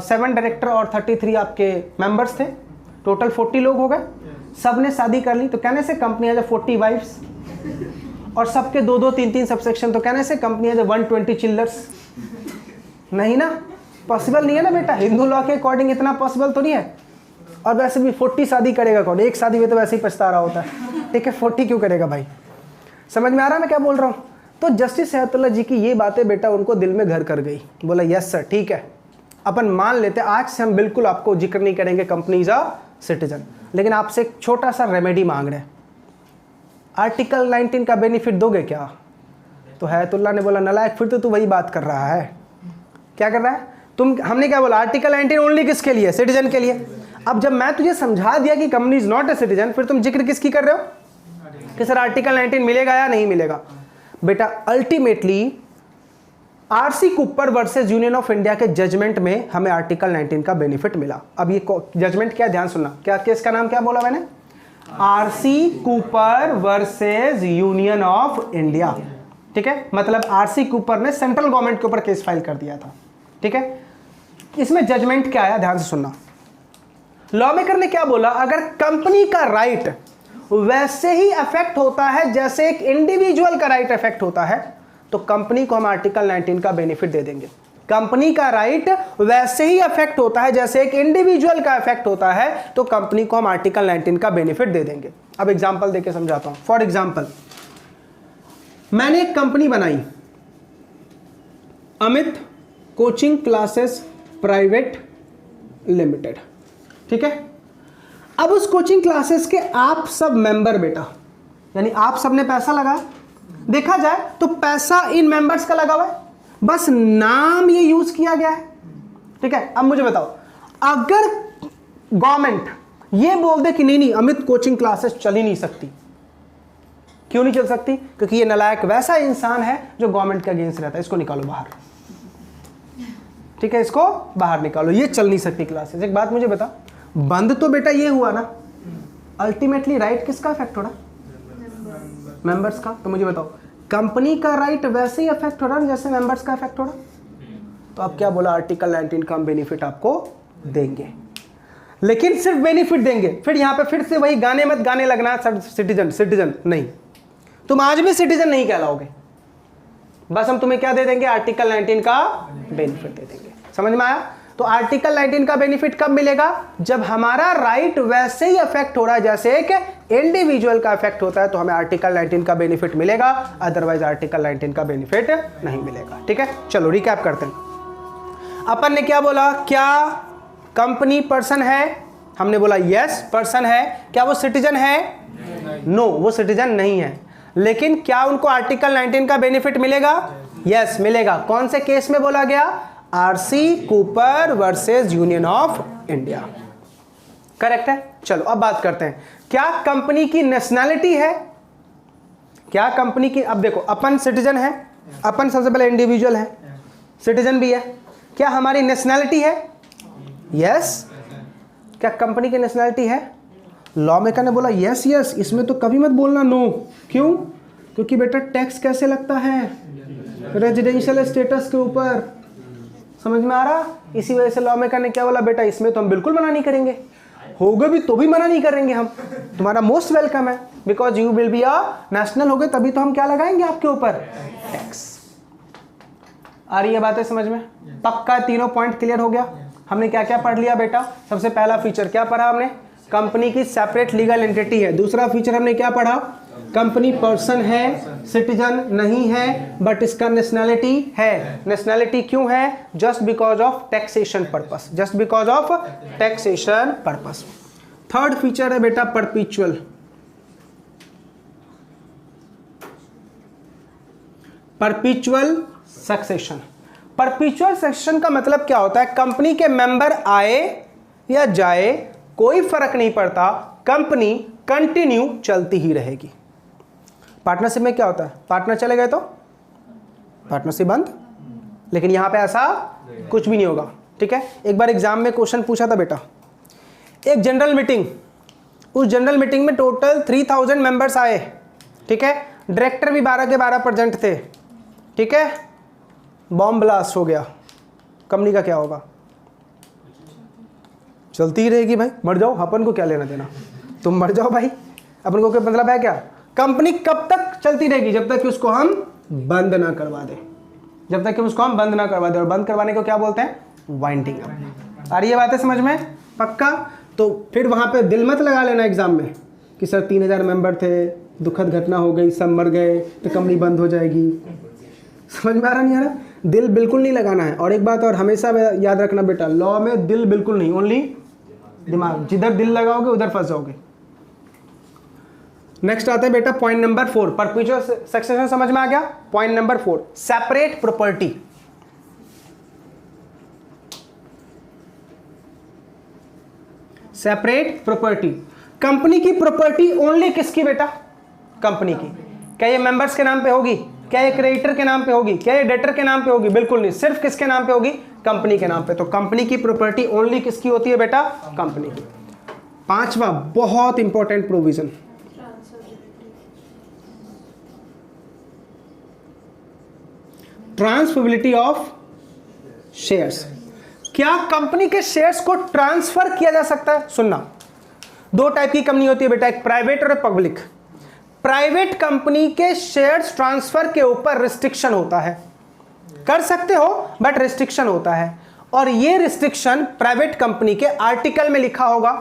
7 डायरेक्टर और 33 आपके मेंबर्स थे, टोटल 40 लोग हो गए, सब ने शादी कर ली, तो कहने से कंपनी हैज 40 वाइफ्स। और सबके 2-2, 3-3 सबसेक्शन, तो कहने से कंपनी हैज 120 चिल्लर्स। नहीं ना, पॉसिबल नहीं है ना बेटा, हिंदू लॉ के अकॉर्डिंग इतना पॉसिबल तो नहीं है। और वैसे भी 40 शादी करेगा कौन? एक शादी में तो वैसे ही पछता रहा होता है, ठीक है, 40 क्यों करेगा भाई? समझ में आ रहा है मैं क्या बोल रहा हूँ? तो जस्टिस हयातुल्ला जी की ये बातें बेटा उनको दिल में घर कर गई। बोला यस सर, ठीक है, अपन मान लेते, आज से हम बिल्कुल आपको जिक्र नहीं करेंगे कंपनी इज अ सिटीजन, लेकिन आपसे एक छोटा सा रेमेडी मांग रहे हैं, आर्टिकल 19 का बेनिफिट दोगे क्या? तो हयातुल्ला ने बोला नालायक, फिर तो तू वही बात कर रहा है। क्या कर रहा है तुम? हमने क्या बोला? आर्टिकल 19 ओनली किसके लिए? सिटीजन के लिए। अब जब मैं तुझे समझा दिया कि company is not a citizen, फिर तुम जिक्र किसकी कर रहे हो कि सर आर्टिकल 19 मिलेगा या नहीं मिलेगा? बेटा ultimately RC Cooper versus union of India के जजमेंट में हमें आर्टिकल 19 का बेनिफिट मिला। अब ये जजमेंट क्या, ध्यान सुनना, क्या केस का नाम क्या बोला मैंने? RC Cooper versus union of India, ठीक है। मतलब आरसी कूपर ने सेंट्रल गवर्नमेंट के ऊपर केस फाइल कर दिया था, ठीक है। इसमें जजमेंट क्या आया, ध्यान से सुनना। लॉ मेकर ने क्या बोला? अगर कंपनी का राइट वैसे ही अफेक्ट होता है जैसे एक इंडिविजुअल का राइट अफेक्ट होता है, तो कंपनी को हम आर्टिकल 19 का बेनिफिट दे देंगे। कंपनी का राइट वैसे ही अफेक्ट होता है जैसे एक इंडिविजुअल का अफेक्ट होता है, तो कंपनी को हम आर्टिकल 19 का बेनिफिट दे देंगे। अब एग्जांपल देके समझाता हूं। फॉर एग्जांपल मैंने एक कंपनी बनाई, Amit coaching classes private limited, ठीक है। अब उस कोचिंग क्लासेस के आप सब मेंबर बेटा, यानी आप सब ने पैसा लगाया, देखा जाए तो पैसा इन मेंबर्स का लगा हुआ है, बस नाम ये यूज किया गया है, ठीक है। अब मुझे बताओ, अगर गवर्नमेंट ये बोल दे कि नहीं नहीं अमित कोचिंग क्लासेस चल ही नहीं सकती, क्यों नहीं चल सकती? क्योंकि ये नालायक वैसा इंसान है जो गवर्नमेंट के अगेंस्ट रहता है, इसको निकालो बाहर, ठीक है, इसको बाहर निकालो, ये चल नहीं सकती क्लासेस। एक बात मुझे बता, बंद तो बेटा ये हुआ ना, अल्टीमेटली राइट किसका अफेक्ट हो रहा? मेंबर्स का। तो मुझे बताओ, कंपनी का राइट वैसे ही अफेक्ट हो रहा है जैसे मेंबर्स का अफेक्ट हो रहा है। तो अब क्या बोला? आर्टिकल 19 का हम बेनिफिट आपको देंगे, लेकिन सिर्फ बेनिफिट देंगे। फिर यहां पे फिर से वही गाने मत गाने लगना सिटीजन सिटीजन नहीं, तुम आज भी सिटीजन नहीं कहलाओगे, बस हम तुम्हें क्या दे देंगे, आर्टिकल 19 का बेनिफिट दे देंगे। समझ में आया? तो आर्टिकल 19 का बेनिफिट कब मिलेगा, जब हमारा राइट वैसे ही अफेक्ट हो रहा है जैसे एक इंडिविजुअल का अफेक्ट होता है, तो हमें आर्टिकल 19 का बेनिफिट मिलेगा, अदरवाइज आर्टिकल 19 का बेनिफिट नहीं मिलेगा। ठीक है, चलो रिकैप करते हैं। अपन ने क्या बोला, क्या कंपनी पर्सन है? हमने बोला यस पर्सन है। क्या वो सिटीजन है? नो, वो सिटीजन नहीं है। लेकिन क्या उनको आर्टिकल 19 का बेनिफिट मिलेगा? यस मिलेगा। कौन से केस में बोला गया? RC Cooper versus union of India. Correct है। चलो अब बात करते हैं, क्या कंपनी की नेशनैलिटी है? क्या कंपनी की, अब देखो अपन सिटीजन है, अपन सबसे पहले इंडिविजुअल है, सिटीजन भी है। क्या हमारी नेशनैलिटी है? यस। क्या कंपनी की नेशनैलिटी है? लॉ मेकर ने बोला यस यस, इसमें तो कभी मत बोलना नो। क्यों? क्योंकि बेटा टैक्स कैसे लगता है? रेजिडेंशियल स्टेटस के ऊपर। समझ में आ रहा? इसी वजह से लॉ मेकर ने क्या बोला, बेटा इसमें तो हम बिल्कुल मना नहीं करेंगे, होगा भी तो भी मना नहीं करेंगे, हम तुम्हारा मोस्ट वेलकम है, because you will be a national, हो गए तभी तो हम क्या लगाएंगे आपके ऊपर, टैक्स। आ रही है बातें समझ में? पक्का तीनों पॉइंट क्लियर हो गया? हमने क्या क्या पढ़ लिया बेटा? सबसे पहला फीचर क्या पढ़ा हमने, कंपनी की सेपरेट लीगल एंटिटी है। दूसरा फीचर हमने क्या पढ़ा, कंपनी पर्सन है, सिटीजन नहीं है, बट इसका नेशनैलिटी है। नेशनैलिटी क्यों है? Just because of taxation purpose, just because of taxation purpose. Third feature है बेटा परपीचुअल। परपीचुअल सक्सेशन। परपीचुअल सक्सेशन का मतलब क्या होता है, कंपनी के मेंबर आए या जाए कोई फर्क नहीं पड़ता, कंपनी कंटिन्यू चलती ही रहेगी। पार्टनरशिप में क्या होता है, पार्टनर चले गए तो पार्टनरशिप बंद, लेकिन यहां पे ऐसा कुछ भी नहीं होगा। ठीक है, एक बार एग्जाम में क्वेश्चन पूछा था बेटा, एक जनरल मीटिंग, उस जनरल मीटिंग में टोटल 3000 मेंबर्स आए। ठीक है, डायरेक्टर भी 12 के 12 प्रेजेंट थे। ठीक है, बॉम्ब ब्लास्ट हो गया, कंपनी का क्या होगा? चलती ही रहेगी भाई, मर जाओ, अपन को क्या लेना देना, तुम मर जाओ भाई, अपन को क्या मतलब है? क्या कंपनी कब तक चलती रहेगी? जब तक कि उसको हम बंद ना करवा दें, जब तक कि उसको हम बंद ना करवा दें। और बंद करवाने को क्या बोलते हैं? Winding up. आ रही है बातें समझ में? पक्का? तो फिर वहां पे दिल मत लगा लेना एग्जाम में कि सर 3000 मेंबर थे, दुखद घटना हो गई, सब मर गए तो कंपनी बंद हो जाएगी। समझ में आ रहा नहीं आ रहा? दिल बिल्कुल नहीं लगाना है। और एक बात और हमेशा याद रखना बेटा, लॉ में दिल बिल्कुल नहीं, ओनली दिमाग। जिधर दिल लगाओगे उधर फंस जाओगे। नेक्स्ट आता है बेटा पॉइंट नंबर 4, परपीचुअल सक्सेशन समझ में आ गया? Point number 4, separate property. Separate property, company की प्रॉपर्टी ओनली किसकी बेटा? कंपनी की। क्या ये मेंबर्स के नाम पे होगी? क्या ये क्रेडिटर के नाम पे होगी? क्या ये डेटर के नाम पे होगी? बिल्कुल नहीं, सिर्फ किसके नाम पे होगी? कंपनी के नाम पे। तो कंपनी की प्रॉपर्टी ओनली किसकी होती है बेटा? कंपनी की। पांचवा बहुत important provision, transferability of shares. क्या कंपनी के शेयर्स को ट्रांसफर किया जा सकता है? सुनना, दो टाइप की कंपनी होती है बेटा, एक प्राइवेट और एक पब्लिक। प्राइवेट कंपनी के शेयर्स ट्रांसफर के ऊपर रिस्ट्रिक्शन होता है, कर सकते हो बट रिस्ट्रिक्शन होता है, और ये रिस्ट्रिक्शन प्राइवेट कंपनी के आर्टिकल में लिखा होगा,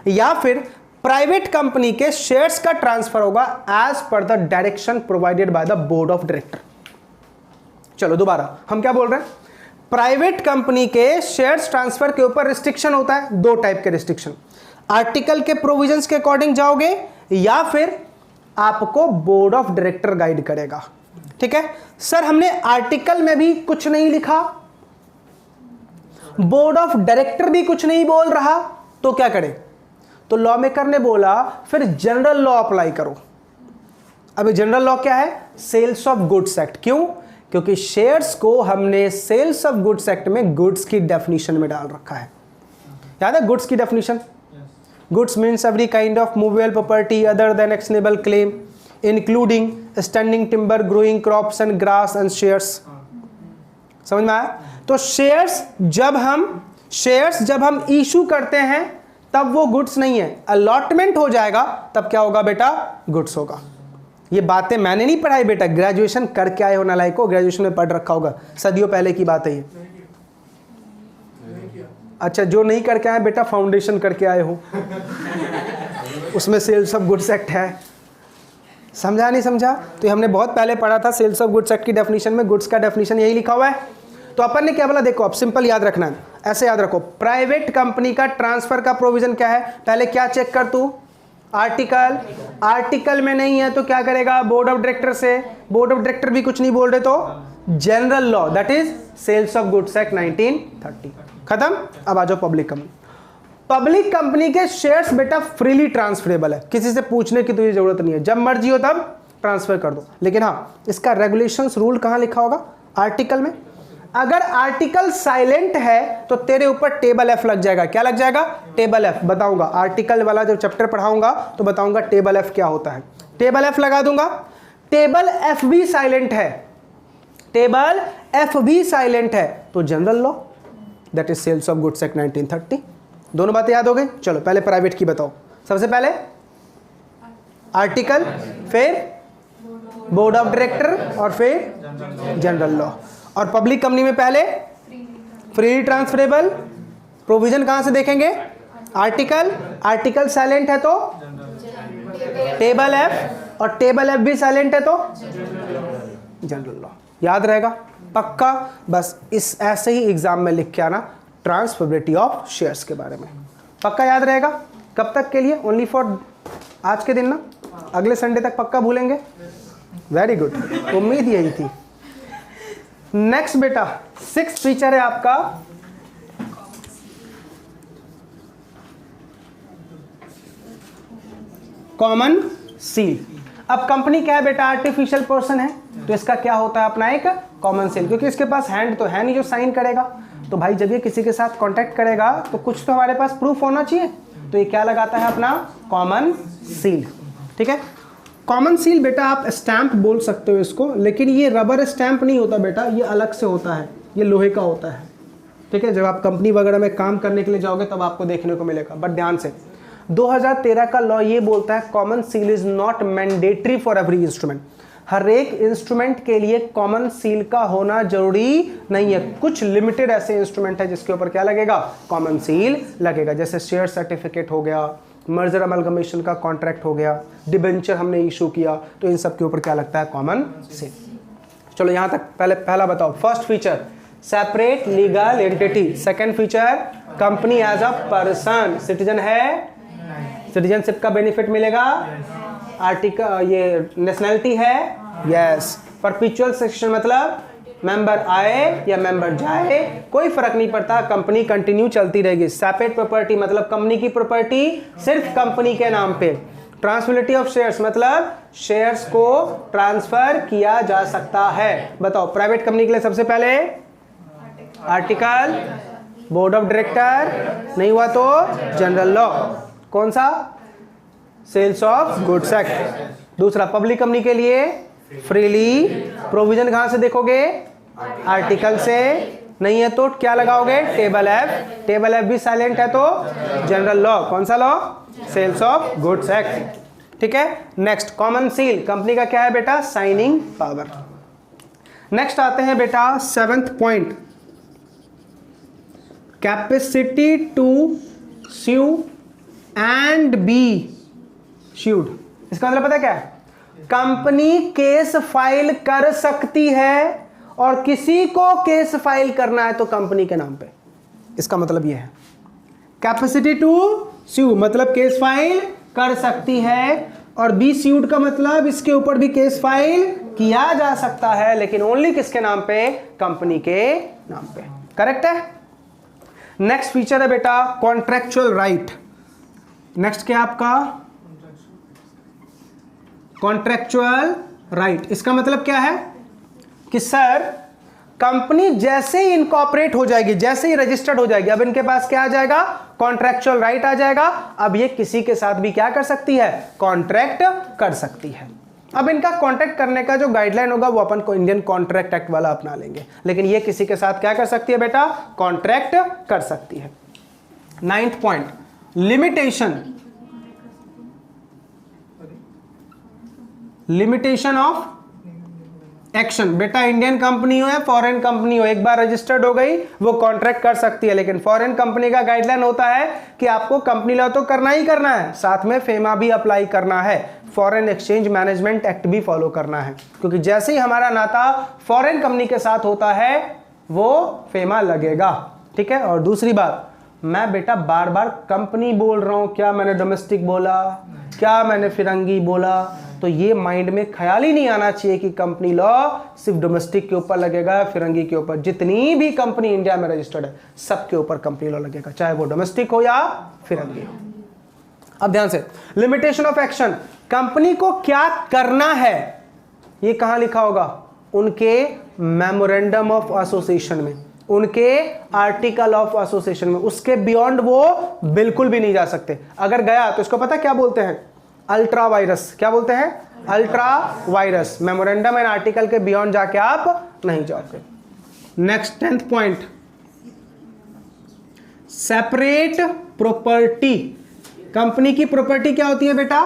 या फिर प्राइवेट कंपनी के शेयर्स का ट्रांसफर होगा as per the direction provided by the board of director. चलो दोबारा, हम क्या बोल रहे हैं? प्राइवेट कंपनी के शेयर्स ट्रांसफर के ऊपर रिस्ट्रिक्शन होता है, दो टाइप के रिस्ट्रिक्शन, आर्टिकल के प्रोविजंस के अकॉर्डिंग जाओगे या फिर आपको बोर्ड ऑफ डायरेक्टर गाइड करेगा। ठीक है सर, हमने आर्टिकल में भी कुछ नहीं लिखा, बोर्ड ऑफ डायरेक्टर भी कुछ नहीं बोल रहा, तो क्या करें? तो लॉ मेकर ने बोला फिर जनरल लॉ अप्लाई करो। अब जनरल लॉ क्या है? Sales of goods act. क्यों? क्योंकि शेयर्स को हमने सेल्स ऑफ गुड्स एक्ट में गुड्स की डेफिनेशन में डाल रखा है। याद है गुड्स की definition? Goods means every kind of movable property other than actionable claim including standing timber, growing crops and grass and shares. समझ में आया? तो शेयर्स जब हम इशू करते हैं तब वो गुड्स नहीं है, अलॉटमेंट हो जाएगा तब क्या होगा बेटा? गुड्स होगा। ये बातें मैंने नहीं पढ़ाई बेटा, ग्रेजुएशन करके आए हो नालायको, ग्रेजुएशन में पढ़ रखा होगा, सदियों पहले की बात है ये। अच्छा, जो नहीं करके आए बेटा फाउंडेशन करके आए हो, उसमें सेल्स ऑफ गुड्स एक्ट है, समझा नहीं समझा? तो हमने बहुत पहले पढ़ा था सेल्स ऑफ गुड्स एक्ट की डेफिनेशन में, गुड्स का डेफिनेशन यही लिखा हुआ है। तो अपन ने क्या बोला, देखो अब सिंपल याद रखना है, ऐसे याद रखो, प्राइवेट कंपनी का ट्रांसफर का प्रोविजन क्या है, पहले क्या चेक कर तू, आर्टिकल, आर्टिकल में नहीं है तो क्या करेगा, बोर्ड ऑफ डायरेक्टर से, बोर्ड ऑफ डायरेक्टर भी कुछ नहीं बोल रहे तो general law, that is sales of goods act 1930, खत्म। अब आ जाओ पब्लिक कंपनी। पब्लिक कंपनी के शेयर्स बेटा फ्रीली ट्रांसफरेबल है, किसी से पूछने की तुझे जरूरत नहीं है, जब मर्जी हो तब ट्रांसफर कर दो। लेकिन हाँ, इसका रेगुलेशंस रूल कहां लिखा होगा, आर्टिकल में। अगर आर्टिकल साइलेंट है तो तेरे ऊपर टेबल एफ लग जाएगा, क्या लग जाएगा, टेबल एफ। बताऊंगा आर्टिकल वाला जो चैप्टर पढ़ाऊंगा तो बताऊंगा टेबल एफ क्या होता है, टेबल एफ लगा दूंगा। टेबल एफ भी साइलेंट है, टेबल एफ भी साइलेंट है तो general law, that is sales of goods act 1930। दोनों बातें याद हो गई। चलो पहले प्राइवेट की बताओ, सबसे पहले आर्टिकल, फिर बोर्ड ऑफ डायरेक्टर और फिर जनरल लॉ। और पब्लिक कंपनी में पहले फ्रीली ट्रांसफरेबल, प्रोविजन कहां से देखेंगे, आर्टिकल, आर्टिकल साइलेंट है तो टेबल एफ, और टेबल एफ भी साइलेंट है तो जनरल लॉ। याद रहेगा पक्का, बस इस ऐसे ही एग्जाम में लिख के आना ट्रांसफरेबिलिटी ऑफ शेयर्स के बारे में, पक्का याद रहेगा। कब तक के लिए, ओनली फॉर आज के दिन ना, अगले संडे तक पक्का भूलेंगे। वेरी गुड, उम्मीद यही थी। नेक्स्ट बेटा 6th फीचर है आपका कॉमन सील। अब कंपनी क्या है बेटा, आर्टिफिशियल पर्सन है, तो इसका क्या होता है अपना एक कॉमन सील, क्योंकि इसके पास हैंड तो है नहीं जो साइन करेगा। तो भाई जब ये किसी के साथ कांटेक्ट करेगा तो कुछ तो हमारे पास प्रूफ होना चाहिए, तो ये क्या लगाता है अपना कॉमन सील, ठीक है। कॉमन सील बेटा आप स्टैंप बोल सकते हो इसको, लेकिन ये रबर स्टैंप नहीं होता बेटा, ये अलग से होता है, ये लोहे का होता है, ठीक है। जब आप कंपनी वगैरह में काम करने के लिए जाओगे तब आपको देखने को मिलेगा। बट ध्यान से 2013 का लॉ ये बोलता है common seal is not mandatory for every instrument, हर एक इंस्ट्रूमेंट के लिए कॉमन सील का होना जरूरी नहीं है। कुछ लिमिटेड ऐसे इंस्ट्रूमेंट है जिसके ऊपर क्या लगेगा, कॉमन सील लगेगा, जैसे शेयर सर्टिफिकेट हो गया, मर्जर अमलगमेशन का कॉन्ट्रैक्ट हो गया, डिबेंचर हमने इशू किया, तो इन सब के ऊपर क्या लगता है, कॉमन सील। चलो यहां तक पहला बताओ। First feature separate legal entity, second feature company as a person, citizen है, सिटीजनशिप का बेनिफिट मिलेगा, आर्टिकल ये नेशनैलिटी है, यस, परपेचुअल सक्सेशन मतलब मेंबर आए या मेंबर जाए कोई फर्क नहीं पड़ता, कंपनी कंटिन्यू चलती रहेगी। सेपरेट प्रॉपर्टी मतलब कंपनी की प्रॉपर्टी सिर्फ कंपनी के नाम पे। ट्रांसफरेबिलिटी ऑफ शेयर्स मतलब शेयर्स को ट्रांसफर किया जा सकता है। बताओ प्राइवेट कंपनी के लिए सबसे पहले आर्टिकल, बोर्ड ऑफ डायरेक्टर, नहीं हुआ तो जनरल लॉ, कौन सा, सेल्स ऑफ गुड्स एक्ट। दूसरा पब्लिक कंपनी के लिए फ्रीली, प्रोविजन कहां से देखोगे, आर्टिकल से, नहीं है तो क्या लगाओगे, टेबल एफ, टेबल एफ भी साइलेंट है तो जनरल लॉ, कौन सा law, sales of goods act, ठीक है। नेक्स्ट कॉमन सील, कंपनी का क्या है बेटा, साइनिंग पावर। नेक्स्ट आते हैं बेटा 7th point, capacity to sue and be sued। इसका मतलब पता है क्या है, कंपनी केस फाइल कर सकती है और किसी को केस फाइल करना है तो कंपनी के नाम पे, इसका मतलब यह है। कैपेसिटी टू sue मतलब केस फाइल कर सकती है, और बी sued का मतलब इसके ऊपर भी केस फाइल किया जा सकता है, लेकिन ओनली किसके नाम पे, कंपनी के नाम पे। करेक्ट है। नेक्स्ट फीचर है बेटा कॉन्ट्रैक्चुअल राइट। नेक्स्ट क्या आपका, कॉन्ट्रैक्चुअल राइट। इसका मतलब क्या है कि सर कंपनी जैसे ही इनकॉर्पोरेट हो जाएगी, जैसे ही रजिस्टर्ड हो जाएगी, अब इनके पास क्या आ जाएगा, कॉन्ट्रैक्चुअल राइट आ जाएगा। अब ये किसी के साथ भी क्या कर सकती है, कॉन्ट्रैक्ट कर सकती है। अब इनका कॉन्ट्रैक्ट करने का जो गाइडलाइन होगा वो अपन को इंडियन कॉन्ट्रैक्ट एक्ट वाला अपना लेंगे, लेकिन ये किसी के साथ क्या कर सकती है बेटा, कॉन्ट्रैक्ट कर सकती है। 9th point limitation. Limitation of action. बेटा इंडियन कंपनी हो या फॉरेन कंपनी हो, एक बार रजिस्टर्ड हो गई वो कॉन्ट्रैक्ट कर सकती है, लेकिन फॉरेन कंपनी का गाइडलाइन होता है कि आपको कंपनी लॉ तो करना ही करना है, साथ में फेमा भी अप्लाई करना है, फॉरेन एक्सचेंज मैनेजमेंट एक्ट भी फॉलो करना है, क्योंकि जैसे ही हमारा नाता फॉरेन कंपनी के साथ होता है वो फेमा लगेगा। ठीक है। और दूसरी बात, मैं बेटा बार बार कंपनी बोल रहा हूं, क्या मैंने डोमेस्टिक बोला, क्या मैंने फिरंगी बोला, तो ये माइंड में ख्याल ही नहीं आना चाहिए कि कंपनी लॉ सिर्फ डोमेस्टिक के ऊपर लगेगा, फिरंगी के ऊपर। जितनी भी कंपनी इंडिया में रजिस्टर्ड है सबके ऊपर कंपनी लॉ लगेगा, चाहे वो डोमेस्टिक हो या फिरंगी हो। अब ध्यान से, लिमिटेशन ऑफ एक्शन, कंपनी को क्या करना है ये कहां लिखा होगा? उनके मेमोरेंडम ऑफ एसोसिएशन में, उनके आर्टिकल ऑफ एसोसिएशन में, उसके बियॉन्ड वो बिल्कुल भी नहीं जा सकते। अगर गया तो इसको पता क्या बोलते हैं? Ultra vires. क्या बोलते हैं? Ultra vires. Memorandum and article के बियॉन्ड जाके आप नहीं जाओगे। Next 10th point, separate property. Company की प्रॉपर्टी क्या होती है बेटा?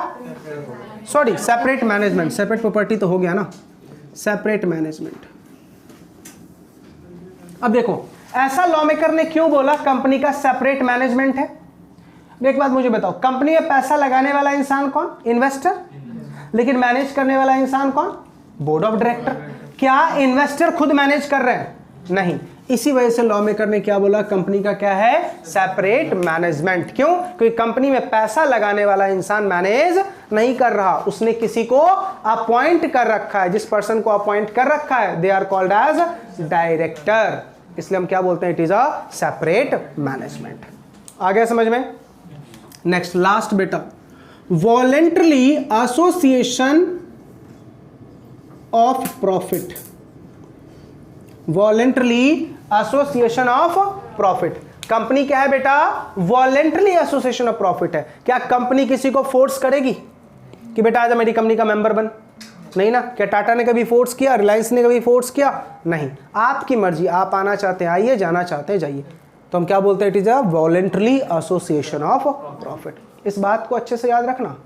Sorry, separate management. Separate property तो हो गया ना, सेपरेट मैनेजमेंट। अब देखो, ऐसा लॉ मेकर ने क्यों बोला कंपनी का सेपरेट मैनेजमेंट है? एक बात मुझे बताओ, कंपनी में पैसा लगाने वाला इंसान कौन? इन्वेस्टर। लेकिन मैनेज करने वाला इंसान कौन? Board of director. क्या इन्वेस्टर खुद मैनेज कर रहे हैं? नहीं। इसी वजह से लॉ मेकर ने क्या बोला? कंपनी का क्या है? Separate management. क्यों? क्योंकि कंपनी में पैसा लगाने वाला इंसान मैनेज नहीं कर रहा, उसने किसी को अपॉइंट कर रखा है। जिस पर्सन को अपॉइंट कर रखा है they are called as director. इसलिए हम क्या बोलते हैं? It is a separate management. आ गया समझ में? नेक्स्ट, लास्ट बेटा, voluntarily association of profit. Voluntarily association of profit. Company क्या है बेटा? वॉलेंटरली एसोसिएशन ऑफ प्रॉफिट है। क्या कंपनी किसी को फोर्स करेगी कि बेटा आजा मेरी कंपनी का मेंबर बन? नहीं ना। क्या टाटा ने कभी फोर्स किया? रिलायंस ने कभी फोर्स किया? नहीं। आपकी मर्जी, आप आना चाहते हैं आइए, जाना चाहते हैं जाइए। तो हम क्या बोलते हैं? It is a voluntarily association of profit. इस बात को अच्छे से याद रखना,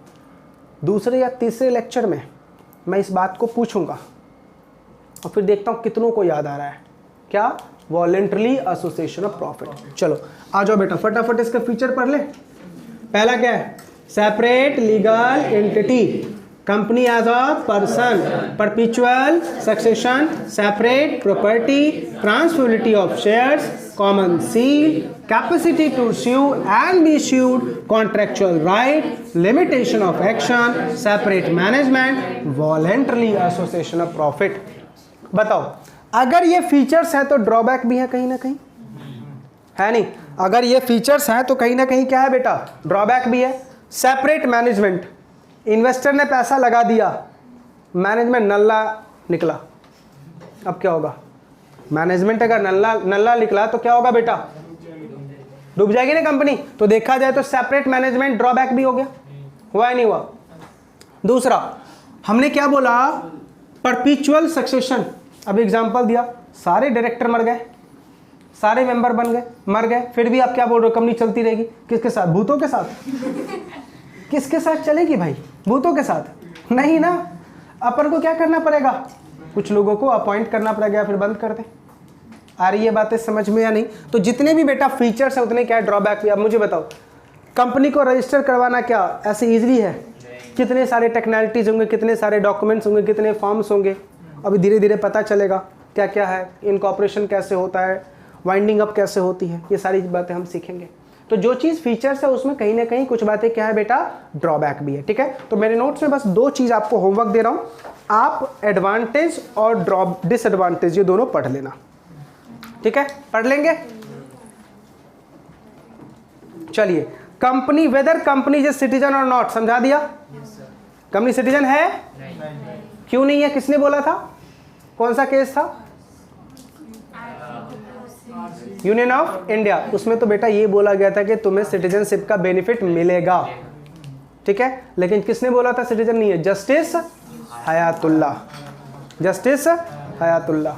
दूसरे या तीसरे लेक्चर में मैं इस बात को पूछूंगा और फिर देखता हूं कितनों को याद आ रहा है। क्या? Voluntarily association of profit. चलो आ जाओ बेटा, फटाफट इसके फीचर पढ़ ले। पहला क्या है? Separate legal entity, company as a person, perpetual succession, separate property, transferability of shares, common seal, capacity to sue and be sued, contractual right, limitation of action, separate management, voluntary association of profit। बताओ, अगर ये features है तो drawback भी है कहीं ना कहीं, है नहीं? अगर ये फीचर्स हैं तो कहीं ना कहीं क्या है बेटा? ड्रॉबैक भी है। सेपरेट मैनेजमेंट, इन्वेस्टर ने पैसा लगा दिया, मैनेजमेंट नल्ला निकला, अब क्या होगा? मैनेजमेंट अगर नल्ला निकला तो क्या होगा बेटा? डूब जाएगी ना कंपनी। तो देखा जाए तो सेपरेट मैनेजमेंट ड्रॉबैक भी हो गया, हुआ ही नहीं हुआ? दूसरा हमने क्या बोला? Perpetual succession. अब एग्जांपल दिया, सारे डायरेक्टर मर गए, सारे मेंबर बन गए, मर गए, फिर भी आप क्या बोल रहे हो? कंपनी चलती रहेगी। किसके साथ? भूतों के साथ। किसके साथ चलेगी भाई? भूतों के साथ नहीं ना। अपन को क्या करना पड़ेगा? कुछ लोगों को अपॉइंट करना पड़ेगा, फिर बंद कर दे। आ रही है बातें समझ में या नहीं? तो जितने भी बेटा फीचर्स है उतने क्या ड्रॉबैक भी। अब मुझे बताओ, कंपनी को रजिस्टर करवाना क्या ऐसे इजीली है? कितने सारे टेक्नोलॉजीज होंगे, कितने सारे डॉक्यूमेंट्स होंगे, कितने फॉर्म्स होंगे। अभी धीरे धीरे पता चलेगा क्या क्या है, इनकॉर्पोरेशन कैसे होता है, वाइंडिंग अप कैसे होती है, ये सारी बातें हम सीखेंगे। तो जो चीज़ फीचर्स है उसमें कहीं ना कहीं कुछ बातें क्या है बेटा? ड्रॉबैक भी है। ठीक है। तो मेरे नोट्स में बस दो चीज़ आपको होमवर्क दे रहा हूँ, आप एडवांटेज और डिसएडवांटेज ये दोनों पढ़ लेना। ठीक है, पढ़ लेंगे। चलिए, company, weather company is citizen और नॉट, समझा दिया? कंपनी सिटीजन है? क्यों नहीं है? किसने बोला था? कौन सा केस था? Union of India. उसमें तो बेटा ये बोला गया था कि तुम्हें सिटीजनशिप का बेनिफिट मिलेगा। ठीक है, लेकिन किसने बोला था सिटीजन नहीं है? Justice Hayatullah. Justice Hayatullah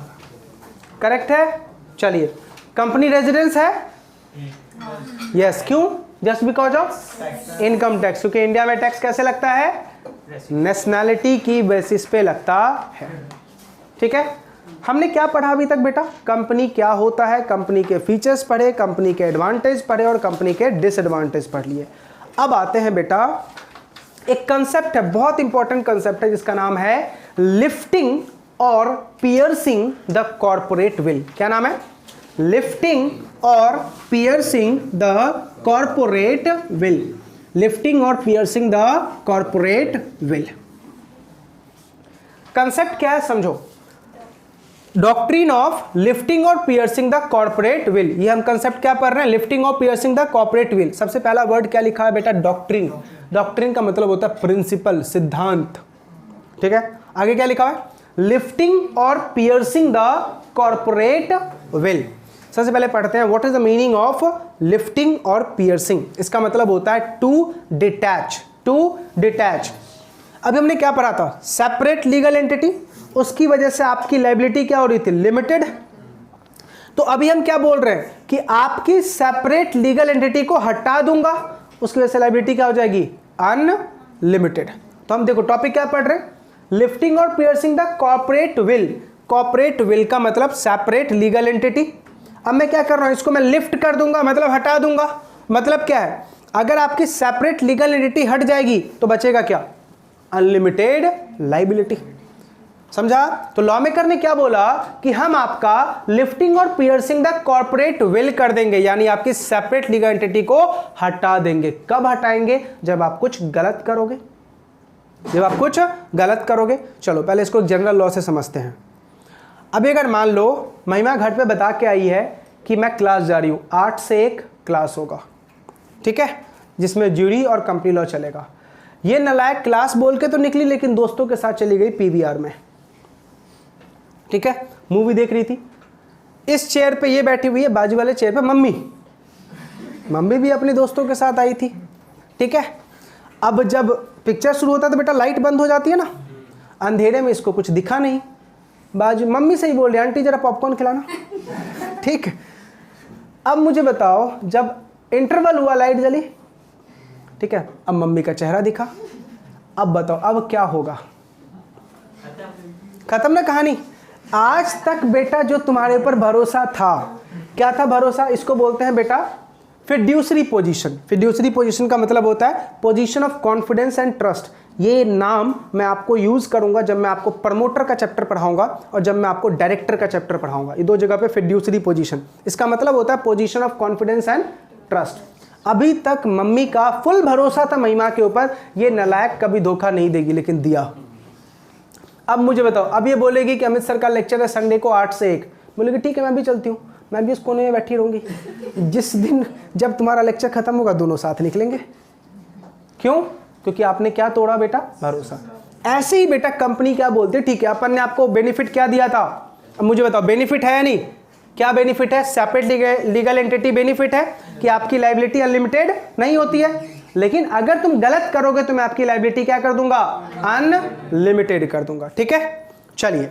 correct है। चलिए, कंपनी रेजिडेंस है? यस। क्यों? Just because of income tax, क्योंकि इंडिया में टैक्स कैसे लगता है? नेशनैलिटी की बेसिस पे लगता है। ठीक है, हमने क्या पढ़ा अभी तक बेटा? कंपनी क्या होता है, कंपनी के फीचर्स पढ़े, कंपनी के एडवांटेज पढ़े और कंपनी के डिसएडवांटेज पढ़ लिए। अब आते हैं बेटा, एक कंसेप्ट है, बहुत इंपॉर्टेंट कंसेप्ट है, जिसका नाम है लिफ्टिंग और पियर्सिंग द कॉर्पोरेट विल। क्या नाम है? लिफ्टिंग और piercing the corporate veil. Lifting और piercing the corporate veil. Concept क्या है समझो। डॉक्ट्रिन ऑफ लिफ्टिंग और पियर्सिंग द कॉर्पोरेट विल, ये हम कंसेप्ट क्या पढ़ रहे हैं? लिफ्टिंग और पियर्सिंग द कॉर्पोरेट विल। सबसे पहला वर्ड क्या लिखा है बेटा? डॉक्ट्रिन। डॉक्ट्रिन का मतलब होता है प्रिंसिपल, सिद्धांत। ठीक है, आगे क्या लिखा है? लिफ्टिंग और पियर्सिंग द कॉर्पोरेट विल। सबसे पहले पढ़ते हैं what is the meaning of lifting और पियर्सिंग। इसका मतलब होता है टू डिटैच। To detach. अभी हमने क्या पढ़ा था? सेपरेट लीगल एंटिटी, उसकी वजह से आपकी लायबिलिटी क्या हो रही थी? लिमिटेड। तो अभी हम क्या बोल रहे हैं कि आपकी सेपरेट लीगल एंटिटी को हटा दूंगा, उसकी वजह से लायबिलिटी क्या हो जाएगी? अनलिमिटेड। तो हम देखो टॉपिक क्या पढ़ रहे हैं? लिफ्टिंग और piercing the corporate will. Corporate will का मतलब सेपरेट लीगल एंटिटी। अब मैं क्या कर रहा हूं? इसको मैं लिफ्ट कर दूंगा, मतलब हटा दूंगा। मतलब क्या है? अगर आपकी सेपरेट लीगल एंटिटी हट जाएगी तो बचेगा क्या? Unlimited liability. समझा? तो लॉ मेकर ने क्या बोला कि हम आपका लिफ्टिंग और पियर्सिंग द कॉर्पोरेट विल कर देंगे, यानी आपकी सेपरेट लीगल एंटिटी को हटा देंगे। कब हटाएंगे? जब आप कुछ गलत करोगे। जब आप कुछ गलत करोगे। चलो पहले इसको जनरल लॉ से समझते हैं। अभी अगर मान लो महिमा घर पे बता के आई है कि मैं क्लास जा रही हूं, 8 से 1 क्लास होगा, ठीक है, जिसमें ज्यूरी और कंपनी लॉ चलेगा। ये नालायक क्लास बोल के तो निकली, लेकिन दोस्तों के साथ चली गई पीवीआर में। ठीक है, मूवी देख रही थी। इस चेयर पे ये बैठी हुई है, बाजू वाले चेयर पे मम्मी। मम्मी भी अपने दोस्तों के साथ आई थी। ठीक है, अब जब पिक्चर शुरू होता है तो बेटा लाइट बंद हो जाती है ना, अंधेरे में इसको कुछ दिखा नहीं। बाजू मम्मी से ही बोल रही, आंटी जरा पॉपकॉर्न खिलाना। ठीक, अब मुझे बताओ, जब इंटरवल हुआ लाइट जली, ठीक है, अब मम्मी का चेहरा दिखा। अब बताओ अब क्या होगा? खत्म ना कहानी। आज तक बेटा जो तुम्हारे ऊपर भरोसा था, क्या था भरोसा? इसको बोलते हैं बेटा फिड्यूसरी पोजीशन। फिड्यूसरी पोजीशन का मतलब होता है position of confidence and trust. ये नाम मैं आपको यूज करूंगा जब मैं आपको प्रमोटर का चैप्टर पढ़ाऊंगा और जब मैं आपको डायरेक्टर का चैप्टर पढ़ाऊंगा। ये दो जगह पे फिड्यूसरी पोजीशन, इसका मतलब होता है position of confidence and trust. अभी तक मम्मी का फुल भरोसा था महिमा के ऊपर, ये नालायक कभी धोखा नहीं देगी, लेकिन दिया। अब मुझे बताओ, अब ये बोलेगी कि अमित सर का लेक्चर है संडे को 8 से 1, बोलेगी ठीक है मैं भी चलती हूँ, मैं भी उस कोने में बैठी रहूंगी। जिस दिन जब तुम्हारा लेक्चर खत्म होगा दोनों साथ निकलेंगे। क्यों? क्योंकि आपने क्या तोड़ा बेटा? भरोसा। ऐसे ही बेटा कंपनी क्या बोलती है, ठीक है अपन ने आपको बेनिफिट क्या दिया था, अब मुझे बताओ बेनिफिट है या नहीं? क्या बेनिफिट है? सेपरेट लीगल एंटिटी बेनिफिट है कि आपकी लायबिलिटी अनलिमिटेड नहीं होती है, लेकिन अगर तुम गलत करोगे तो मैं आपकी लायबिलिटी क्या कर दूंगा? अनलिमिटेड कर दूंगा। ठीक है, चलिए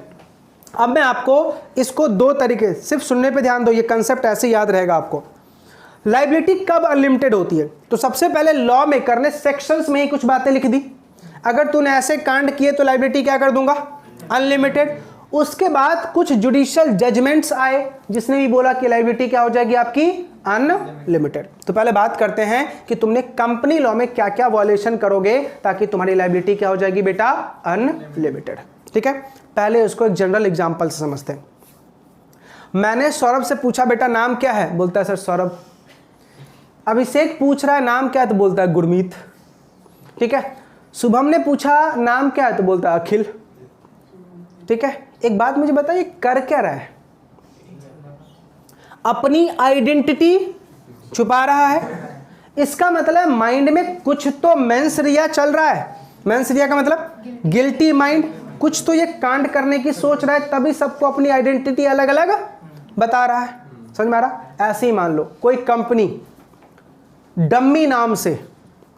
अब मैं आपको इसको दो तरीके, सिर्फ सुनने पे ध्यान दो, ये कंसेप्ट ऐसे याद रहेगा आपको। लायबिलिटी कब अनलिमिटेड होती है? तो सबसे पहले लॉ मेकर ने सेक्शंस में ही कुछ बातें लिख दी, अगर तूने ऐसे कांड किए तो लायबिलिटी क्या कर दूंगा? अनलिमिटेड। उसके बाद कुछ जुडिशियल जजमेंट्स आए जिसने भी बोला कि लायबिलिटी क्या हो जाएगी आपकी? अनलिमिटेड। तो पहले बात करते हैं कि तुमने कंपनी लॉ में क्या क्या वॉल्यूशन करोगे ताकि तुम्हारी लायबिलिटी क्या हो जाएगी बेटा? अनलिमिटेड। ठीक है, पहले उसको एक जनरल एग्जांपल से समझते हैं। मैंने सौरभ से पूछा बेटा नाम क्या है? बोलता है सर सौरभ। अभिषेक पूछ रहा है नाम क्या है? तो बोलता है गुरमीत। ठीक है, शुभम ने पूछा नाम क्या है? तो बोलता है अखिल। ठीक है, एक बात मुझे बताइए, कर क्या रहा है? अपनी आइडेंटिटी छुपा रहा है। इसका मतलब माइंड में कुछ तो मेंस रिया चल रहा है। मेंस रिया का मतलब गिल्टी माइंड, कुछ तो ये कांड करने की सोच रहा है, तभी सबको अपनी आइडेंटिटी अलग अलग बता रहा है। समझ में आ रहा? ऐसे ही मान लो कोई कंपनी डम्मी नाम से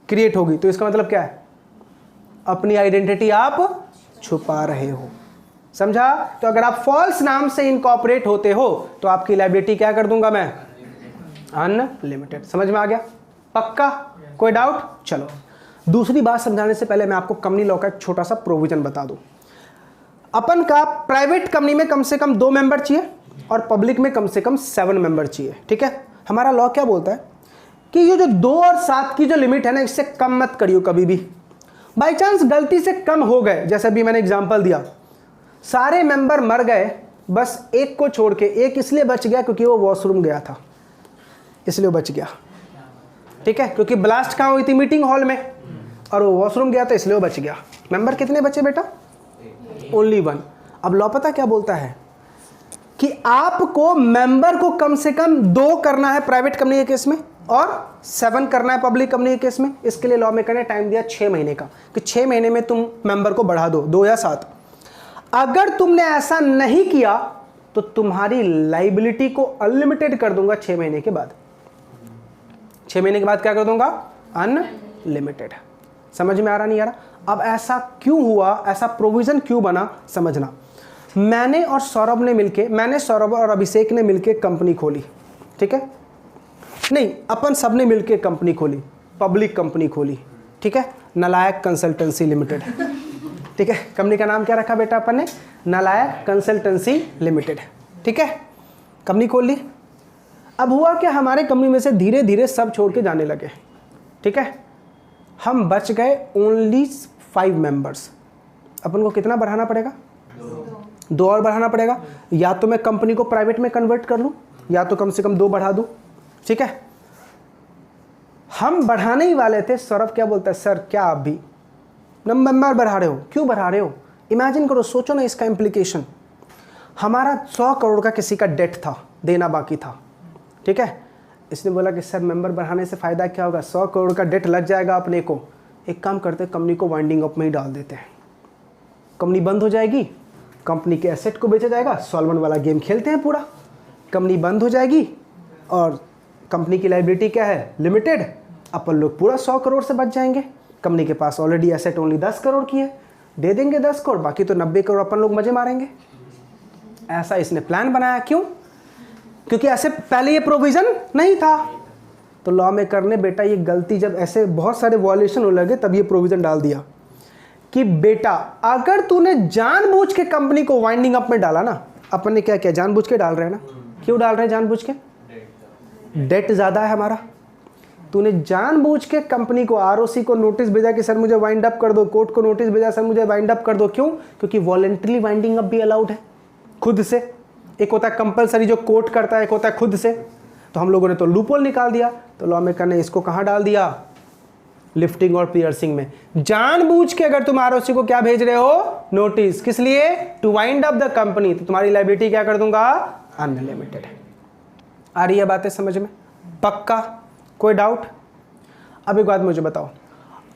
क्रिएट होगी, तो इसका मतलब क्या है? अपनी आइडेंटिटी आप छुपा रहे हो। समझा? तो अगर आप फॉल्स नाम से इनकॉर्पोरेट होते हो तो आपकी लायबिलिटी क्या कर दूंगा मैं? अनलिमिटेड। समझ में आ गया? पक्का? कोई डाउट? चलो दूसरी बात समझाने से पहले मैं आपको कंपनी लॉ का एक छोटा सा प्रोविजन बता दूं। अपन का प्राइवेट कंपनी में कम से कम 2 मेंबर चाहिए और पब्लिक में कम से कम 7 मेंबर चाहिए, ठीक है। हमारा लॉ क्या बोलता है कि ये जो 2 और 7 की जो लिमिट है ना, इससे कम मत करियो कभी भी। बाई चांस गलती से कम हो गए, जैसे अभी मैंने एग्जांपल दिया, सारे मेंबर मर गए, बस एक को छोड़ के, एक इसलिए बच गया क्योंकि वो वॉशरूम गया था, इसलिए वो बच गया, ठीक है, क्योंकि ब्लास्ट कहाँ हुई थी, मीटिंग हॉल में, और वो वॉशरूम गया था इसलिए वो बच गया। मेंबर कितने बचे बेटा? ओनली 1। अब लॉ पता क्या बोलता है कि आपको मेंबर को कम से कम 2 करना है प्राइवेट कंपनी के केस में और 7 करना है पब्लिक कंपनी के केस में। इसके लिए लॉ मेकर ने टाइम दिया 6 महीने का, कि 6 महीने में तुम मेंबर को बढ़ा दो, 2 या 7। अगर तुमने ऐसा नहीं किया तो तुम्हारी लाइबिलिटी को अनलिमिटेड कर दूंगा 6 महीने के बाद। 6 महीने के बाद क्या कर दूंगा? अनलिमिटेड। समझ में आ रहा नहीं आ रहा? अब ऐसा क्यों हुआ, ऐसा प्रोविजन क्यों बना, समझना। मैंने सौरभ और अभिषेक ने मिलके कंपनी खोली, ठीक है, नहीं अपन सबने मिलके कंपनी खोली, पब्लिक कंपनी खोली, ठीक है, नालायक कंसल्टेंसी लिमिटेड, ठीक है। कंपनी का नाम क्या रखा बेटा अपन ने? नालायक कंसल्टेंसी लिमिटेड, ठीक है। कंपनी खोल ली। अब हुआ कि हमारे कंपनी में से धीरे धीरे सब छोड़ के जाने लगे, ठीक है। हम बच गए ओनली 5 मेंबर्स। अपन को कितना बढ़ाना पड़ेगा? 2 और बढ़ाना पड़ेगा। या तो मैं कंपनी को प्राइवेट में कन्वर्ट कर लूँ, या तो कम से कम 2 बढ़ा दूँ, ठीक है। हम बढ़ाने ही वाले थे। सौरभ क्या बोलता है, सर क्या आप भी नंबर बढ़ा रहे हो? क्यों बढ़ा रहे हो? इमेजिन करो, सोचो ना इसका इम्प्लीकेशन। हमारा 100 करोड़ का किसी का डेट था, देना बाकी था, ठीक है। इसने बोला कि सर मेंबर बढ़ाने से फ़ायदा क्या होगा, 100 करोड़ का डेट लग जाएगा अपने को। एक काम करते हैं, कंपनी को वाइंडिंग अप में ही डाल देते हैं। कंपनी बंद हो जाएगी, कंपनी के एसेट को बेचा जाएगा, सॉल्वेंट वाला गेम खेलते हैं पूरा। कंपनी बंद हो जाएगी और कंपनी की लायबिलिटी क्या है? लिमिटेड। अपन लोग पूरा 100 करोड़ से बच जाएंगे। कंपनी के पास ऑलरेडी एसेट ओनली 10 करोड़ की है, दे देंगे 10 करोड़, बाकी तो 90 करोड़ अपन लोग मजे मारेंगे। ऐसा इसने प्लान बनाया। क्यों? क्योंकि ऐसे पहले ये प्रोविजन नहीं था। तो लॉ मेकर ने बेटा ये गलती, जब ऐसे बहुत सारे वॉल्यूशन होने लगे तब ये प्रोविजन डाल दिया कि बेटा अगर तूने जानबूझ के कंपनी को वाइंडिंग अप में डाला ना, अपन ने क्या किया, जानबूझ के डाल रहे हैं ना। क्यों डाल रहे हैं जानबूझ के? डेट ज़्यादा है हमारा। तूने जानबूझ के कंपनी को, आरओसी को नोटिस भेजा कि सर मुझे वाइंड अप कर दो, कोर्ट को नोटिस भेजा सर मुझे वाइंड अप कर दो। क्यों? क्योंकि वॉलेंटरी वाइंडिंग अप भी अलाउड है, खुद से। एक होता है कंपलसरी जो कोर्ट करता है, एक होता है खुद से। तो हम लोगों ने तो लूपहोल निकाल दिया। तो लॉ मेकर ने इसको कहाँ डाल दिया? लिफ्टिंग और पियर्सिंग में। जानबूझ के अगर तुम आरओसी को क्या भेज रहे हो? नोटिस। किस लिए? To wind up the company. तो तुम्हारी लायबिलिटी क्या कर दूंगा? अनलिमिटेड। आ रही है बातें समझ में? पक्का? कोई डाउट? अब एक बात मुझे बताओ,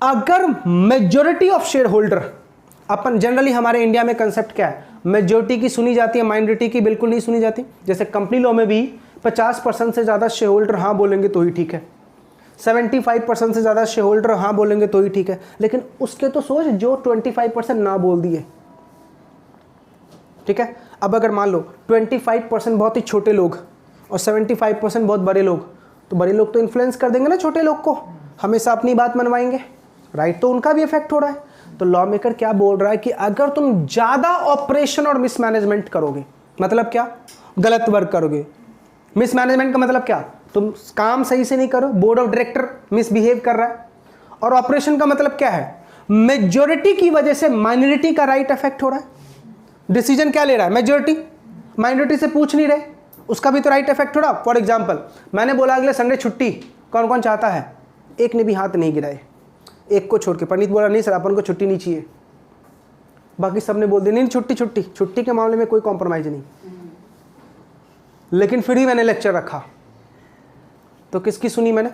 अगर majority of share holder, upon generally हमारे इंडिया में कंसेप्ट क्या है, मेजॉरिटी की सुनी जाती है, माइनॉरिटी की बिल्कुल नहीं सुनी जाती। जैसे कंपनी लॉ में भी 50% से ज़्यादा शेयर होल्डर हाँ बोलेंगे तो ही ठीक है, 75% से ज़्यादा शेयर होल्डर हाँ बोलेंगे तो ही ठीक है। लेकिन उसके तो सोच जो 25% ना बोल दिए, ठीक है। अब अगर मान लो 25% बहुत ही छोटे लोग और 75% बहुत बड़े लोग, तो बड़े लोग तो इन्फ्लुएंस कर देंगे ना छोटे लोग को, हमेशा अपनी बात मनवाएंगे, राइट? तो उनका भी इफेक्ट हो रहा है। तो लॉ मेकर क्या बोल रहा है कि अगर तुम ज़्यादा ऑपरेशन और मिसमैनेजमेंट करोगे, मतलब क्या? गलत वर्क करोगे। मिसमैनेजमेंट का मतलब क्या? तुम काम सही से नहीं करो, बोर्ड ऑफ डायरेक्टर मिसबिहेव कर रहा है। और ऑपरेशन का मतलब क्या है? मेजॉरिटी की वजह से माइनॉरिटी का राइट अफेक्ट हो रहा है। डिसीजन क्या ले रहा है? मेजॉरिटी। माइनॉरिटी से पूछ नहीं रहे, उसका भी तो राइट अफेक्ट हो रहा। फॉर एग्जाम्पल, मैंने बोला अगले संडे छुट्टी, कौन कौन चाहता है? एक ने भी हाथ नहीं गिराए, एक को छोड़ के। परनीत बोला नहीं सर अपन को छुट्टी नहीं चाहिए। बाकी सबने बोल दिया नहीं छुट्टी छुट्टी। छुट्टी के मामले में कोई कॉम्प्रोमाइज नहीं। लेकिन फिर ही मैंने लेक्चर रखा, तो किसकी सुनी मैंने?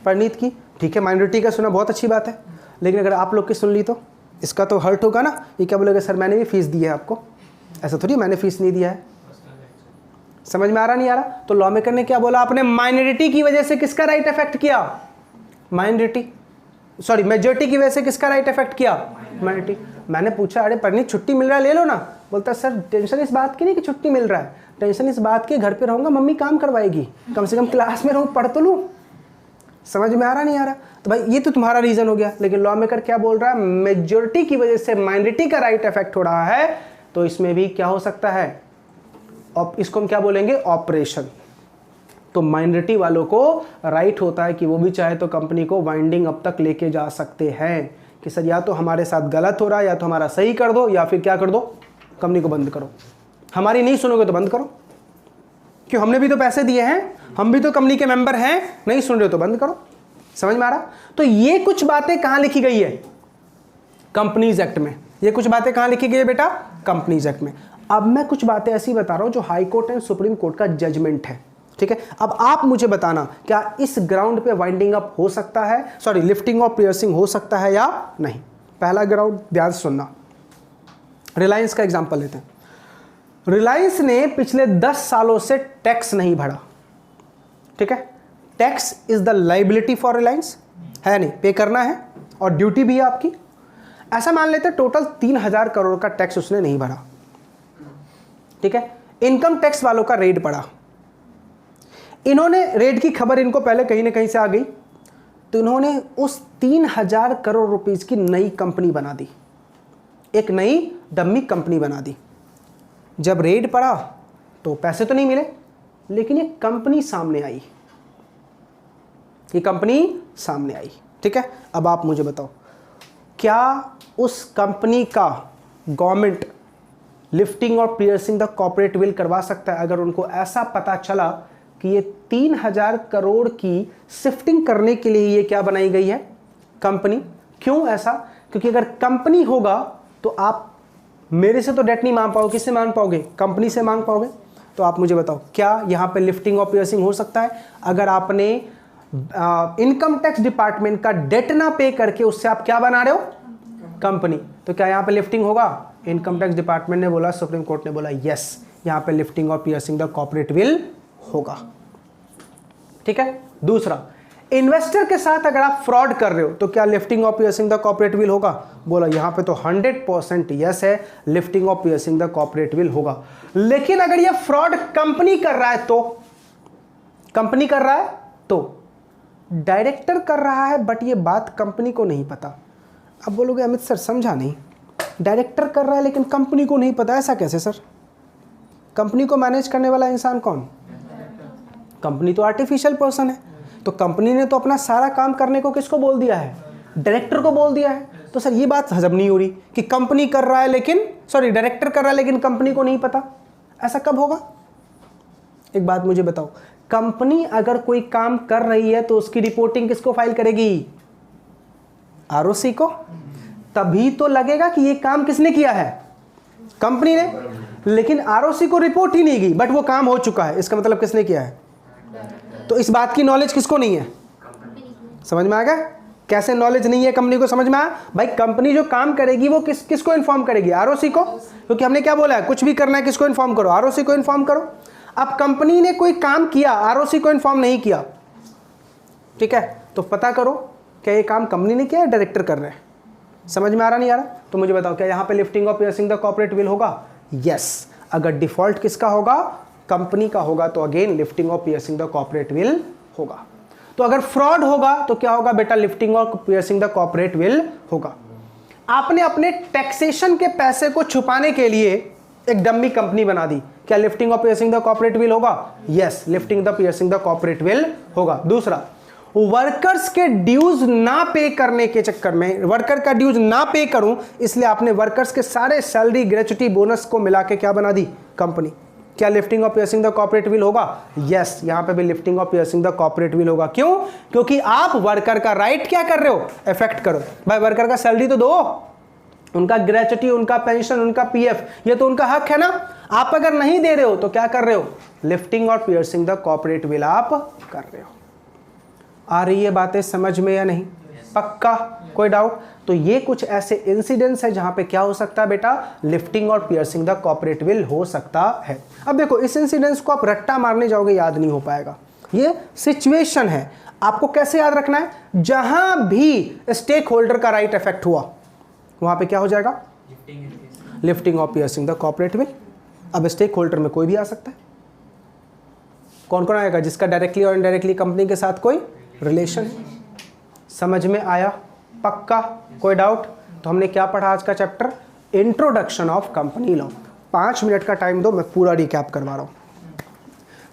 परनीत की। ठीक है, माइनॉरिटी का सुना, बहुत अच्छी बात है। लेकिन अगर आप लोग की सुन ली तो इसका तो हर्ट होगा ना। ये क्या बोलेगा, सर मैंने भी फीस दी है आपको। ऐसा थोड़ी मैंने फीस नहीं दिया है। समझ में आ रहा नहीं आ रहा? तो लॉ मेकर ने क्या बोला, आपने माइनॉरिटी की वजह से किसका राइट अफेक्ट किया? मेजॉरिटी की वजह से किसका राइट अफेक्ट किया? माइनॉरिटी। मैंने पूछा अरे परनीत छुट्टी मिल रहा है ले लो ना। बोलता सर टेंशन इस बात की नहीं कि छुट्टी मिल रहा है, टेंशन इस बात की घर पे रहूंगा मम्मी काम करवाएगी, कम से कम क्लास में रहूँ पढ़ तो लूँ। समझ में आ रहा नहीं आ रहा? तो भाई ये तो तुम्हारा रीजन हो गया, लेकिन लॉ मेकर क्या बोल रहा है, मेजॉरिटी की वजह से माइनॉरिटी का राइट इफेक्ट हो रहा है, तो इसमें भी क्या हो सकता है, इसको हम क्या बोलेंगे, ऑपरेशन। तो माइनॉरिटी वालों को राइट होता है कि वो भी चाहे तो कंपनी को वाइंडिंग अप तक लेके जा सकते हैं कि सर या तो हमारे साथ गलत हो रहा है, या तो हमारा सही कर दो, या फिर क्या कर दो, कंपनी को बंद करो। हमारी नहीं सुनोगे तो बंद करो, क्यों, हमने भी तो पैसे दिए हैं, हम भी तो कंपनी के मेंबर हैं, नहीं सुन रहे हो तो बंद करो। समझ में आ रहा? तो ये कुछ बातें कहां लिखी गई है, कंपनीज एक्ट में। ये कुछ बातें कहां लिखी गई है बेटा, कंपनीज एक्ट में। अब मैं कुछ बातें ऐसी बता रहा हूं जो high court and supreme court का जजमेंट है, ठीक है। अब आप मुझे बताना, क्या इस ग्राउंड पे वाइंडिंग अप हो सकता है, सॉरी लिफ्टिंग और पियर्सिंग हो सकता है या नहीं। पहला ग्राउंड ध्यान से सुनना, रिलायंस का एग्जांपल लेते हैं। रिलायंस ने पिछले 10 सालों से टैक्स नहीं भरा, ठीक है। Tax is the liability for Reliance, है नहीं, पे करना है और ड्यूटी भी है आपकी। ऐसा मान लेते हैं टोटल 3000 करोड़ का टैक्स उसने नहीं भरा, ठीक है। इनकम टैक्स वालों का रेड पड़ा, इन्होंने रेड की खबर इनको पहले कहीं ना कहीं से आ गई, तो इन्होंने उस 3000 करोड़ रुपीस की नई कंपनी बना दी, एक नई डम्मी कंपनी बना दी। जब रेड पड़ा तो पैसे तो नहीं मिले, लेकिन ये कंपनी सामने आई, ये कंपनी सामने आई, ठीक है। अब आप मुझे बताओ, क्या उस कंपनी का गवर्नमेंट लिफ्टिंग और पियर्सिंग द कॉर्पोरेट विल करवा सकता है, अगर उनको ऐसा पता चला कि ये 3000 करोड़ की शिफ्टिंग करने के लिए ये क्या बनाई गई है, कंपनी। क्यों ऐसा, क्योंकि अगर कंपनी होगा तो आप मेरे से तो डेट नहीं मांग पाओगे, किससे मांग पाओगे, कंपनी से मांग पाओगे। तो आप मुझे बताओ, क्या यहां पे लिफ्टिंग और पियर्सिंग हो सकता है, अगर आपने इनकम टैक्स डिपार्टमेंट का डेट ना पे करके उससे आप क्या बना रहे हो, कंपनी, तो क्या यहां पे लिफ्टिंग होगा। इनकम टैक्स डिपार्टमेंट ने बोला, सुप्रीम कोर्ट ने बोला यस, यहां पे लिफ्टिंग और पियर्सिंग द कॉर्पोरेट विल होगा, ठीक है। दूसरा, इन्वेस्टर के साथ अगर आप फ्रॉड कर रहे हो तो क्या लिफ्टिंग और पियर्सिंग द कॉर्पोरेट विल होगा। बोला यहां पे तो 100% यस है, लिफ्टिंग और पियर्सिंग द कॉर्पोरेट विल होगा। लेकिन अगर यह फ्रॉड कंपनी कर रहा है तो, कंपनी कर रहा है तो, डायरेक्टर कर रहा है बट ये बात कंपनी को नहीं पता। अब बोलोगे अमित सर समझा नहीं, डायरेक्टर कर रहा है लेकिन कंपनी को नहीं पता, ऐसा कैसे सर। कंपनी को मैनेज करने वाला इंसान कौन, कंपनी तो आर्टिफिशियल पर्सन है, तो कंपनी ने तो अपना सारा काम करने को किसको बोल दिया है, डायरेक्टर को बोल दिया है। तो सर ये बात हजम नहीं हो रही कि कंपनी कर रहा है लेकिन, सॉरी डायरेक्टर कर रहा है लेकिन कंपनी को नहीं पता, ऐसा कब होगा। एक बात मुझे बताओ, कंपनी अगर कोई काम कर रही है तो उसकी रिपोर्टिंग किसको फाइल करेगी, आरओसी को, तभी तो लगेगा कि ये काम किसने किया है, कंपनी ने। लेकिन आरओसी को रिपोर्ट ही नहीं की, बट वो काम हो चुका है, इसका मतलब किसने किया है। तो इस बात की नॉलेज किसको नहीं है, समझ में आ गया कैसे नॉलेज नहीं है कंपनी को, समझ में आया भाई। कंपनी जो काम करेगी वो किसको इन्फॉर्म करेगी, आरओसी को, क्योंकि हमने क्या बोला है, कुछ भी करना है किसको इन्फॉर्म करो, आरओसी को इन्फॉर्म करो। अब कंपनी ने कोई काम किया, आरओसी को इन्फॉर्म नहीं किया, ठीक है, तो पता करो क्या ये काम कंपनी ने किया है, डायरेक्टर कर रहे हैं। समझ में आ रहा नहीं आ रहा, तो मुझे बताओ क्या यहाँ पे लिफ्टिंग और पियर्सिंग द कॉर्पोरेट विल होगा, यस। अगर डिफॉल्ट किसका होगा, कंपनी का होगा, तो अगेन लिफ्टिंग और पियर्सिंग द कॉर्पोरेट विल होगा। तो अगर फ्रॉड होगा तो क्या होगा बेटा, लिफ्टिंग और पियर्सिंग द कॉर्पोरेट विल होगा। आपने अपने टैक्सेशन के पैसे को छुपाने के लिए एक डम्मी कंपनी बना दी, क्या लिफ्टिंग और पियर्सिंग द कॉर्पोरेट विल होगा, yes, lifting the piercing the corporate will होगा। दूसरा, वर्कर्स के ड्यूज ना पे करने के चक्कर में, वर्कर का ड्यूज ना पे करूं इसलिए आपने वर्कर्स के सारे सैलरी, ग्रेच्युटी, बोनस को मिला के क्या बना दी, कंपनी, क्या लिफ्टिंग और पियर्सिंग द कॉर्पोरेट विल होगा, यस, यहां पे भी लिफ्टिंग और पियर्सिंग द कॉर्पोरेट विल होगा। क्यों, क्योंकि आप वर्कर का राइट क्या कर रहे हो, इफेक्ट करो। भाई वर्कर का सैलरी तो दो, उनका ग्रेच्युटी, उनका पेंशन, उनका पीएफ, ये तो उनका हक है ना। आप अगर नहीं दे रहे हो तो क्या कर रहे हो, लिफ्टिंग और पियर्सिंग द कॉर्पोरेट विल आप कर रहे हो। आ रही है बातें समझ में या नहीं, पक्का, कोई डाउट। तो ये कुछ ऐसे इंसिडेंट्स है जहां पे क्या हो सकता है बेटा, लिफ्टिंग और पियर्सिंग द कॉर्पोरेट विल हो सकता है। अब देखो इस इंसिडेंट्स को आप रट्टा मारने जाओगे याद नहीं हो पाएगा, ये सिचुएशन है, आपको कैसे याद रखना है, जहां भी स्टेक होल्डर का राइट इफेक्ट हुआ वहां पे क्या हो जाएगा, लिफ्टिंग और पियर्सिंग द कॉर्पोरेट विल। अब स्टेक होल्डर में कोई भी आ सकता है, कौन कौन आएगा, जिसका डायरेक्टली और इनडायरेक्टली कंपनी के साथ कोई रिलेशन है, समझ में आया? पक्का? कोई डाउट? तो हमने क्या पढ़ा आज का chapter? Introduction of company law. 5 minute का टाइम दो, मैं पूरा रिकैप करवा रहा हूँ।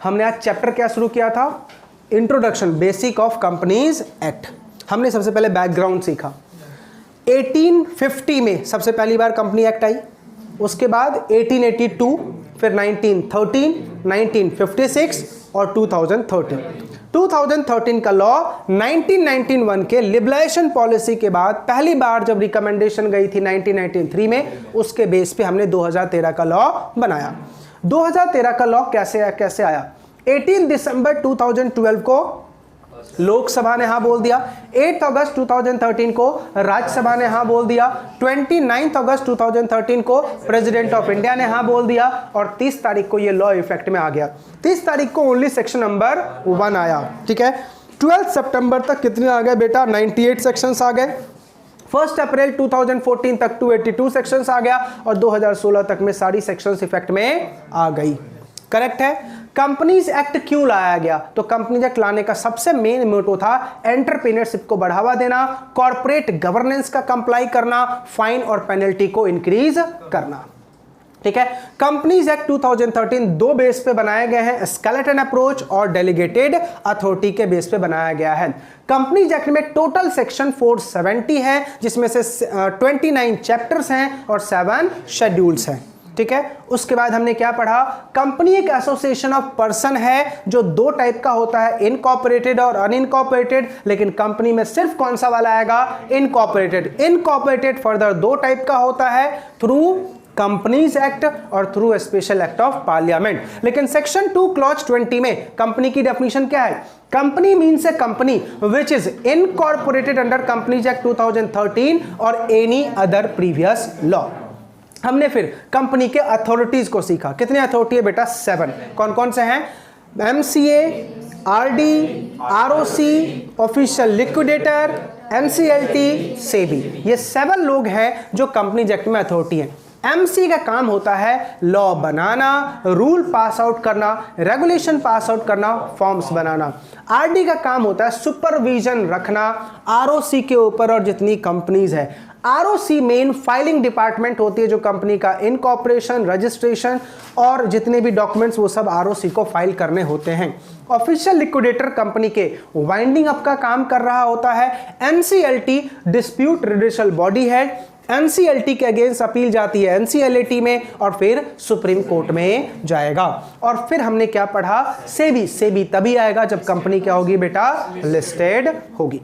हमने आज चैप्टर क्या शुरू किया था? Introduction, basic of companies act. हमने सबसे पहले बैकग्राउंड सीखा। 1850 में सबसे पहली बार कंपनी एक्ट आई, उसके बाद 1882, फिर 1913, 1956 और 2013 का लॉ 1991 के लिबरलाइजेशन पॉलिसी के बाद पहली बार जब रिकमेंडेशन गई थी 1993 में, उसके बेस पे हमने 2013 का लॉ बनाया। 2013 का लॉ कैसे आया? 18 दिसंबर 2012 को लोकसभा ने हाँ बोल दिया, 8 अगस्त 2013 को राज्यसभा ने हाँ बोल दिया, 29 अगस्त 2013 को प्रेसिडेंट ऑफ इंडिया ने हाँ बोल दिया और 30 तारीख को ये लॉ इफेक्ट में आ गया। 30 तारीख को ओनली सेक्शन नंबर 1 आया, ठीक है। 12 सितंबर तक कितने आ गए बेटा? 98 सेक्शंस आ गए। 1 अप्रैल 2014 तक 282 सेक्शंस आ गया और 2016 तक में सारी सेक्शंस इफेक्ट में आ गई। करेक्ट है। कंपनीज एक्ट क्यों लाया गया? तो कंपनीज एक्ट लाने का सबसे मेन मोटो था एंटरप्रेन्योरशिप को बढ़ावा देना, कॉर्पोरेट गवर्नेंस का कंप्लाई करना, फाइन और पेनल्टी को इंक्रीज करना, ठीक है। कंपनीज एक्ट 2013 दो बेस पे बनाए गए हैं, स्केलेटन अप्रोच और डेलीगेटेड अथॉरिटी के बेस पे बनाया गया है। कंपनीज एक्ट में टोटल सेक्शन 470 है, जिसमें से 29 चैप्टर्स हैं और 7 शेड्यूल्स हैं, ठीक है। उसके बाद हमने क्या पढ़ा? कंपनी एक एसोसिएशन ऑफ पर्सन है जो दो टाइप का होता है, इनकॉर्पोरेटेड और अनइनकॉर्पोरेटेड, लेकिन कंपनी में सिर्फ कौन सा वाला आएगा? इनकॉर्पोरेटेड। इनकॉर्पोरेटेड फर्दर दो टाइप का होता है, थ्रू कंपनीज एक्ट और through special act of parliament. लेकिन सेक्शन 2 क्लॉज 20 में कंपनी की डेफिनेशन क्या है? Company means A company which is incorporated under companies act 2013 और एनी अदर प्रीवियस लॉ। हमने फिर कंपनी के अथॉरिटीज को सीखा। कितने अथॉरिटी है बेटा? 7। कौन कौन से हैं? MCA, RD, ROC, official liquidator, NCLT, SEBI। ये 7 लोग हैं जो कंपनीज एक्ट में अथॉरिटी हैं। MC का काम होता है लॉ बनाना, रूल पास आउट करना, रेगुलेशन पास आउट करना, फॉर्म्स बनाना। RD का काम होता है सुपरविजन रखना ROC के ऊपर और जितनी कंपनीज है। ROC मेन फाइलिंग डिपार्टमेंट होती है जो कंपनी का इनकॉर्पोरेशन, रजिस्ट्रेशन और जितने भी डॉक्यूमेंट्स वो सब ROC को फाइल करने होते हैं। ऑफिशियल लिक्विडेटर कंपनी के वाइंडिंग अप का काम कर रहा होता है। NCLT डिस्प्यूट रिड्यूसल बॉडी है। NCLT के अगेंस्ट अपील जाती है NCLAT में और फिर सुप्रीम कोर्ट में जाएगा। और फिर हमने क्या पढ़ा? सेबी तभी आएगा जब कंपनी क्या होगी बेटा? लिस्टेड होगी।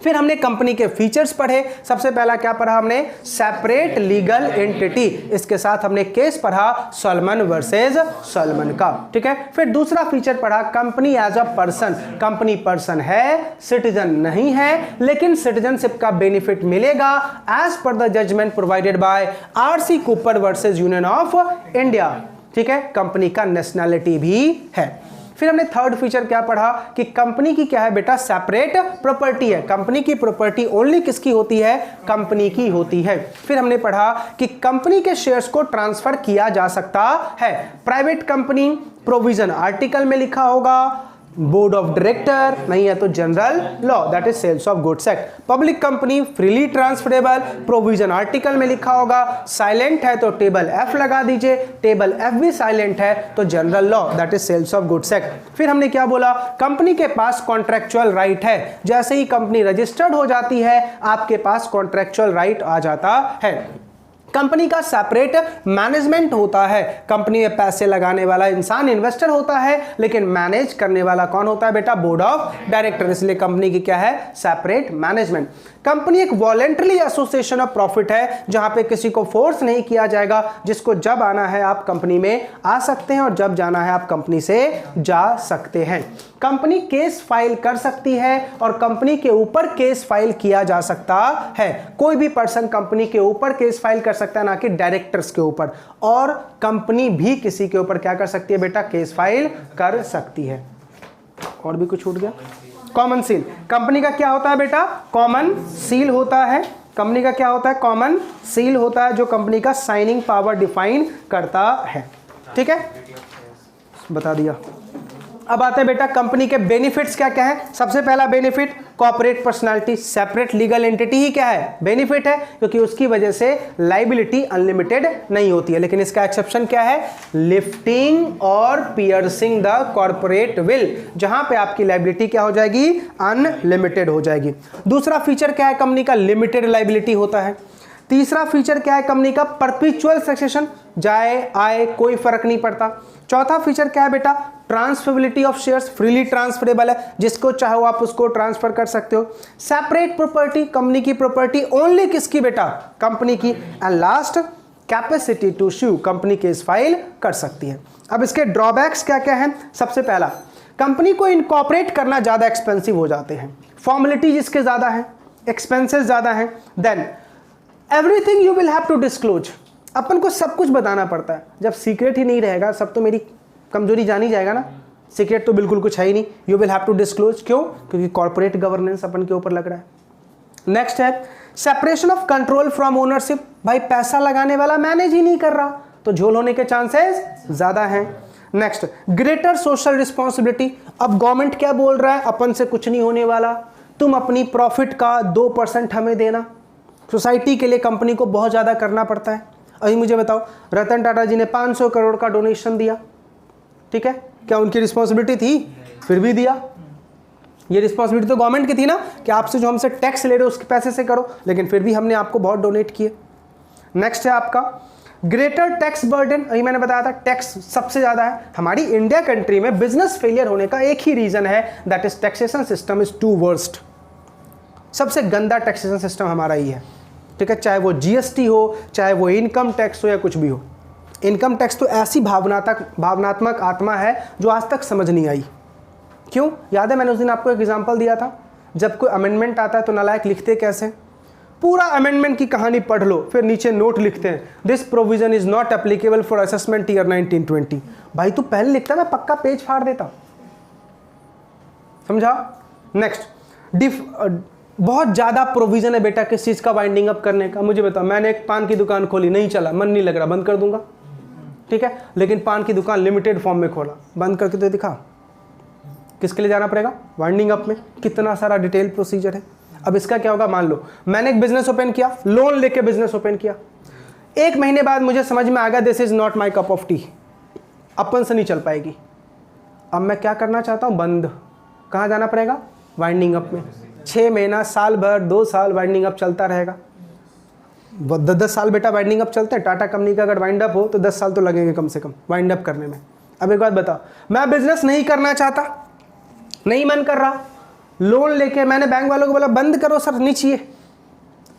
फिर हमने कंपनी के फीचर्स पढ़े। सबसे पहला क्या पढ़ा हमने? Separate legal entity. इसके साथ हमने केस पढ़ा सॉलमन वर्सेस सॉलमन का, ठीक है। फिर दूसरा फीचर पढ़ा company as a person. Company person है, सिटीजन नहीं है, लेकिन सिटीजनशिप का बेनिफिट मिलेगा as per the judgement provided by RC Cooper versus union of India, ठीक है। कंपनी का नेशनैलिटी भी है। फिर हमने थर्ड फीचर क्या पढ़ा कि कंपनी की क्या है बेटा? सेपरेट प्रॉपर्टी है। कंपनी की प्रॉपर्टी ओनली किसकी होती है? कंपनी की होती है। फिर हमने पढ़ा कि कंपनी के शेयर्स को ट्रांसफर किया जा सकता है। प्राइवेट कंपनी प्रोविजन आर्टिकल में लिखा होगा, बोर्ड ऑफ डायरेक्टर नहीं है तो general law that is sales of goods act. Public company freely transferable, provision article में लिखा होगा। साइलेंट है तो टेबल F लगा दीजिए, टेबल F भी साइलेंट है तो general law that is sales of goods act. फिर हमने क्या बोला? कंपनी के पास कॉन्ट्रेक्चुअल राइट है। जैसे ही कंपनी रजिस्टर्ड हो जाती है आपके पास कॉन्ट्रेक्चुअल राइट आ जाता है। कंपनी का सेपरेट मैनेजमेंट होता है। कंपनी में पैसे लगाने वाला इंसान इन्वेस्टर होता है, लेकिन मैनेज करने वाला कौन होता है बेटा? Board of director. इसलिए कंपनी की क्या है? Separate management. कंपनी एक वॉलेंटरी एसोसिएशन ऑफ प्रॉफिट है, जहां पे किसी को फोर्स नहीं किया जाएगा। जिसको जब आना है आप कंपनी में आ सकते हैं और जब जाना है आप कंपनी से जा सकते हैं। कंपनी केस फाइल कर सकती है और कंपनी के ऊपर केस फाइल किया जा सकता है। कोई भी पर्सन कंपनी के ऊपर केस फाइल कर सकता है, ना कि डायरेक्टर्स के ऊपर। और कंपनी भी किसी के ऊपर क्या कर सकती है बेटा? केस फाइल कर सकती है। और भी कुछ छूट गया? Common seal. कंपनी का क्या होता है बेटा? कॉमन सील होता है। कंपनी का क्या होता है? कॉमन सील होता है, जो कंपनी का साइनिंग पावर डिफाइन करता है, ठीक है। बता दिया। अब आते हैं बेटा कंपनी के बेनिफिट्स क्या क्या है। सबसे पहला benefit corporate personality, separate legal entity ही क्या है, बेनिफिट है, क्योंकि उसकी वजह से लाइबिलिटी अनलिमिटेड नहीं होती है। लेकिन इसका एक्सेप्शन क्या है, लिफ्टिंग और पियर्सिंग द कॉर्पोरेट विल, जहां पे आपकी लाइबिलिटी क्या हो जाएगी, अनलिमिटेड हो जाएगी। दूसरा फीचर क्या है कंपनी का, लिमिटेड लाइबिलिटी होता है। तीसरा फीचर क्या है कंपनी का, परपेचुअल सक्सेशन, जाए आए कोई फर्क नहीं पड़ता। चौथा फीचर क्या है बेटा, transferability of shares, freely transferable है, जिसको चाहो आप उसको ट्रांसफर कर सकते हो। सेपरेट प्रॉपर्टी, कंपनी की प्रॉपर्टी ओनली किसकी बेटा, कंपनी की। And last, capacity to sue, company case file कर सकती है। अब इसके ड्रॉबैक्स क्या क्या हैं। सबसे पहला, कंपनी को इनकॉर्पोरेट करना ज्यादा एक्सपेंसिव हो जाते हैं, फॉर्मेलिटीज इसके ज्यादा है, एक्सपेंसेस ज्यादा है। Then everything you will have to disclose, अपन को सब कुछ बताना पड़ता है। जब सीक्रेट ही नहीं रहेगा, सब तो मेरी कमजोरी जान ही जाएगा ना, सीक्रेट तो बिल्कुल कुछ है ही नहीं। You will have to disclose, क्यों, क्योंकि कॉर्पोरेट गवर्नेंस अपन के ऊपर लग रहा है। नेक्स्ट है separation of control from ownership, भाई पैसा लगाने वाला मैनेज ही नहीं कर रहा, तो झोल होने के चांसेस ज्यादा हैं। नेक्स्ट, ग्रेटर सोशल रिस्पॉन्सिबिलिटी, अब गवर्नमेंट क्या बोल रहा है, अपन से कुछ नहीं होने वाला, तुम अपनी प्रॉफिट का 2% हमें देना। सोसाइटी के लिए कंपनी को बहुत ज़्यादा करना पड़ता है। अभी मुझे बताओ, रतन टाटा जी ने 500 करोड़ का डोनेशन दिया, ठीक है, क्या उनकी रिस्पॉन्सिबिलिटी थी, फिर भी दिया। ये रिस्पॉन्सिबिलिटी तो गवर्नमेंट की थी ना, कि आपसे जो हमसे टैक्स ले रहे हो उसके पैसे से करो, लेकिन फिर भी हमने आपको बहुत डोनेट किए। नेक्स्ट है आपका ग्रेटर टैक्स बर्डन, अभी मैंने बताया था टैक्स सबसे ज़्यादा है हमारी इंडिया कंट्री में। बिजनेस फेलियर होने का एक ही रीज़न है, that is taxation system is too worst. सबसे गंदा टैक्सेशन सिस्टम हमारा ही है, ठीक है, चाहे वो जीएसटी हो, चाहे वो इनकम टैक्स हो या कुछ भी हो। इनकम टैक्स तो ऐसी भावनात्मक आत्मा है जो आज तक समझ नहीं आई। क्यों, याद है मैंने उस दिन आपको एक एग्जांपल दिया था, जब कोई अमेंडमेंट आता है तो नालायक लिखते कैसे, पूरा अमेंडमेंट की कहानी पढ़ लो, फिर नीचे नोट लिखते हैं, this provision is not applicable for assessment year 1920। भाई तू पहले लिखता, मैं पक्का पेज फाड़ देता, समझा। नेक्स्ट, बहुत ज़्यादा प्रोविजन है बेटा किस चीज़ का, वाइंडिंग अप करने का। मुझे बताओ, मैंने एक पान की दुकान खोली, नहीं चला, मन नहीं लग रहा, बंद कर दूंगा, ठीक है, लेकिन पान की दुकान लिमिटेड फॉर्म में खोला, बंद करके तो दिखा, किसके लिए जाना पड़ेगा, वाइंडिंग अप में, कितना सारा डिटेल प्रोसीजर है। अब इसका क्या होगा, मान लो मैंने एक बिजनेस ओपन किया, लोन लेके बिजनेस ओपन किया, 1 महीने बाद मुझे समझ में आ गया this is not my cup of tea, अपन से नहीं चल पाएगी। अब मैं क्या करना चाहता हूँ, बंद, कहाँ जाना पड़ेगा, वाइंडिंग अप में। 6 महीना, साल भर, 2 साल वाइंडिंग अप चलता रहेगा। 10 साल बेटा वाइंडिंग अप चलते हैं। टाटा कंपनी का अगर वाइंड अप हो तो 10 साल तो लगेंगे कम से कम वाइंड अप करने में। अब एक बात बताओ, मैं बिजनेस नहीं करना चाहता, नहीं मन कर रहा, लोन लेके मैंने बैंक वालों को बोला बंद करो सर, नहीं चाहिए,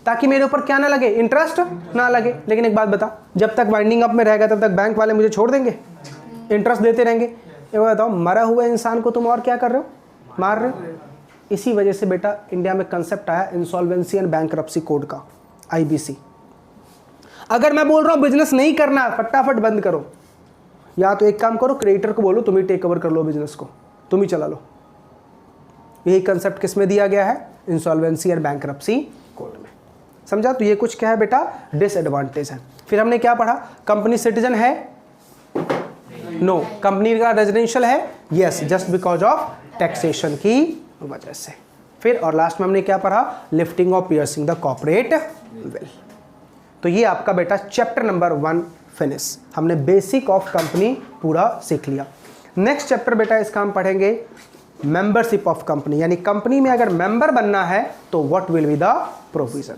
ताकि मेरे ऊपर क्या ना लगे, इंटरेस्ट ना लगे। लेकिन एक बात बता, जब तक वाइंडिंग अप में रहेगा तब तक बैंक वाले मुझे छोड़ देंगे, इंटरेस्ट देते रहेंगे। एक बात बताओ, मरा हुआ इंसान को तुम और क्या कर रहे हो, मार रहे हो। इसी वजह से बेटा इंडिया में कंसेप्ट आया इंसॉल्वेंसी एंड बैंकरप्सी कोड का, आईबीसी। अगर मैं बोल रहा हूं बिजनेस नहीं करना, फटाफट बंद करो, या तो एक काम करो, क्रेडिटर को बोलो तुम ही टेक ओवर कर लो बिजनेस को, तुम ही चला लो। यही कंसेप्ट किस में दिया गया है, इंसॉल्वेंसी एंड बैंकरप्सी कोड में, समझा। तो ये कुछ क्या है बेटा, डिसएडवांटेज है। फिर हमने क्या पढ़ा, कंपनी सिटीजन है, नो, कंपनी का रेजिडेंशियल है, yes, just because of taxation की वजह से। फिर और लास्ट में हमने क्या पढ़ा, लिफ्टिंग और पियर्सिंग द कॉर्पोरेट विल। तो ये आपका बेटा चैप्टर नंबर 1 फिनिश, हमने बेसिक ऑफ कंपनी पूरा सीख लिया। नेक्स्ट चैप्टर बेटा इसका हम पढ़ेंगे मेंबरशिप ऑफ कंपनी, यानी कंपनी में अगर मेंबर बनना है तो what will be the provision.